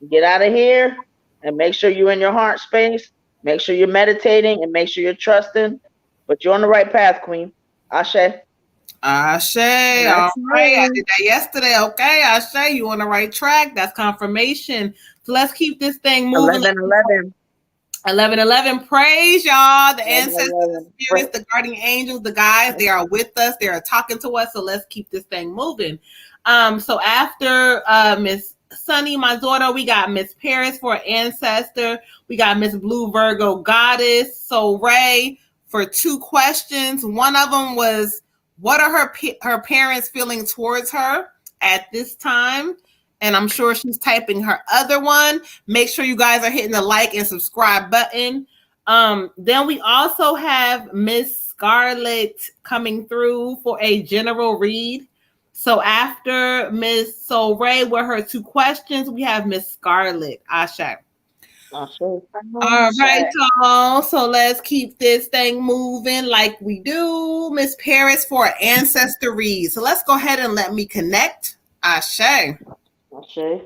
Get out of here. And make sure you're in your heart space. Make sure you're meditating, and make sure you're trusting. But you're on the right path, Queen. Ashe. Ashe. All right. I did that yesterday. Okay. Ashe, you on the right track. That's confirmation. So let's keep this thing moving. 11-11. 11-11. Praise y'all. The ancestors, the spirits, the guardian angels, the guys, they are with us. They are talking to us. So let's keep this thing moving. So after Miss Sunny, my daughter, we got Miss Paris for ancestor. We got Miss Blue Virgo goddess. So Ray for 2 questions. One of them was, what are her parents feeling towards her at this time? And I'm sure she's typing her other one. Make sure you guys are hitting the like and subscribe button. Then we also have Miss Scarlett coming through for a general read. So after Miss Soul Ray with her 2 questions, we have Miss Scarlett. Ashe. All right, y'all. So let's keep this thing moving like we do. Miss Paris for an ancestor read. So let's go ahead and let me connect. Ashe. Ashe.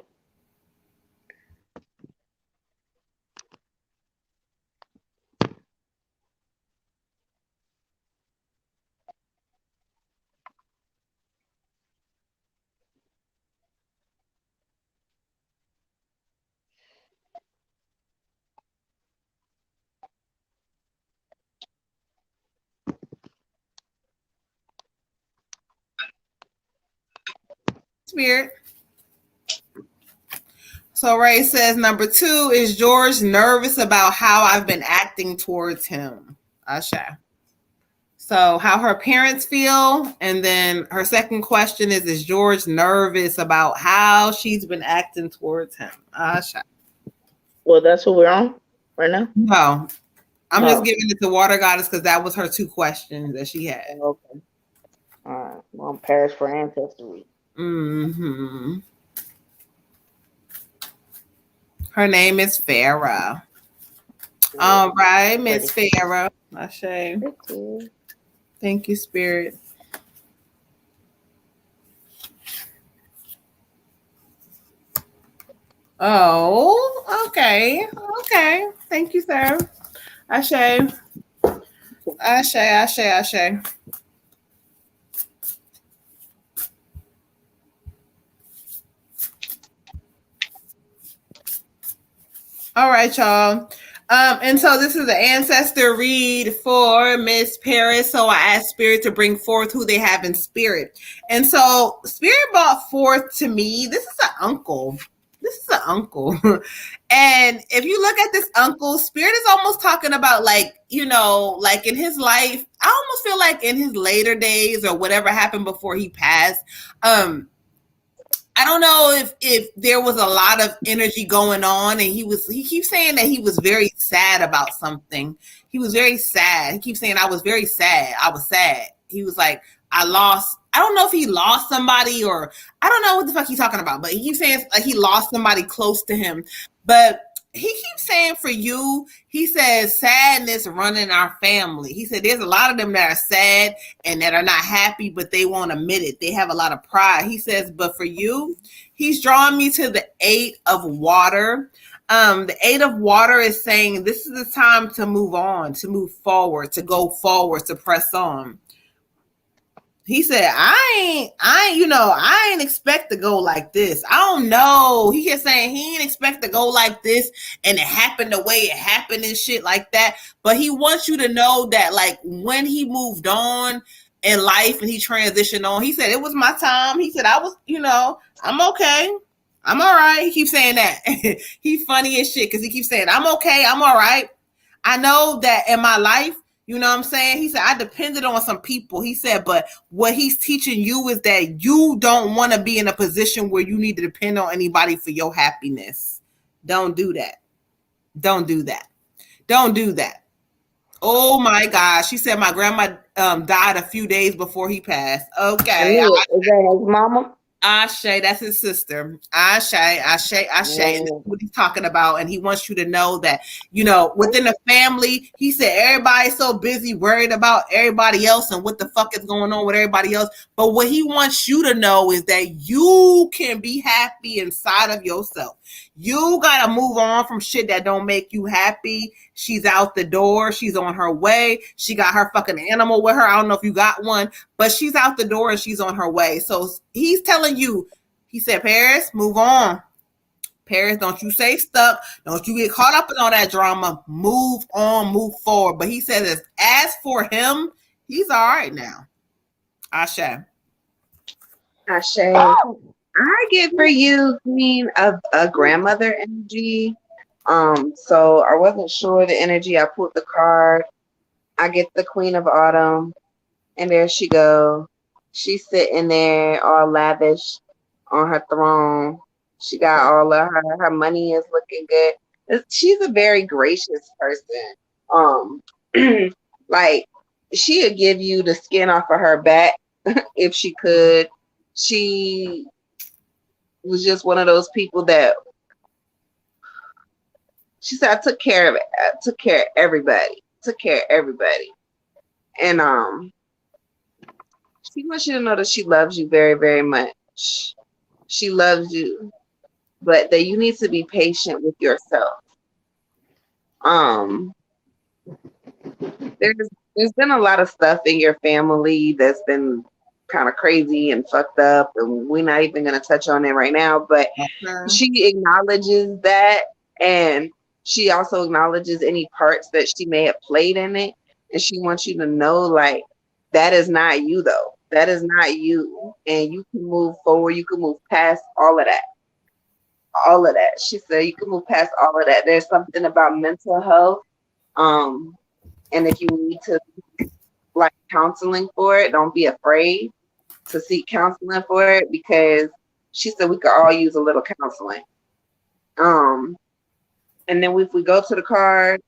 Spirit. So Ray says, number 2, is George nervous about how I've been acting towards him? Ashe. So how her parents feel. And then her second question is George nervous about how she's been acting towards him? Ashe. Well, that's what we're on right now? No. I'm just giving it to Water Goddess because that was her 2 questions that she had. Okay. All right. Well, I'm Paris for ancestry. Her name is Farah. All right, Miss Farah. Ashe. Thank you, Spirit. Oh, okay. Okay. Thank you, sir. Ashe. Ashe, Ashe, Ashe. All right, y'all. And so this is the ancestor read for Miss Paris. So I asked Spirit to bring forth who they have in spirit. And so Spirit brought forth to me, this is an uncle. And if you look at this uncle, Spirit is almost talking about like in his life, I almost feel like in his later days or whatever happened before he passed, I don't know if there was a lot of energy going on, and he keeps saying that he was very sad about something. He was very sad. He keeps saying, I was very sad. I was sad. He was like, I don't know if he lost somebody, or I don't know what the fuck he's talking about, but he keeps saying like he lost somebody close to him. But he keeps saying for you, he says sadness running our family. He said there's a lot of them that are sad and that are not happy, but they won't admit it. They have a lot of pride. He says, but for you, he's drawing me to the 8 of water. The 8 of water is saying this is the time to move on, to move forward, to go forward, to press on. He said, I ain't expect to go like this. I don't know. He kept saying he ain't expect to go like this and it happened the way it happened and shit like that. But he wants you to know that, like, when he moved on in life and he transitioned on, he said, it was my time. He said, I was, I'm okay. I'm all right. He keeps saying that. He funny as shit because he keeps saying, I'm okay. I'm all right. I know that in my life, you know what I'm saying? He said, I depended on some people. He said, but what he's teaching you is that you don't want to be in a position where you need to depend on anybody for your happiness. Don't do that. Don't do that. Don't do that. Oh my gosh. She said my grandma died a few days before he passed. I Okay. knew it. Is that his mama? Ashe, that's his sister. Ashe. That's what he's talking about. And he wants you to know that, within the family, he said everybody's so busy worried about everybody else and what the fuck is going on with everybody else. But what he wants you to know is that you can be happy inside of yourself. You got to move on from shit that don't make you happy. She's out the door. She's on her way. She got her fucking animal with her. I don't know if you got one, but she's out the door and she's on her way. So he's telling you, he said, Paris, move on. Paris, don't you stay stuck. Don't you get caught up in all that drama. Move on, move forward. But he says, as for him, he's all right now. Ashe. Ashe. I get for you queen of a grandmother energy. So I wasn't sure the energy. I pulled the card. I get the Queen of Autumn, and there she go. She's sitting there all lavish on her throne. She got all of her money is looking good. She's a very gracious person. Like she'd give you the skin off of her back if she could. She was just one of those people that she said, I took care of it. I took care of everybody. Took care of everybody. And she wants you to know that she loves you very, very much. She loves you. But that you need to be patient with yourself. There's been a lot of stuff in your family that's been kind of crazy and fucked up, and we're not even going to touch on it right now, but she acknowledges that, and she also acknowledges any parts that she may have played in it, and she wants you to know, like, that is not you, though. That is not you, and you can move forward. You can move past all of that. All of that. She said you can move past all of that. There's something about mental health, and if you need to like counseling for it, don't be afraid to seek counseling for it, because she said we could all use a little counseling. And then if we go to the card,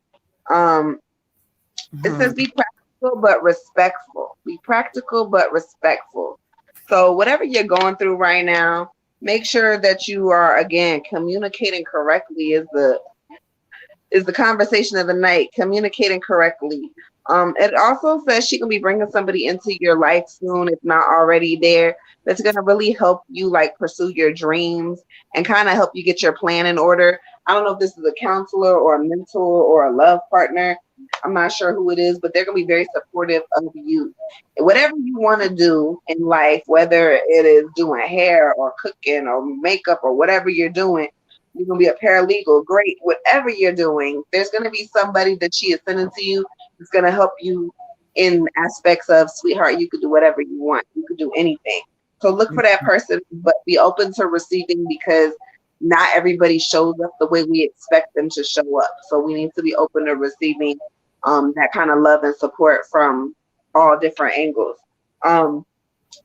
it says be practical but respectful. Be practical but respectful. So whatever you're going through right now, make sure that you are, again, communicating correctly is the conversation of the night. Communicating correctly. It also says she can be bringing somebody into your life soon, if not already there, that's going to really help you like pursue your dreams and kind of help you get your plan in order. I don't know if this is a counselor or a mentor or a love partner. I'm not sure who it is, but they're going to be very supportive of you. Whatever you want to do in life, whether it is doing hair or cooking or makeup or whatever you're doing, you're going to be a paralegal, great. Whatever you're doing, there's going to be somebody that she is sending to you that's going to help you in aspects of, sweetheart, you could do whatever you want. You could do anything. So look for that person, but be open to receiving, because not everybody shows up the way we expect them to show up. So we need to be open to receiving that kind of love and support from all different angles.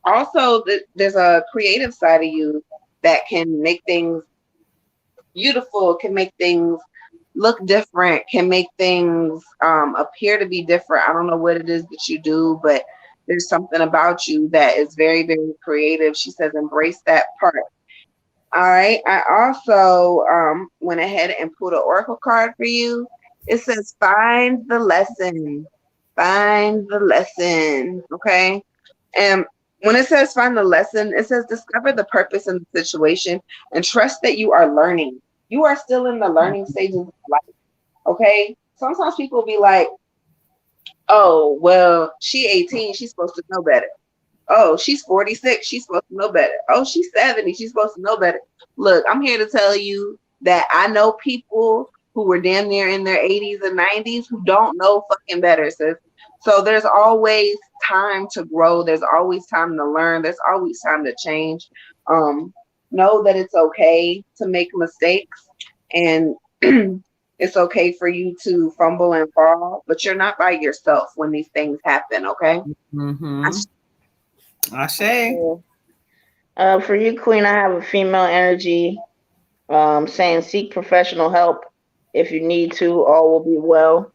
Also, there's a creative side of you that can make things beautiful, can make things look different, can make things appear to be different. I don't know what it is that you do, but there's something about you that is very, very creative. She says, embrace that part. All right. I also went ahead and pulled an oracle card for you. It says, find the lesson. Find the lesson. Okay. And when it says find the lesson, it says discover the purpose in the situation and trust that you are learning. You are still in the learning stages of life. Okay. Sometimes people be like, oh, well, she 18, she's supposed to know better. Oh, she's 46. She's supposed to know better. Oh, she's 70. She's supposed to know better. Look, I'm here to tell you that I know people who were damn near in their 80s and 90s who don't know fucking better, sis. So there's always time to grow. There's always time to learn. There's always time to change. Know that it's okay to make mistakes and it's okay for you to fumble and fall, but you're not by yourself when these things happen, okay? Mm-hmm. Ashe. For you, Queen, I have a female energy saying seek professional help if you need to. All will be well.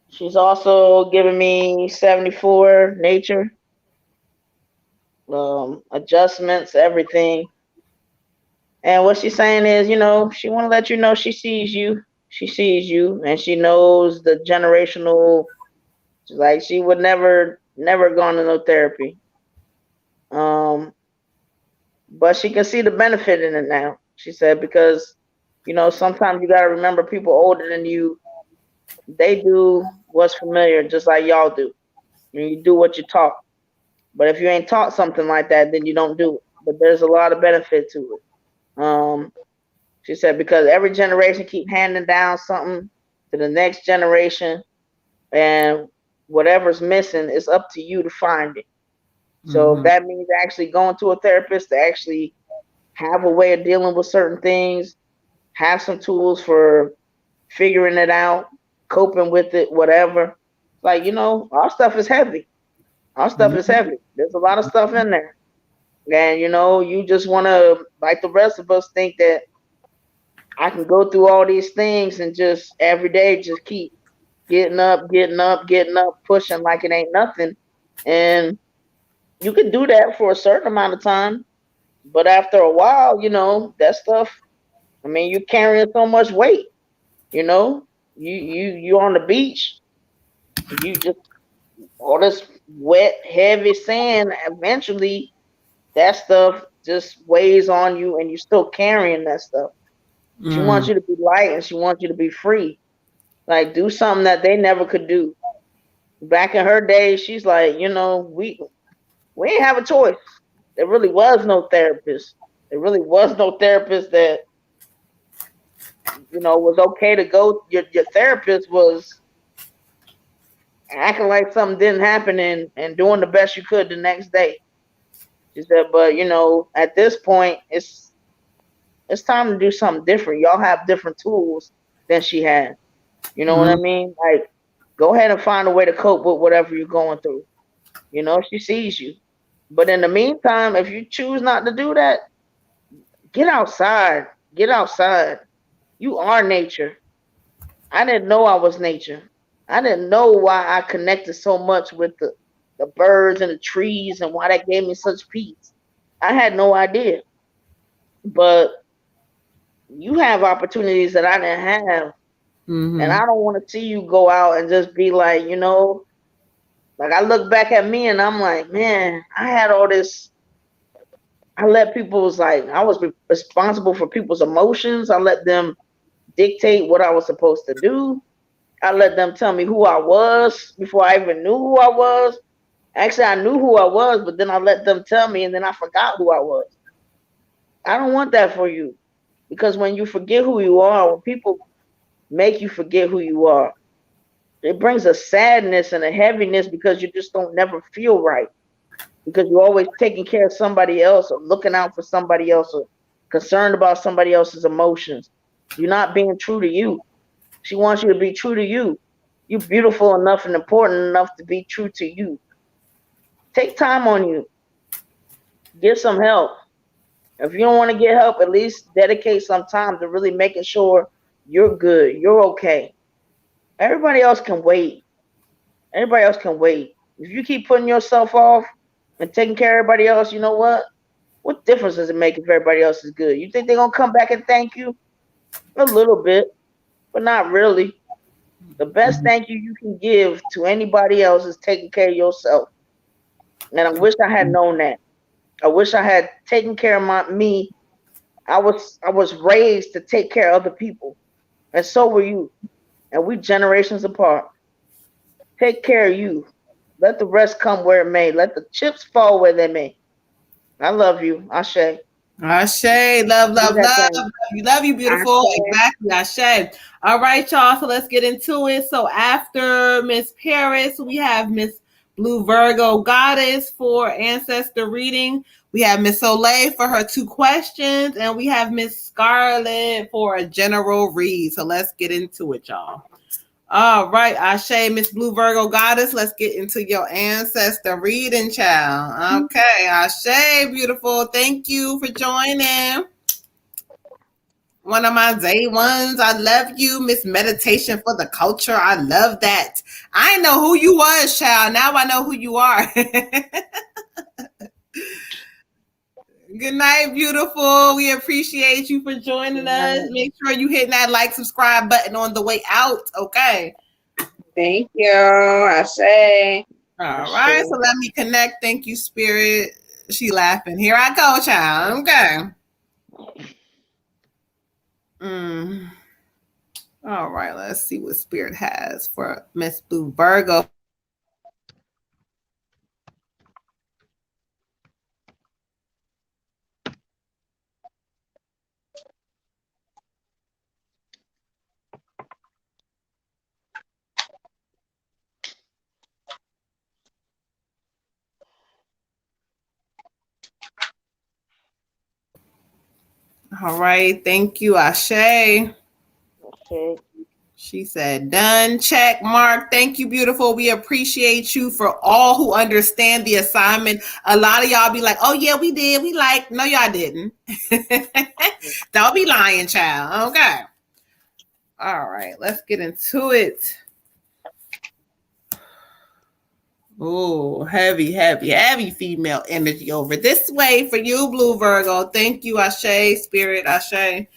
She's also giving me 74 nature, adjustments, everything. And what she's saying is, she want to let you know she sees you. She sees you, and she knows the generational. Like she would never gone to no therapy. But she can see the benefit in it now. She said because, sometimes you gotta remember people older than you. They do what's familiar, just like y'all do. You do what you taught. But if you ain't taught something like that, then you don't do it. But there's a lot of benefit to it. She said because every generation keep handing down something to the next generation, and whatever's missing, it's up to you to find it. So that means actually going to a therapist to actually have a way of dealing with certain things, have some tools for figuring it out, coping with it, whatever. Like, our stuff is heavy. Our stuff is heavy. There's a lot of stuff in there. And, you just want to, like the rest of us, think that I can go through all these things and just every day just keep getting up, pushing like it ain't nothing. And you can do that for a certain amount of time, but after a while, that stuff. I mean, you're carrying so much weight. You on the beach. You just all this wet, heavy sand. Eventually, that stuff just weighs on you, and you're still carrying that stuff. She wants you to be light, and she wants you to be free. Like do something that they never could do. Back in her day, she's like, we didn't have a choice. There really was no therapist. There really was no therapist that, was okay to go. Your therapist was acting like something didn't happen and doing the best you could the next day. She said, but, at this point, it's time to do something different. Y'all have different tools than she had. You know what I mean? Like, go ahead and find a way to cope with whatever you're going through. She sees you. But in the meantime, if you choose not to do that, get outside. Get outside. You are nature. I didn't know I was nature. I didn't know why I connected so much with the birds and the trees and why that gave me such peace. I had no idea. But you have opportunities that I didn't have. And I don't want to see you go out and just be like, like I look back at me and I'm like, man, I had all this. I let people's I was responsible for people's emotions. I let them dictate what I was supposed to do. I let them tell me who I was before I even knew who I was. Actually, I knew who I was, but then I let them tell me and then I forgot who I was. I don't want that for you. Because when you forget who you are, when people make you forget who you are, it brings a sadness and a heaviness because you just don't never feel right. Because you're always taking care of somebody else or looking out for somebody else or concerned about somebody else's emotions. You're not being true to you. She wants you to be true to you. You're beautiful enough and important enough to be true to you. Take time on you. Get some help. If you don't want to get help, at least dedicate some time to really making sure you're good. You're okay. Everybody else can wait. Everybody else can wait. If you keep putting yourself off, and taking care of everybody else, you know what? What difference does it make if everybody else is good? You think they're gonna come back and thank you? A little bit, but not really. The best thank you can give to anybody else is taking care of yourself. And I wish I had known that. I wish I had taken care of me. I was raised to take care of other people, and so were you. And we generations apart. Take care of you. Let the rest come where it may. Let the chips fall where they may. I love you, Ashe. Ashe, love, Do love, that love. thing. Love you, beautiful. Ashe. Exactly, Ashe. All right, y'all. So let's get into it. So after Miss Paris, we have Miss Blue Virgo Goddess for ancestor reading. We have Miss Soleil for her 2 questions, and we have Miss Scarlett for a general read. So let's get into it, y'all. All right, Ashe, Miss Blue Virgo Goddess, let's get into your ancestor reading, child. Okay, Ashe, beautiful. Thank you for joining. One of my day ones. I love you, Miss Meditation for the Culture. I love that. I didn't know who you was, child. Now I know who you are. Good night, beautiful. We appreciate you for joining us. Make sure you hit that like, subscribe button on the way out. Okay. Thank you. Ashe. All right, so let me connect. Thank you, Spirit. She laughing. Here I go, child. Okay. All right, let's see what Spirit has for Miss Blue Virgo. All right, thank you, Ashe. Okay. She said, done, check mark. Thank you, beautiful. We appreciate you for all who understand the assignment. A lot of y'all be like, oh, yeah, we did. We like, no, y'all didn't. Don't be lying, child. Okay. All right, let's get into it. Oh, heavy, heavy, heavy female energy over this way for you, Blue Virgo. Thank you, Ashe, Spirit, Ashe. Okay.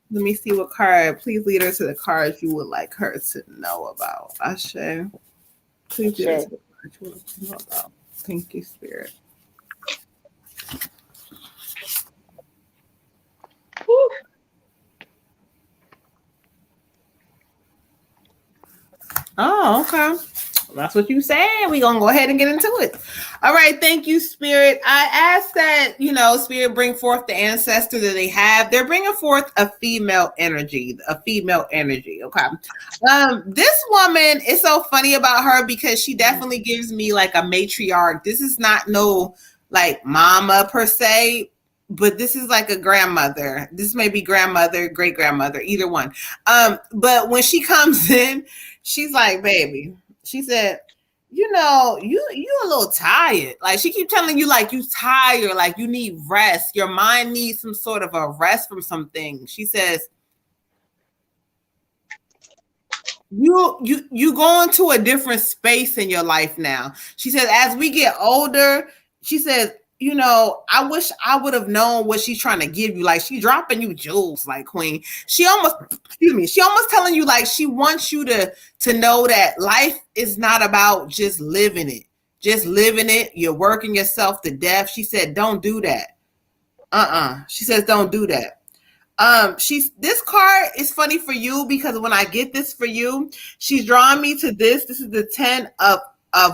Let me see what card. Please lead her to the cards you would like her to know about. Ashe. Please lead her to the cards you would like to know about. Thank you, Spirit. Whew. Oh, okay. That's what you said. We're going to go ahead and get into it. All right. Thank you, Spirit. I asked that, Spirit bring forth the ancestor that they have. They're bringing forth a female energy. Okay. This woman is so funny about her because she definitely gives me like a matriarch. This is not no like mama per se, but this is like a grandmother. This may be grandmother, great grandmother, either one. But when she comes in, she's like, baby, she said, you a little tired. Like she keep telling you like you tired, like you need rest. Your mind needs some sort of a rest from something. She says, you going to a different space in your life now. She says, as we get older, she says, I wish I would have known what she's trying to give you. Like she dropping you jewels, like queen. She almost telling you like she wants you to know that life is not about just living it. Just living it. You're working yourself to death. She said, don't do that. She says, don't do that. This card is funny for you because when I get this for you, she's drawing me to this. This is the 10 of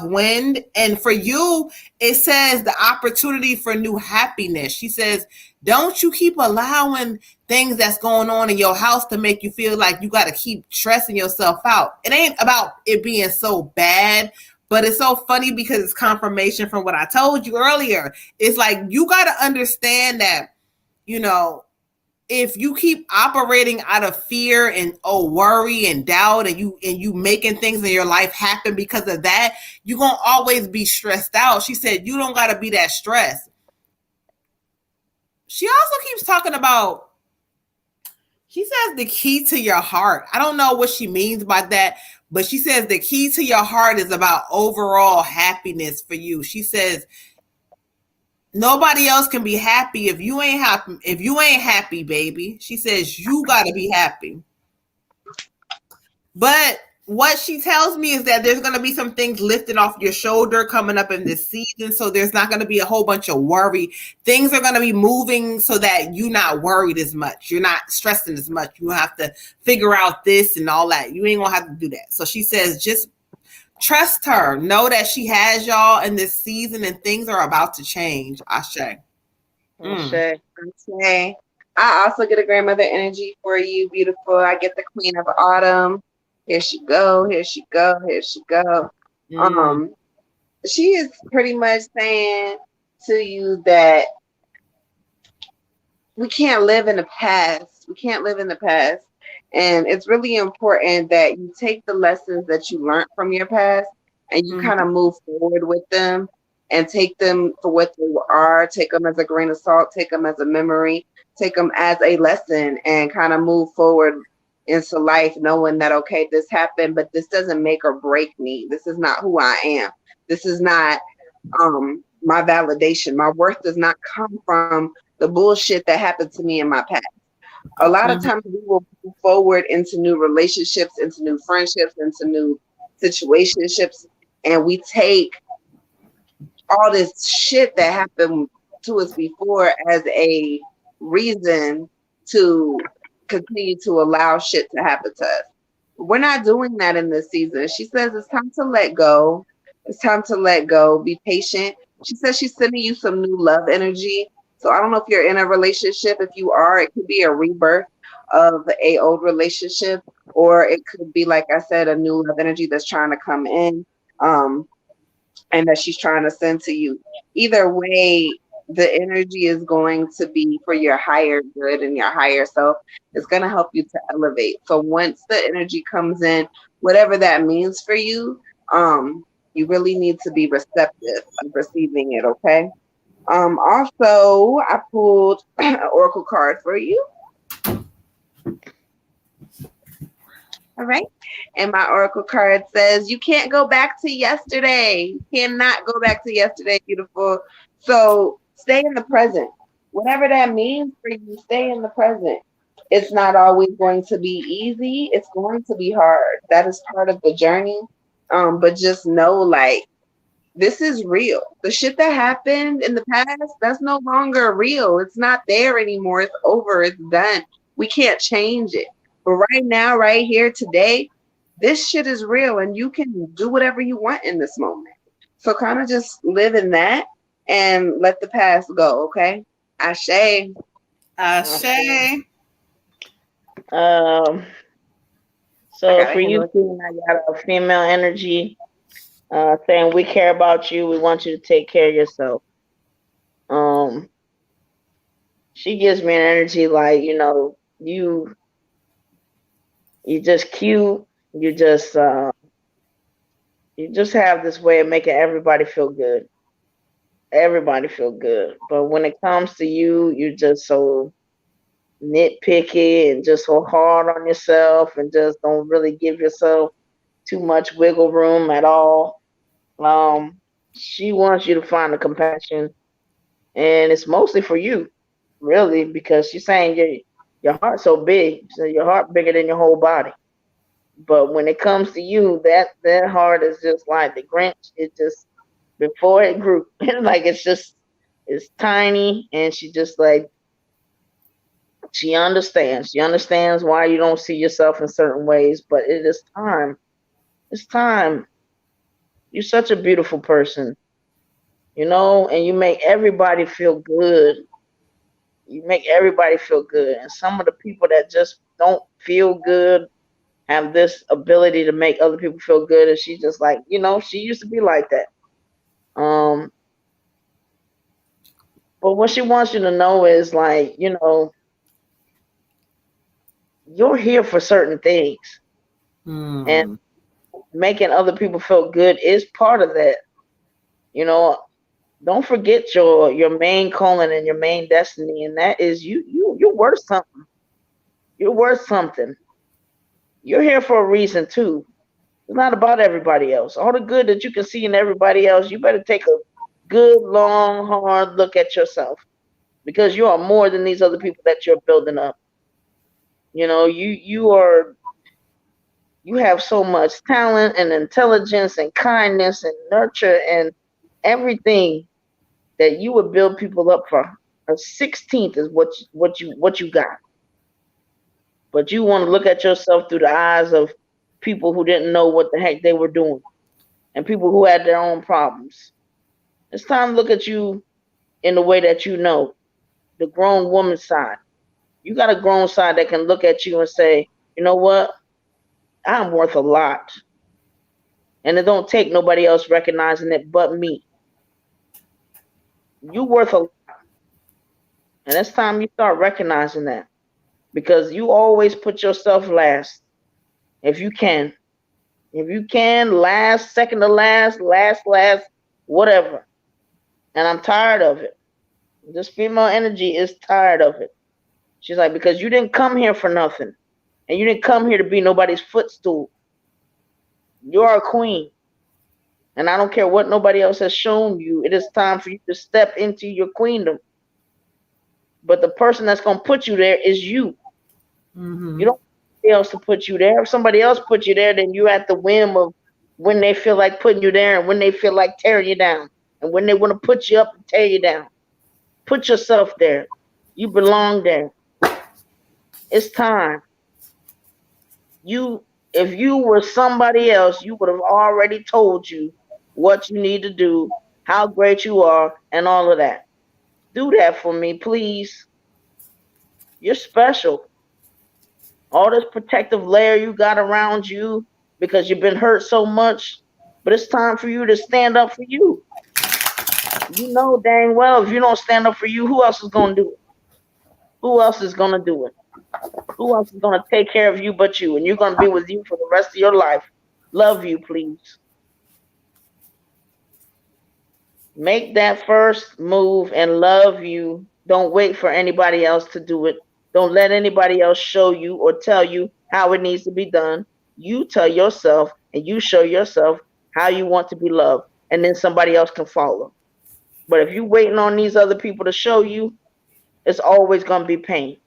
wind. And for you, it says the opportunity for new happiness. She says, don't you keep allowing things that's going on in your house to make you feel like you got to keep stressing yourself out. It ain't about it being so bad, but it's so funny because it's confirmation from what I told you earlier. It's like, you got to understand that, if you keep operating out of fear and worry and doubt and you making things in your life happen because of that, you're gonna always be stressed out. She said you don't gotta be that stressed. She also keeps talking about, she says the key to your heart. I don't know what she means by that, But she says the key to your heart is about overall happiness for you. She says nobody else can be happy if you ain't happy. If you ain't happy, baby, she says you got to be happy. But what she tells me is that there's going to be some things lifted off your shoulder coming up in this season. So there's not going to be a whole bunch of worry. Things are going to be moving so that you're not worried as much. You're not stressing as much. You have to figure out this and all that. You ain't going to have to do that. So she says, just trust her. Know that she has y'all in this season and things are about to change. Ashe. Ashe. Okay. I also get a grandmother energy for you, beautiful. I get the Queen of Autumn. Here she go. Here she go. Here she go. She is pretty much saying to you that we can't live in the past. We can't live in the past. And it's really important that you take the lessons that you learned from your past and you kind of move forward with them and take them for what they are. Take them as a grain of salt. Take them as a memory. Take them as a lesson and kind of move forward into life knowing that, okay, this happened, but this doesn't make or break me. This is not who I am. This is not my validation. My worth does not come from the bullshit that happened to me in my past. A lot of times we will move forward into new relationships, into new friendships, into new situationships, and we take all this shit that happened to us before as a reason to continue to allow shit to happen to us. We're not doing that in this season. She says it's time to let go. It's time to let go. Be patient. She says she's sending you some new love energy. So I don't know if you're in a relationship. If you are, it could be a rebirth of a old relationship, or it could be, like I said, a new love energy that's trying to come in, and that she's trying to send to you. Either way, the energy is going to be for your higher good and your higher self. It's going to help you to elevate. So once the energy comes in, whatever that means for you, you really need to be receptive of receiving it, okay? Also, I pulled an oracle card for you. All right. And my oracle card says, you can't go back to yesterday. You cannot go back to yesterday, beautiful. So stay in the present. Whatever that means for you, stay in the present. It's not always going to be easy. It's going to be hard. That is part of the journey. But just know, like, this is real. The shit that happened in the past, that's no longer real. It's not there anymore. It's over. It's done. We can't change it. But right now, right here, today, this shit is real and you can do whatever you want in this moment. So kind of just live in that and let the past go, okay? Ashe. Ashe. So for you, Queen, I got a female energy saying we care about you. We want you to take care of yourself. She gives me an energy like, you know, you just cute. You just have this way of making everybody feel good. Everybody feel good. But when it comes to you, you're just so nitpicky and just so hard on yourself and just don't really give yourself too much wiggle room at all. She wants you to find the compassion, and it's mostly for you, really, because she's saying your heart's so big, so your heart bigger than your whole body. But when it comes to you, that heart is just like the Grinch. It just before it grew, like it's tiny, and she just like she understands. She understands why you don't see yourself in certain ways, but it is time. It's time. You're such a beautiful person, you know, and you make everybody feel good. You make everybody feel good. And some of the people that just don't feel good have this ability to make other people feel good. And she's just like, you know, she used to be like that. But what she wants you to know is like, you know, you're here for certain things. And making other people feel good is part of that. You know, don't forget your main calling and your main destiny, and that is you're worth something. You're worth something. You're here for a reason too. It's not about everybody else. All the good that you can see in everybody else, you better take a good, long, hard look at yourself, because you are more than these other people that you're building up. You have so much talent and intelligence and kindness and nurture and everything that you would build people up for. A 16th is what you got. But you want to look at yourself through the eyes of people who didn't know what the heck they were doing and people who had their own problems. It's time to look at you in the way that you know, the grown woman side. You got a grown side that can look at you and say, you know what? I'm worth a lot. And it don't take nobody else recognizing it but me. You worth a lot. And it's time you start recognizing that. Because you always put yourself last. If you can. If you can, last, second to last, last, whatever. And I'm tired of it. This female energy is tired of it. She's like, because you didn't come here for nothing. And you didn't come here to be nobody's footstool. You're a queen. And I don't care what nobody else has shown you. It is time for you to step into your queendom. But the person that's going to put you there is you. Mm-hmm. You don't want somebody else to put you there. If somebody else put you there, then you're at the whim of when they feel like putting you there and when they feel like tearing you down. And when they want to put you up and tear you down. Put yourself there. You belong there. It's time. If you were somebody else, you would have already told you what you need to do, how great you are, and all of that. Do that for me, please. You're special. All this protective layer you got around you because you've been hurt so much, but it's time for you to stand up for you. You know dang well if you don't stand up for you, who else is going to do it? Who else is going to do it? Who else is going to take care of you but you? And you're going to be with you for the rest of your life. Love you, please. Make that first move and love you. Don't wait for anybody else to do it. Don't let anybody else show you or tell you how it needs to be done. You tell yourself and you show yourself how you want to be loved. And then somebody else can follow. But if you're waiting on these other people to show you, it's always going to be pain.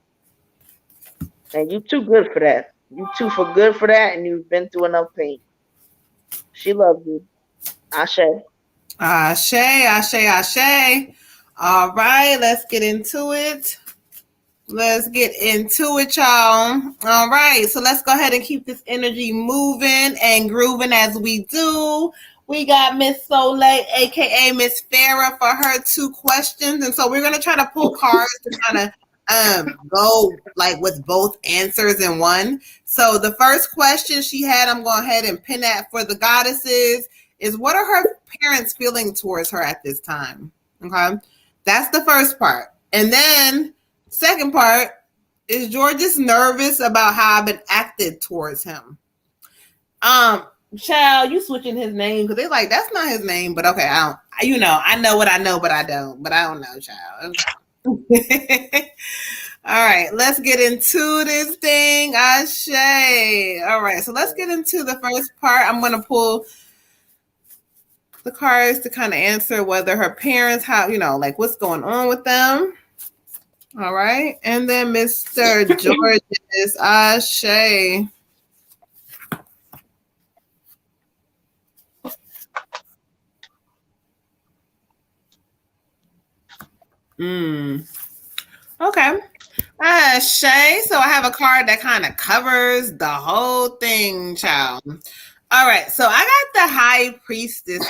And you're too good for that. You're too for good for that, and you've been through enough pain. She loves you. Ashe. Ashe, ashe, ashe. All right, let's get into it. Let's get into it, y'all. All right, so let's go ahead and keep this energy moving and grooving as we do. We got Miss Soleil, aka Miss Farah, for her 2 questions, and so we're gonna try to pull cards to kind of go like with both answers in one. So the first question she had, I'm going ahead and pin that for the goddesses, is what are her parents feeling towards her at this time? Okay, that's the first part. And then second part, is Georges nervous about how I've been acted towards him? Child, you switching his name because they're like, that's not his name, but okay, I know what I know, but I don't know, child. All right, let's get into this thing. Ashe. All right, so let's get into the first part. I'm going to pull the cards to kind of answer whether her parents, like what's going on with them. All right, and then Mr. Georges, Ashe. Okay. Shay, so I have a card that kind of covers the whole thing, child. All right, so I got the High Priestess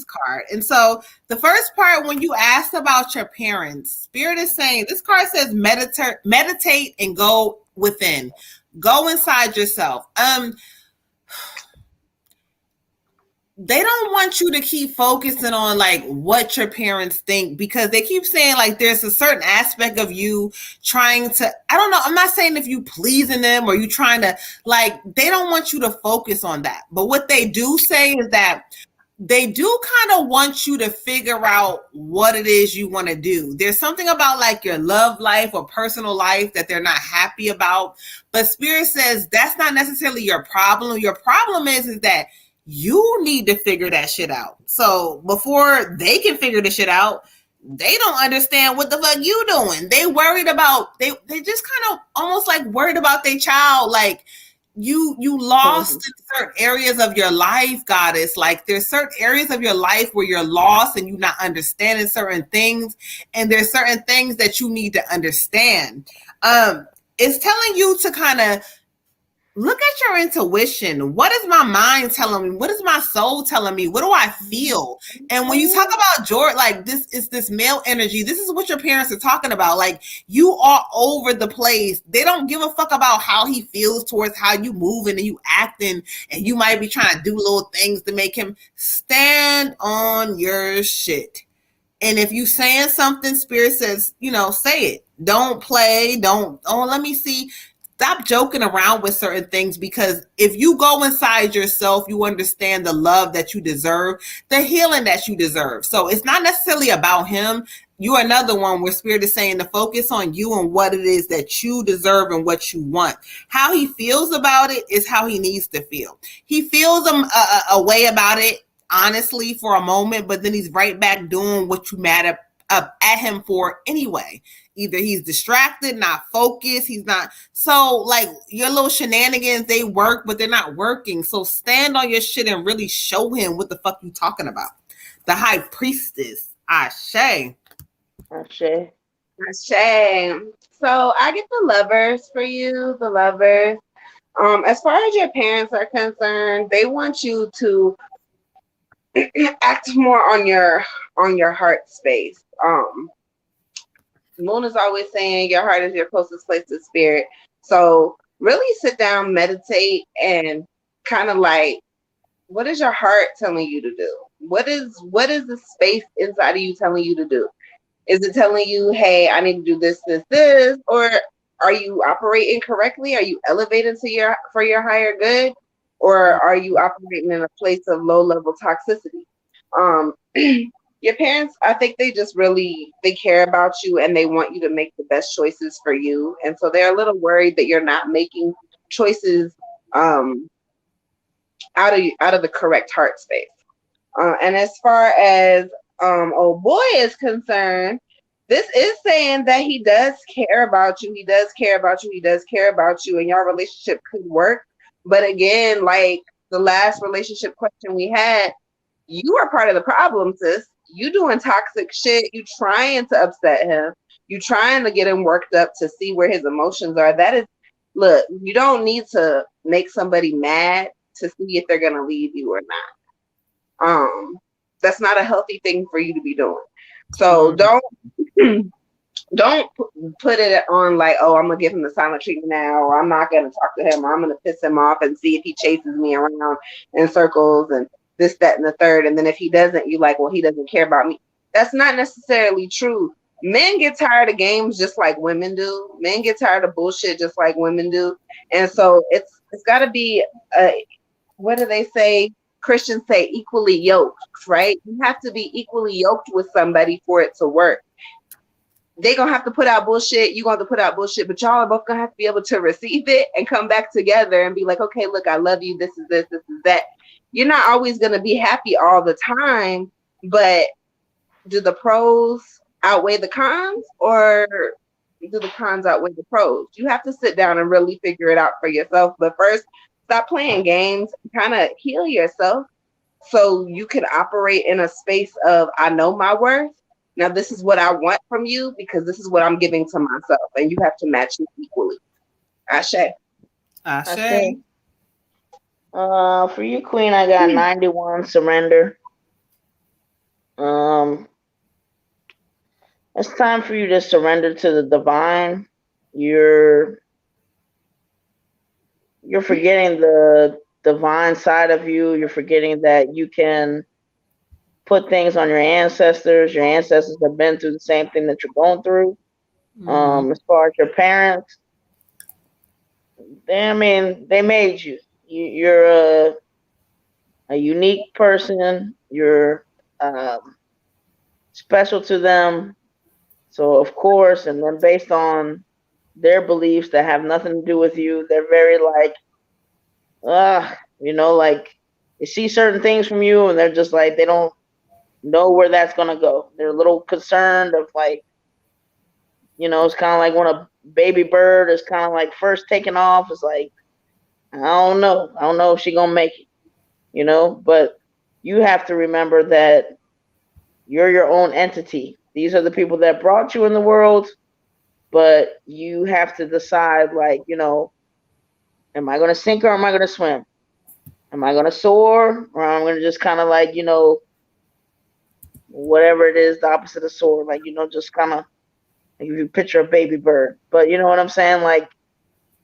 card, And so the first part, when you asked about your parents, Spirit is saying, this card says meditate and go within. Go inside yourself. They don't want you to keep focusing on like what your parents think, because they keep saying like there's a certain aspect of you trying to, I don't know, I'm not saying if you pleasing them or you trying to, like, they don't want you to focus on that. But what they do say is that they do kind of want you to figure out what it is you want to do. There's something about like your love life or personal life that they're not happy about. But Spirit says that's not necessarily your problem. Your problem is that you need to figure that shit out. So before they can figure the shit out, they don't understand what the fuck you doing. They worried about, they just kind of almost like worried about their child. Like, you lost in certain areas of your life, goddess. Like, there's certain areas of your life where you're lost and you're not understanding certain things, and there's certain things that you need to understand. It's telling you to kind of look at your intuition. What is my mind telling me? What is my soul telling me? What do I feel? And when you talk about George, like, this is this male energy, this is what your parents are talking about. Like, you are over the place. They don't give a fuck about how he feels towards how you moving and you acting, and you might be trying to do little things to make him stand on your shit. And if you saying something, Spirit says, say it. Don't play. Don't, let me see. Stop joking around with certain things, because if you go inside yourself, you understand the love that you deserve, the healing that you deserve. So it's not necessarily about him. You're another one where Spirit is saying to focus on you and what it is that you deserve and what you want. How he feels about it is how he needs to feel. He feels a way about it, honestly, for a moment, but then he's right back doing what you mad at him for anyway. Either he's distracted, not focused, he's not. So, like, your little shenanigans, they work, but they're not working. So stand on your shit and really show him what the fuck you talking about. The High Priestess, Ashe. Ashe. So I get the Lovers for you, the Lovers. As far as your parents are concerned, they want you to act more on your heart space. Moon is always saying your heart is your closest place to spirit. So really sit down, meditate, and kind of like, what is your heart telling you to do? What is the space inside of you telling you to do? Is it telling you, hey, I need to do this, this, this? Or are you operating correctly? Are you elevating for your higher good? Or are you operating in a place of low level toxicity? Your parents, I think they just really, they care about you and they want you to make the best choices for you. And so they're a little worried that you're not making choices out of the correct heart space. And as far as old boy is concerned, this is saying that he does care about you. He does care about you. He does care about you, and your relationship could work. But again, like the last relationship question we had, you are part of the problem, sis. You doing toxic shit. You trying to upset him. You trying to get him worked up to see where his emotions are. That is, look, you don't need to make somebody mad to see if they're gonna leave you or not. That's not a healthy thing for you to be doing. So don't put it on like, oh, I'm gonna give him the silent treatment now, or I'm not gonna talk to him, or I'm gonna piss him off and see if he chases me around in circles and this, that, and the third. And then if he doesn't, you like, well, he doesn't care about me. That's not necessarily true. Men get tired of games just like women do. Men get tired of bullshit just like women do. And so it's got to be what do they say? Christians say equally yoked, right? You have to be equally yoked with somebody for it to work. They're going to have to put out bullshit. You're going to have to put out bullshit, but y'all are both going to have to be able to receive it and come back together and be like, okay, look, I love you. This is this, this is that. You're not always going to be happy all the time, but do the pros outweigh the cons, or do the cons outweigh the pros? You have to sit down and really figure it out for yourself. But first, stop playing games, kind of heal yourself so you can operate in a space of, I know my worth. Now, this is what I want from you because this is what I'm giving to myself. And you have to match it equally. Ashe. Ashe. For you, Queen, I got 91, surrender. It's time for you to surrender to the divine. You're forgetting the divine side of you. You're forgetting that you can put things on your ancestors. Your ancestors have been through the same thing that you're going through. As far as your parents, they made you. You're a unique person. You're um, special to them. So of course, and then based on their beliefs that have nothing to do with you, they're very like, like they see certain things from you, and they're just like they don't know where that's gonna go. They're a little concerned of like, it's kind of like when a baby bird is kind of like first taking off. It's like I don't know if she gonna make it, But you have to remember that you're your own entity. These are the people that brought you in the world, but you have to decide, like, am I gonna sink or am I gonna swim? Am I gonna soar or I'm gonna just kind of like, whatever it is, the opposite of soar, like, just kind of like if you picture a baby bird. But you know what I'm saying? Like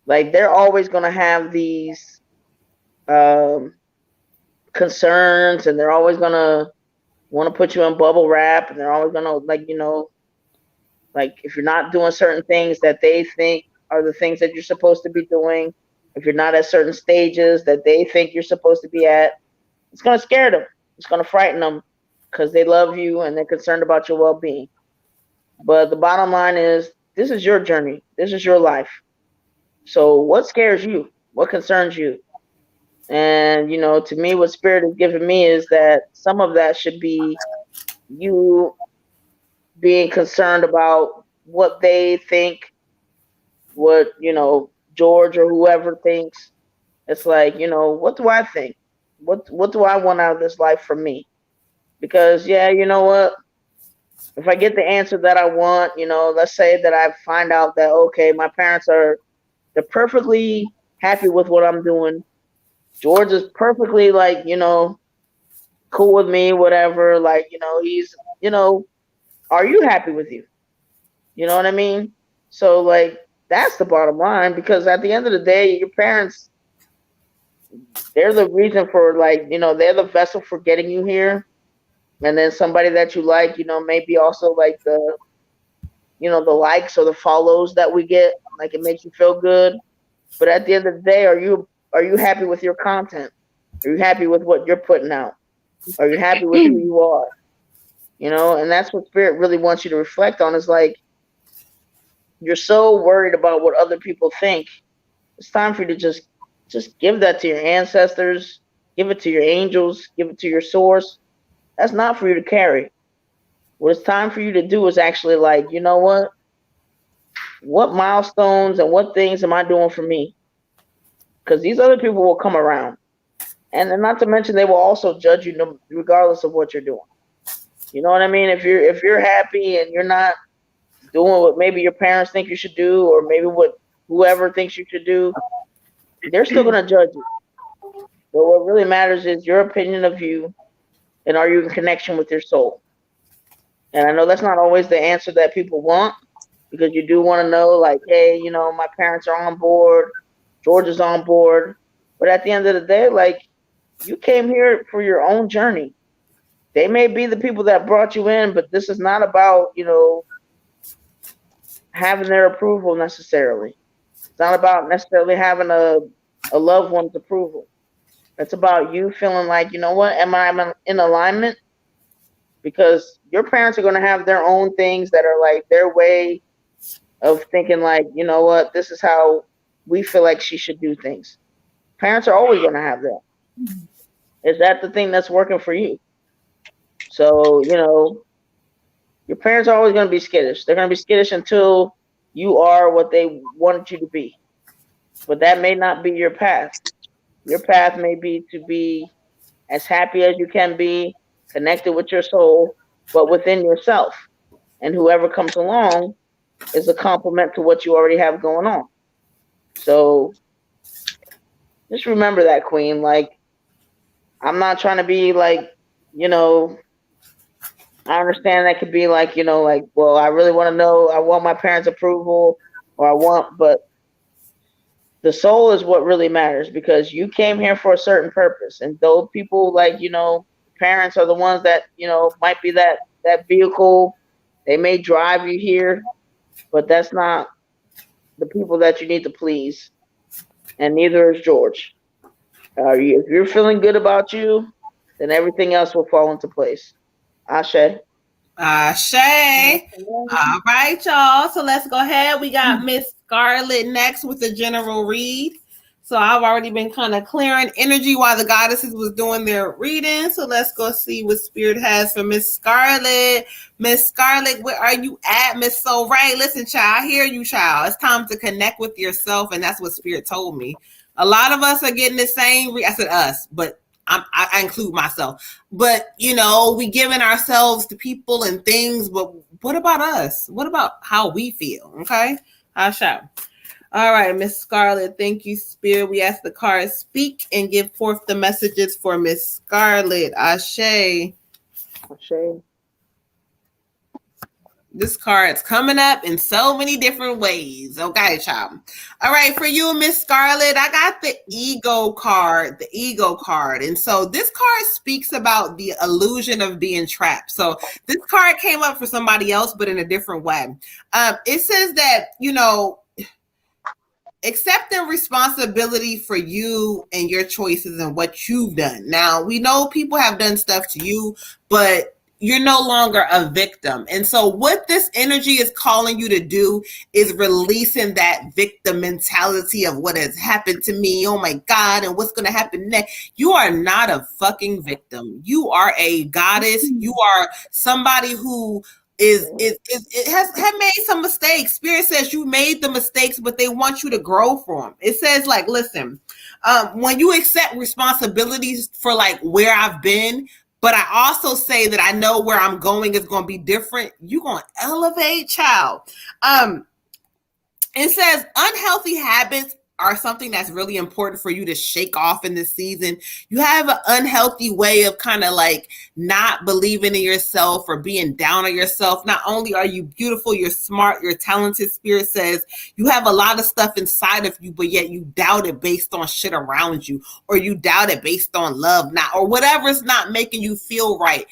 they're always gonna have these um, concerns, and they're always gonna want to put you in bubble wrap, and they're always gonna like, like if you're not doing certain things that they think are the things that you're supposed to be doing, if you're not at certain stages that they think you're supposed to be at, it's gonna scare them. It's gonna frighten them because they love you and they're concerned about your well-being. But the bottom line is, this is your journey. This is your life. So what scares you? What concerns you? And, to me, what Spirit has given me is that some of that should be you being concerned about what they think, what, George or whoever thinks. It's like, what do I think? What do I want out of this life for me? Because, yeah, you know what? If I get the answer that I want, let's say that I find out that, okay, my parents they're perfectly happy with what I'm doing. George is perfectly like, cool with me, whatever. Like, he's, are you happy with you? You know what I mean? So like, that's the bottom line, because at the end of the day, your parents, they're the reason for like, they're the vessel for getting you here. And then somebody that you like, maybe also like the likes or the follows that we get, like it makes you feel good. But at the end of the day, are you happy with your content? Are you happy with what you're putting out? Are you happy with who you are? And that's what Spirit really wants you to reflect on, is like, you're so worried about what other people think. It's time for you to just give that to your ancestors, give it to your angels, give it to your source. That's not for you to carry. What it's time for you to do is actually like, you know what milestones and what things am I doing for me? Because these other people will come around. And then not to mention, they will also judge you regardless of what you're doing. You know what I mean? If you're happy and you're not doing what maybe your parents think you should do, or maybe what whoever thinks you should do, they're still going to judge you. But what really matters is your opinion of you, and are you in connection with your soul? And I know that's not always the answer that people want, because you do want to know, like, hey, my parents are on board, George is on board. But at the end of the day, like, you came here for your own journey. They may be the people that brought you in, but this is not about, having their approval necessarily. It's not about necessarily having a loved one's approval. It's about you feeling like, what, am I in alignment? Because your parents are going to have their own things that are like their way of thinking, like, you know what, this is how we feel like she should do things. Parents are always going to have that. Is that the thing that's working for you? So, your parents are always going to be skittish. They're going to be skittish until you are what they wanted you to be. But that may not be your path. Your path may be to be as happy as you can be, connected with your soul, but within yourself. And whoever comes along is a complement to what you already have going on. So just remember that, Queen. Like, I'm not trying to be like, I understand that could be like, like, well, I really want to know, I want my parents' approval, but the soul is what really matters, because you came here for a certain purpose. And though people like, parents are the ones that, might be that vehicle, they may drive you here, but that's not the people that you need to please. And neither is George. If you're feeling good about you, then everything else will fall into place. Ashe. Ashe. All right, y'all. So let's go ahead. We got Miss Scarlett next with the general read. So I've already been kind of clearing energy while the goddesses was doing their reading. So let's go see what Spirit has for Miss Scarlett. Miss Scarlett, where are you at, Miss So Right? Listen, child, I hear you, child. It's time to connect with yourself, and that's what Spirit told me. A lot of us are getting the same. I said us, but I include myself. But, you know, we giving ourselves to people and things, but what about us? What about how we feel? Okay? I'll shout. All right, Miss Scarlett, thank you, Spirit. We ask the cards speak and give forth the messages for Miss Scarlett. Ashe. Ashe. This card's coming up in so many different ways. Okay, child. All right, for you, Miss Scarlett, I got the ego card, And so this card speaks about the illusion of being trapped. So this card came up for somebody else, but in a different way. It says that, you know, accepting responsibility for you and your choices and what you've done. Now, we know people have done stuff to you, but you're no longer a victim. And so what this energy is calling you to do is releasing that victim mentality of what has happened to me. Oh my God. And what's going to happen next? You are not a fucking victim. You are a goddess. You are somebody who has made some mistakes. Spirit says you made the mistakes, but they want you to grow from them. It says, like, listen, when you accept responsibilities for like where I've been, but I also say that I know where I'm going is going to be different, you're going to elevate, child. It says unhealthy habits are something that's really important for you to shake off in this season. You have an unhealthy way of kind of like not believing in yourself or being down on yourself. Not only are you beautiful, you're smart, you're talented. Spirit says you have a lot of stuff inside of you, but yet you doubt it based on shit around you, or you doubt it based on love, not, or whatever's not making you feel right.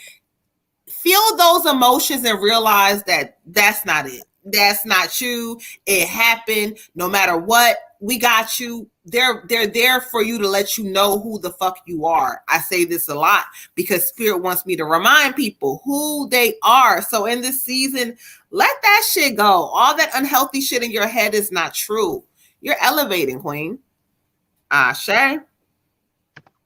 Feel those emotions and realize that that's not it. That's not you. It happened. No matter what, we got you. They're there for you to let you know who the fuck you are. I say this a lot because Spirit wants me to remind people who they are. So in this season, let that shit go. All that unhealthy shit in your head is not true. You're elevating, Queen. Ashe. Ashe.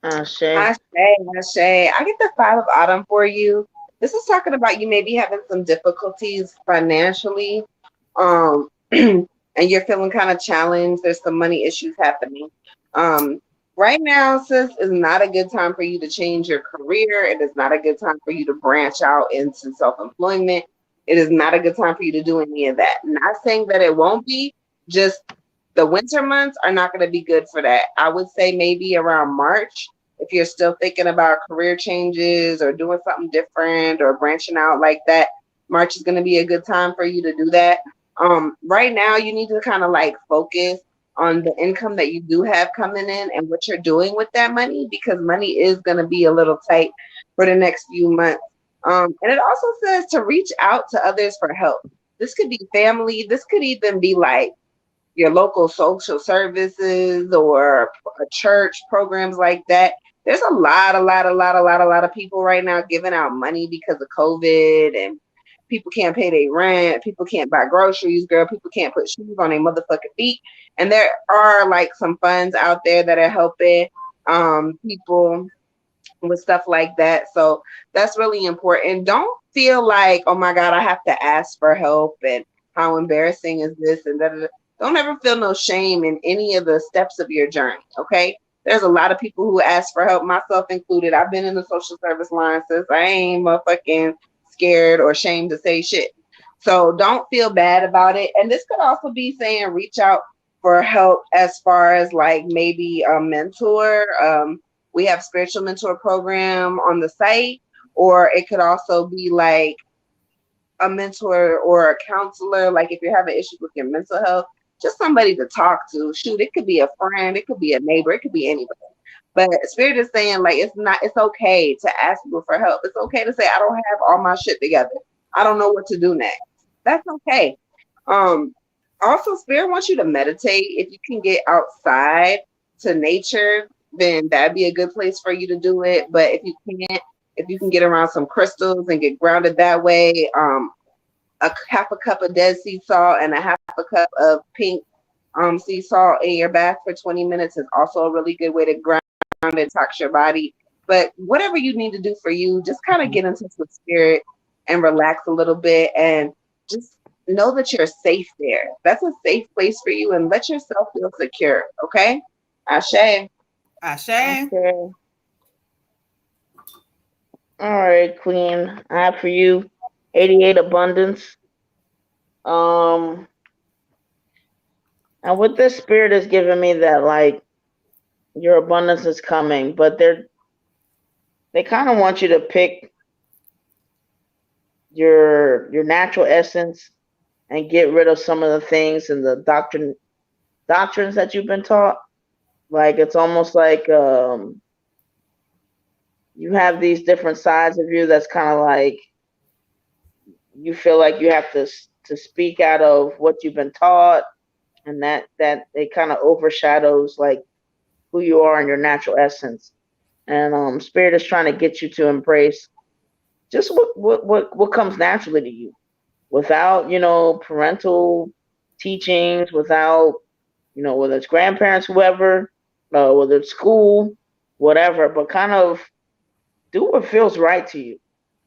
Ashe. I get the 5 of Autumn for you. This is talking about you maybe having some difficulties financially, and you're feeling kind of challenged. There's some money issues happening. Right now, sis, is not a good time for you to change your career. It is not a good time for you to branch out into self-employment. It is not a good time for you to do any of that. Not saying that it won't be, just the winter months are not going to be good for that. I would say maybe around March, if you're still thinking about career changes or doing something different or branching out like that, March is going to be a good time for you to do that. Right now, you need to kind of like focus on the income that you do have coming in and what you're doing with that money, because money is going to be a little tight for the next few months. And it also says to reach out to others for help. This could be family. This could even be like your local social services or a church, programs like that. There's a lot of people right now giving out money because of COVID, and people can't pay their rent. People can't buy groceries, girl. People can't put shoes on their motherfucking feet. And there are like some funds out there that are helping people with stuff like that. So that's really important. Don't feel like, oh my God, I have to ask for help and how embarrassing is this and that. Don't ever feel no shame in any of the steps of your journey, okay? There's a lot of people who ask for help, myself included. I've been in the social service line since I ain't motherfucking scared or ashamed to say shit. So don't feel bad about it. And this could also be saying reach out for help as far as like maybe a mentor. We have spiritual mentor program on the site, or it could also be like a mentor or a counselor. Like if you're having issues with your mental health, just somebody to talk to. Shoot, it could be a friend, it could be a neighbor, it could be anybody. But Spirit is saying like it's okay to ask people for help. It's okay to say I don't have all my shit together. I don't know what to do next. That's okay. Also, Spirit wants you to meditate. If you can get outside to nature, then that'd be a good place for you to do it. But if you can't, if you can get around some crystals and get grounded that way, half a cup of dead sea salt and a half a cup of pink sea salt in your bath for 20 minutes is also a really good way to ground and detox your body. But whatever you need to do for you, just kind of get into the spirit and relax a little bit and just know that you're safe there. That's a safe place for you, and let yourself feel secure. Okay? Ashe. Ashe. Okay. All right, Queen. I have for you 88 abundance. And what this spirit is giving me that like your abundance is coming, but they kind of want you to pick your natural essence and get rid of some of the things and the doctrines that you've been taught. Like it's almost like you have these different sides of you that's kind of like you feel like you have to speak out of what you've been taught, and that it kind of overshadows like who you are and your natural essence. And spirit is trying to get you to embrace just what comes naturally to you, without parental teachings, without whether it's grandparents, whoever, whether it's school, whatever, but kind of do what feels right to you.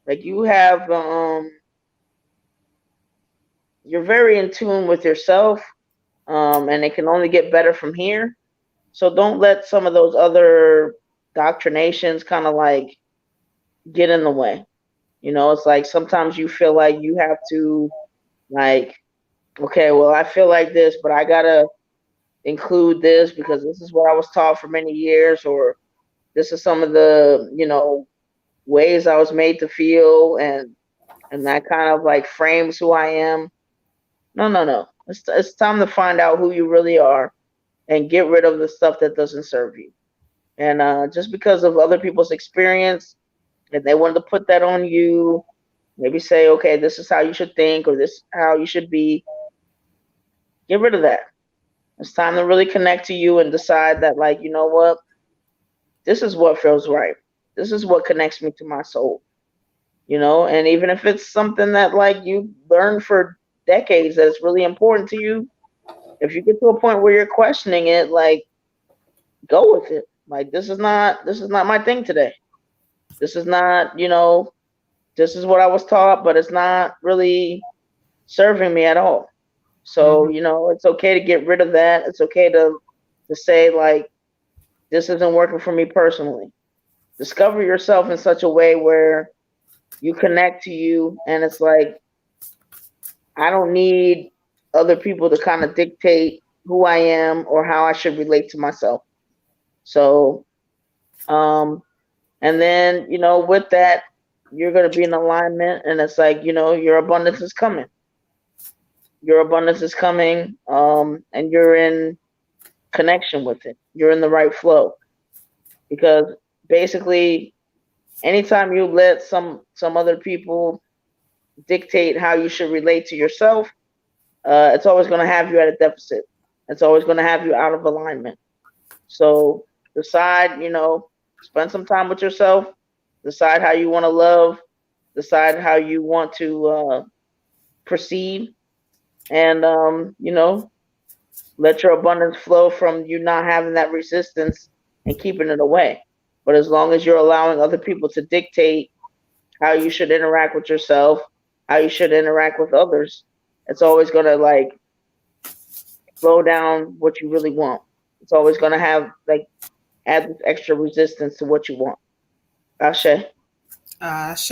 Like you have you're very in tune with yourself, and it can only get better from here. So don't let some of those other doctrinations kind of like get in the way. It's like sometimes you feel like you have to like, okay, well, I feel like this, but I gotta include this because this is what I was taught for many years, or this is some of the ways I was made to feel, and that kind of like frames who I am. No. It's time to find out who you really are and get rid of the stuff that doesn't serve you. And just because of other people's experience, if they wanted to put that on you, maybe say, okay, this is how you should think, or this is how you should be. Get rid of that. It's time to really connect to you and decide that, like, you know what? This is what feels right. This is what connects me to my soul. And even if it's something that like you learned for decades that it's really important to you, if you get to a point where you're questioning it, like, go with it. Like, this is not my thing today. This is not, this is what I was taught, but it's not really serving me at all. So, it's okay to get rid of that. It's okay to say, like, this isn't working for me personally. Discover yourself in such a way where you connect to you, and it's like, I don't need other people to kind of dictate who I am or how I should relate to myself. So, and then, with that, you're going to be in alignment, and it's like, your abundance is coming. Your abundance is coming, and you're in connection with it. You're in the right flow. Because basically, anytime you let some other people dictate how you should relate to yourself, it's always going to have you at a deficit. It's always going to have you out of alignment. So decide, spend some time with yourself, decide how you want to love, decide how you want to proceed, and, let your abundance flow from you not having that resistance and keeping it away. But as long as you're allowing other people to dictate how you should interact with yourself, how you should interact with others, it's always going to like slow down what you really want. It's always going to have like add this extra resistance to what you want. Ashe. Ashe.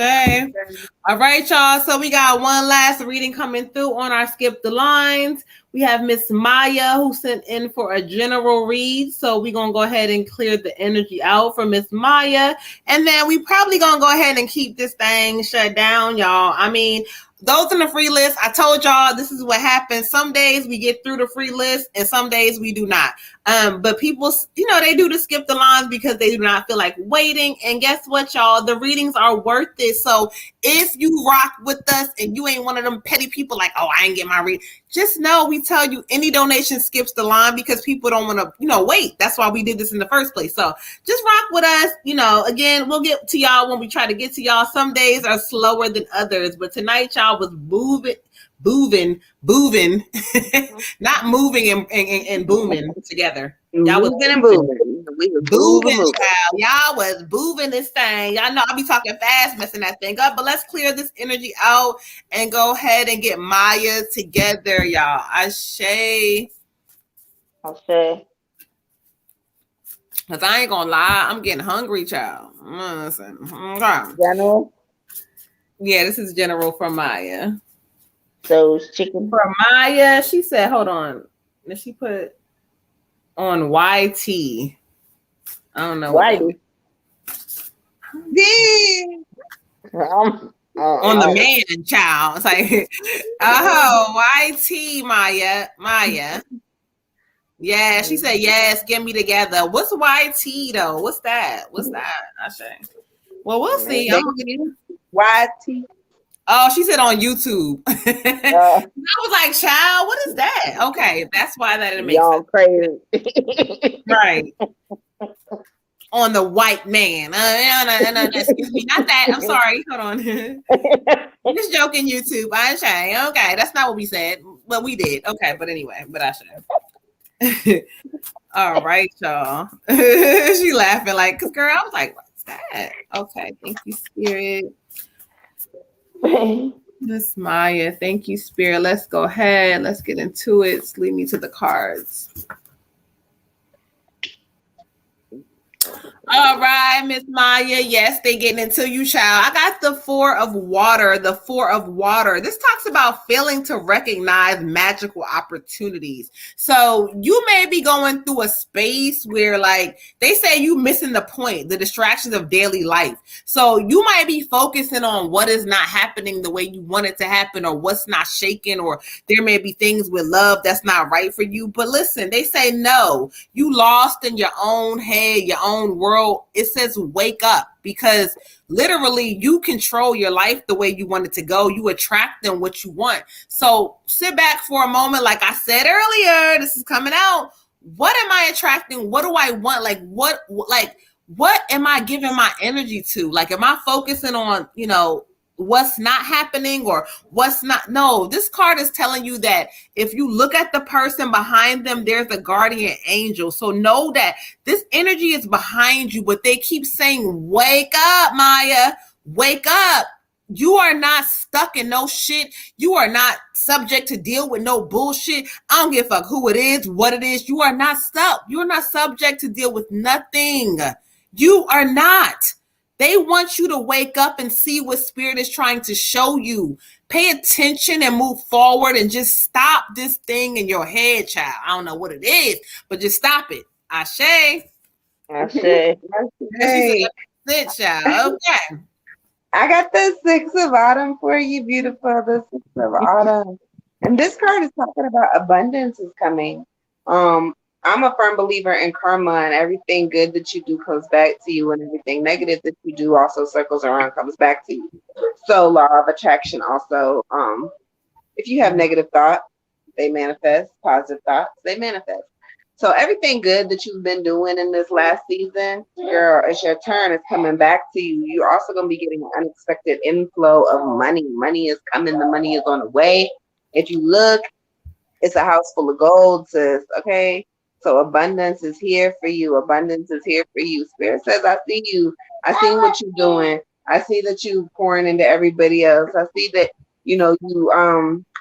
All right, y'all. So we got one last reading coming through on our Skip the Lines. We have Miss Maya who sent in for a general read. So we're going to go ahead and clear the energy out for Miss Maya. And then we probably going to go ahead and keep this thing shut down, y'all. I mean, those in the free list, I told y'all this is what happens. Some days we get through the free list and some days we do not. But people, they do the skip the lines because they do not feel like waiting. And guess what, y'all? The readings are worth it. So if you rock with us and you ain't one of them petty people like, oh, I ain't get my read, just know we tell you any donation skips the line because people don't want to, wait. That's why we did this in the first place. So just rock with us. Again, we'll get to y'all when we try to get to y'all. Some days are slower than others, but tonight y'all was booving, not moving and booming together. Y'all was moving and booming. We was booving, child. Y'all was booving this thing. Y'all know I be talking fast, messing that thing up. But let's clear this energy out and go ahead and get Maya together, y'all. Ashe. Ashe. Cause I ain't gonna lie, I'm getting hungry, child. Listen. Okay. General. Yeah, this is General from Maya. So it's chicken. For Maya, she said, hold on. Did she put on YT? I don't know. Whitey. On the man, child. It's like, YT, Maya. Yeah, she said, yes, get me together. What's YT, though? What's that? I say. Well, we'll see. YT. Oh, she said on YouTube. I was like, child, what is that? Okay, that's why that didn't make sense. Crazy. Right. On the white man. Excuse me, not that. I'm sorry. Hold on. Just joking, YouTube. I say. Okay, that's not what we said. But we did. Okay, but anyway, but I should. All right, y'all. She laughing like, cause girl, I was like, what's that? Okay, thank you, Spirit. Miss Maya, thank you, Spirit. Let's go ahead. Let's get into it. Lead me to the cards. All right, Miss Maya. Yes, they getting into you, child. I got the 4 of water. The 4 of water. This talks about failing to recognize magical opportunities. So you may be going through a space where, like, they say you missing the point, the distractions of daily life. So you might be focusing on what is not happening the way you want it to happen, or what's not shaking, or there may be things with love that's not right for you. But listen, they say no. You lost in your own head, your own world. It says wake up, because literally you control your life the way you want it to go. You attract them what you want. So sit back for a moment. Like I said earlier, this is coming out. What am I attracting? What do I want? What am I giving my energy to? Like, am I focusing on, what's not happening or what's not? No, this card is telling you that if you look at the person behind them, there's a guardian angel. So know that this energy is behind you, but they keep saying, wake up, Maya, wake up. You are not stuck in no shit. You are not subject to deal with no bullshit. I don't give a fuck who it is, what it is. You are not stuck. You're not subject to deal with nothing. You are not. They want you to wake up and see what Spirit is trying to show you. Pay attention and move forward, and just stop this thing in your head, child. I don't know what it is, but just stop it. Ashe. Ashe. Hey. Sit, child. Okay. I got the 6 of autumn for you, beautiful. The 6 of autumn. And this card is talking about abundance is coming. I'm a firm believer in karma, and everything good that you do comes back to you, and everything negative that you do also circles around, comes back to you. So law of attraction also. If you have negative thoughts, they manifest. Positive thoughts, they manifest. So everything good that you've been doing in this last season, girl, it's your turn. It's coming back to you. You're also going to be getting an unexpected inflow of money. Money is coming. The money is on the way. If you look, it's a house full of gold, sis. Okay. So abundance is here for you. Abundance is here for you. Spirit says, I see you. I see what you're doing. I see that you pouring into everybody else. I see that, you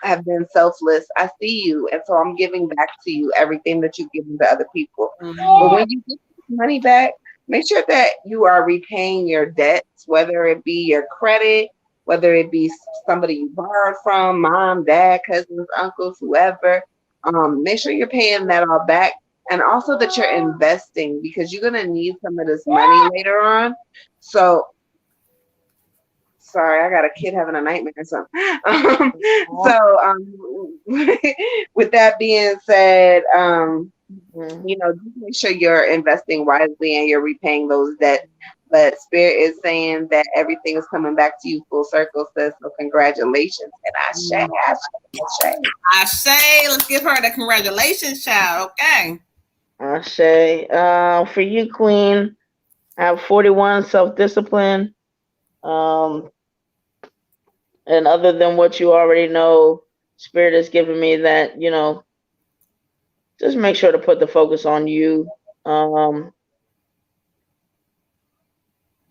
have been selfless. I see you. And so I'm giving back to you everything that you've given to other people. Mm-hmm. But when you get money back, make sure that you are repaying your debts, whether it be your credit, whether it be somebody you borrowed from, mom, dad, cousins, uncles, whoever. Make sure you're paying that all back. And also that you're investing, because you're going to need some of this money later on. So, sorry, I got a kid having a nightmare or something. With that being said, just make sure you're investing wisely and you're repaying those debts But Spirit is saying that everything is coming back to you full circle, sis. So congratulations. And I Ashe, let's give her the congratulations, child. Okay. I say, for you, Queen, I have 41 self-discipline. And other than what you already know, Spirit has given me that, just make sure to put the focus on you.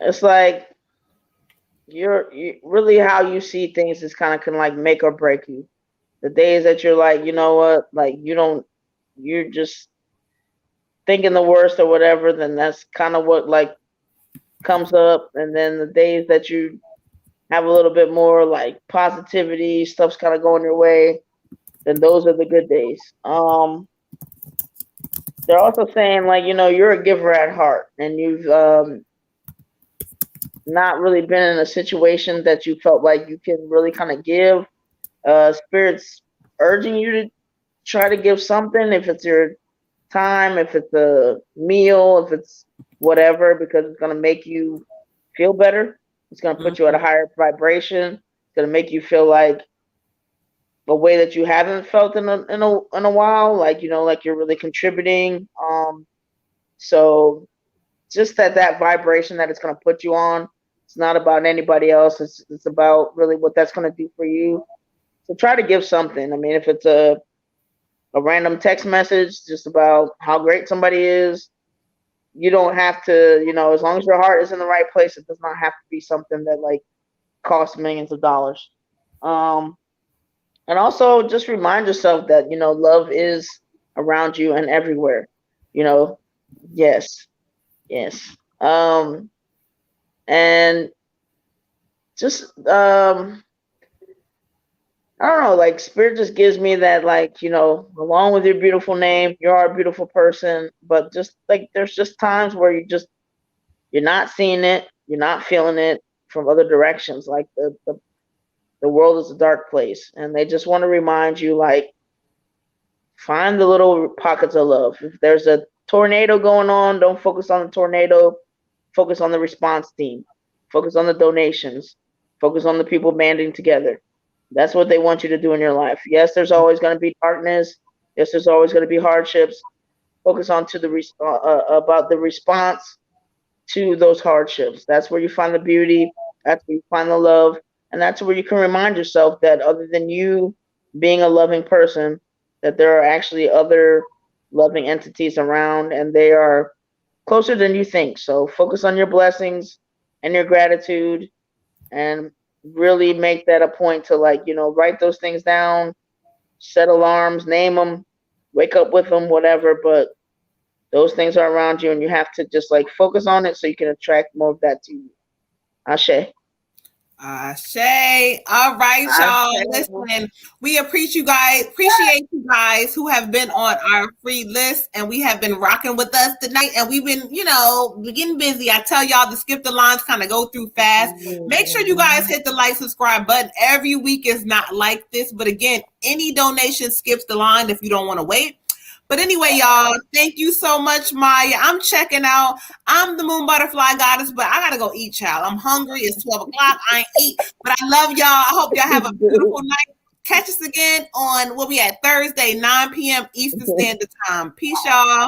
It's like you really how you see things is kind of can like make or break you. The days that you're like, you know what, like you're just thinking the worst or whatever, then that's kind of what like comes up. And then the days that you have a little bit more like positivity, stuff's kind of going your way, then those are the good days. They're also saying like, you're a giver at heart, and you've not really been in a situation that you felt like you can really kind of give. Spirit's urging you to try to give something, if it's your time, if it's a meal, if it's whatever, because it's going to make you feel better. It's going to put you at a higher vibration. It's going to make you feel like a way that you haven't felt in a while, like like you're really contributing. So just that vibration that it's going to put you on. It's not about anybody else. It's about really what that's going to do for you. So try to give something. I mean, if it's a random text message just about how great somebody is, you don't have to, as long as your heart is in the right place, it does not have to be something that like costs millions of dollars. And also just remind yourself that, love is around you and everywhere. Yes. And just I don't know, like Spirit just gives me that, like, along with your beautiful name, you are a beautiful person, but just like there's just times where you're not seeing it, you're not feeling it from other directions. Like the world is a dark place, and they just want to remind you, like, find the little pockets of love. If there's a tornado going on, don't focus on the tornado, focus on the response team, focus on the donations, focus on the people banding together. That's what they want you to do in your life. Yes, there's always going to be darkness. Yes, there's always going to be hardships. Focus on about the response to those hardships. That's where you find the beauty. That's where you find the love. And that's where you can remind yourself that other than you being a loving person, that there are actually other loving entities around, and they are closer than you think. So focus on your blessings and your gratitude, and really make that a point to, like, write those things down, set alarms, name them, wake up with them, whatever. But those things are around you, and you have to just like focus on it so you can attract more of that to you. Ashe. Ashe. All right, y'all. Listen, we appreciate you guys who have been on our free list, and we have been rocking with us tonight. And we've been, getting busy. I tell y'all, the skip the lines kind of go through fast. Make sure you guys hit the like, subscribe button. Every week is not like this, but again, any donation skips the line if you don't want to wait. But anyway, y'all, thank you so much, Maya. I'm checking out. I'm the Moon Butterfly Goddess, but I gotta go eat, child. I'm hungry. It's 12 o'clock. I ain't eat, but I love y'all. I hope y'all have a beautiful night. Catch us again on what we at Thursday, 9 p.m. Eastern Standard Time. Peace, y'all.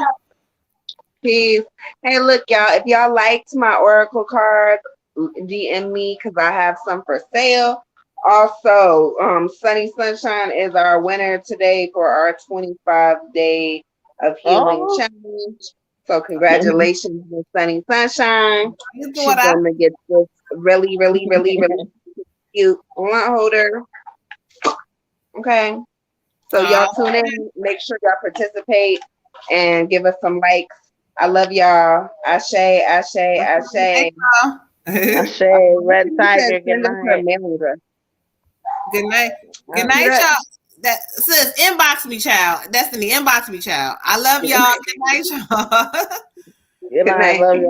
Peace. Hey, look, y'all. If y'all liked my Oracle card, DM me because I have some for sale. Also, Sunny Sunshine is our winner today for our 25-day of healing challenge. So congratulations to Sunny Sunshine. She's going to get this really, really, really, really cute blunt holder. Okay. So y'all tune in. Make sure y'all participate and give us some likes. I love y'all. Ashe, Ashe, Ashe. Ashe, Red Tiger. Good night. Good night. Good night, y'all. That says inbox me, child. Destiny, inbox me, child. I love y'all. Good night, y'all. Good night. Love you.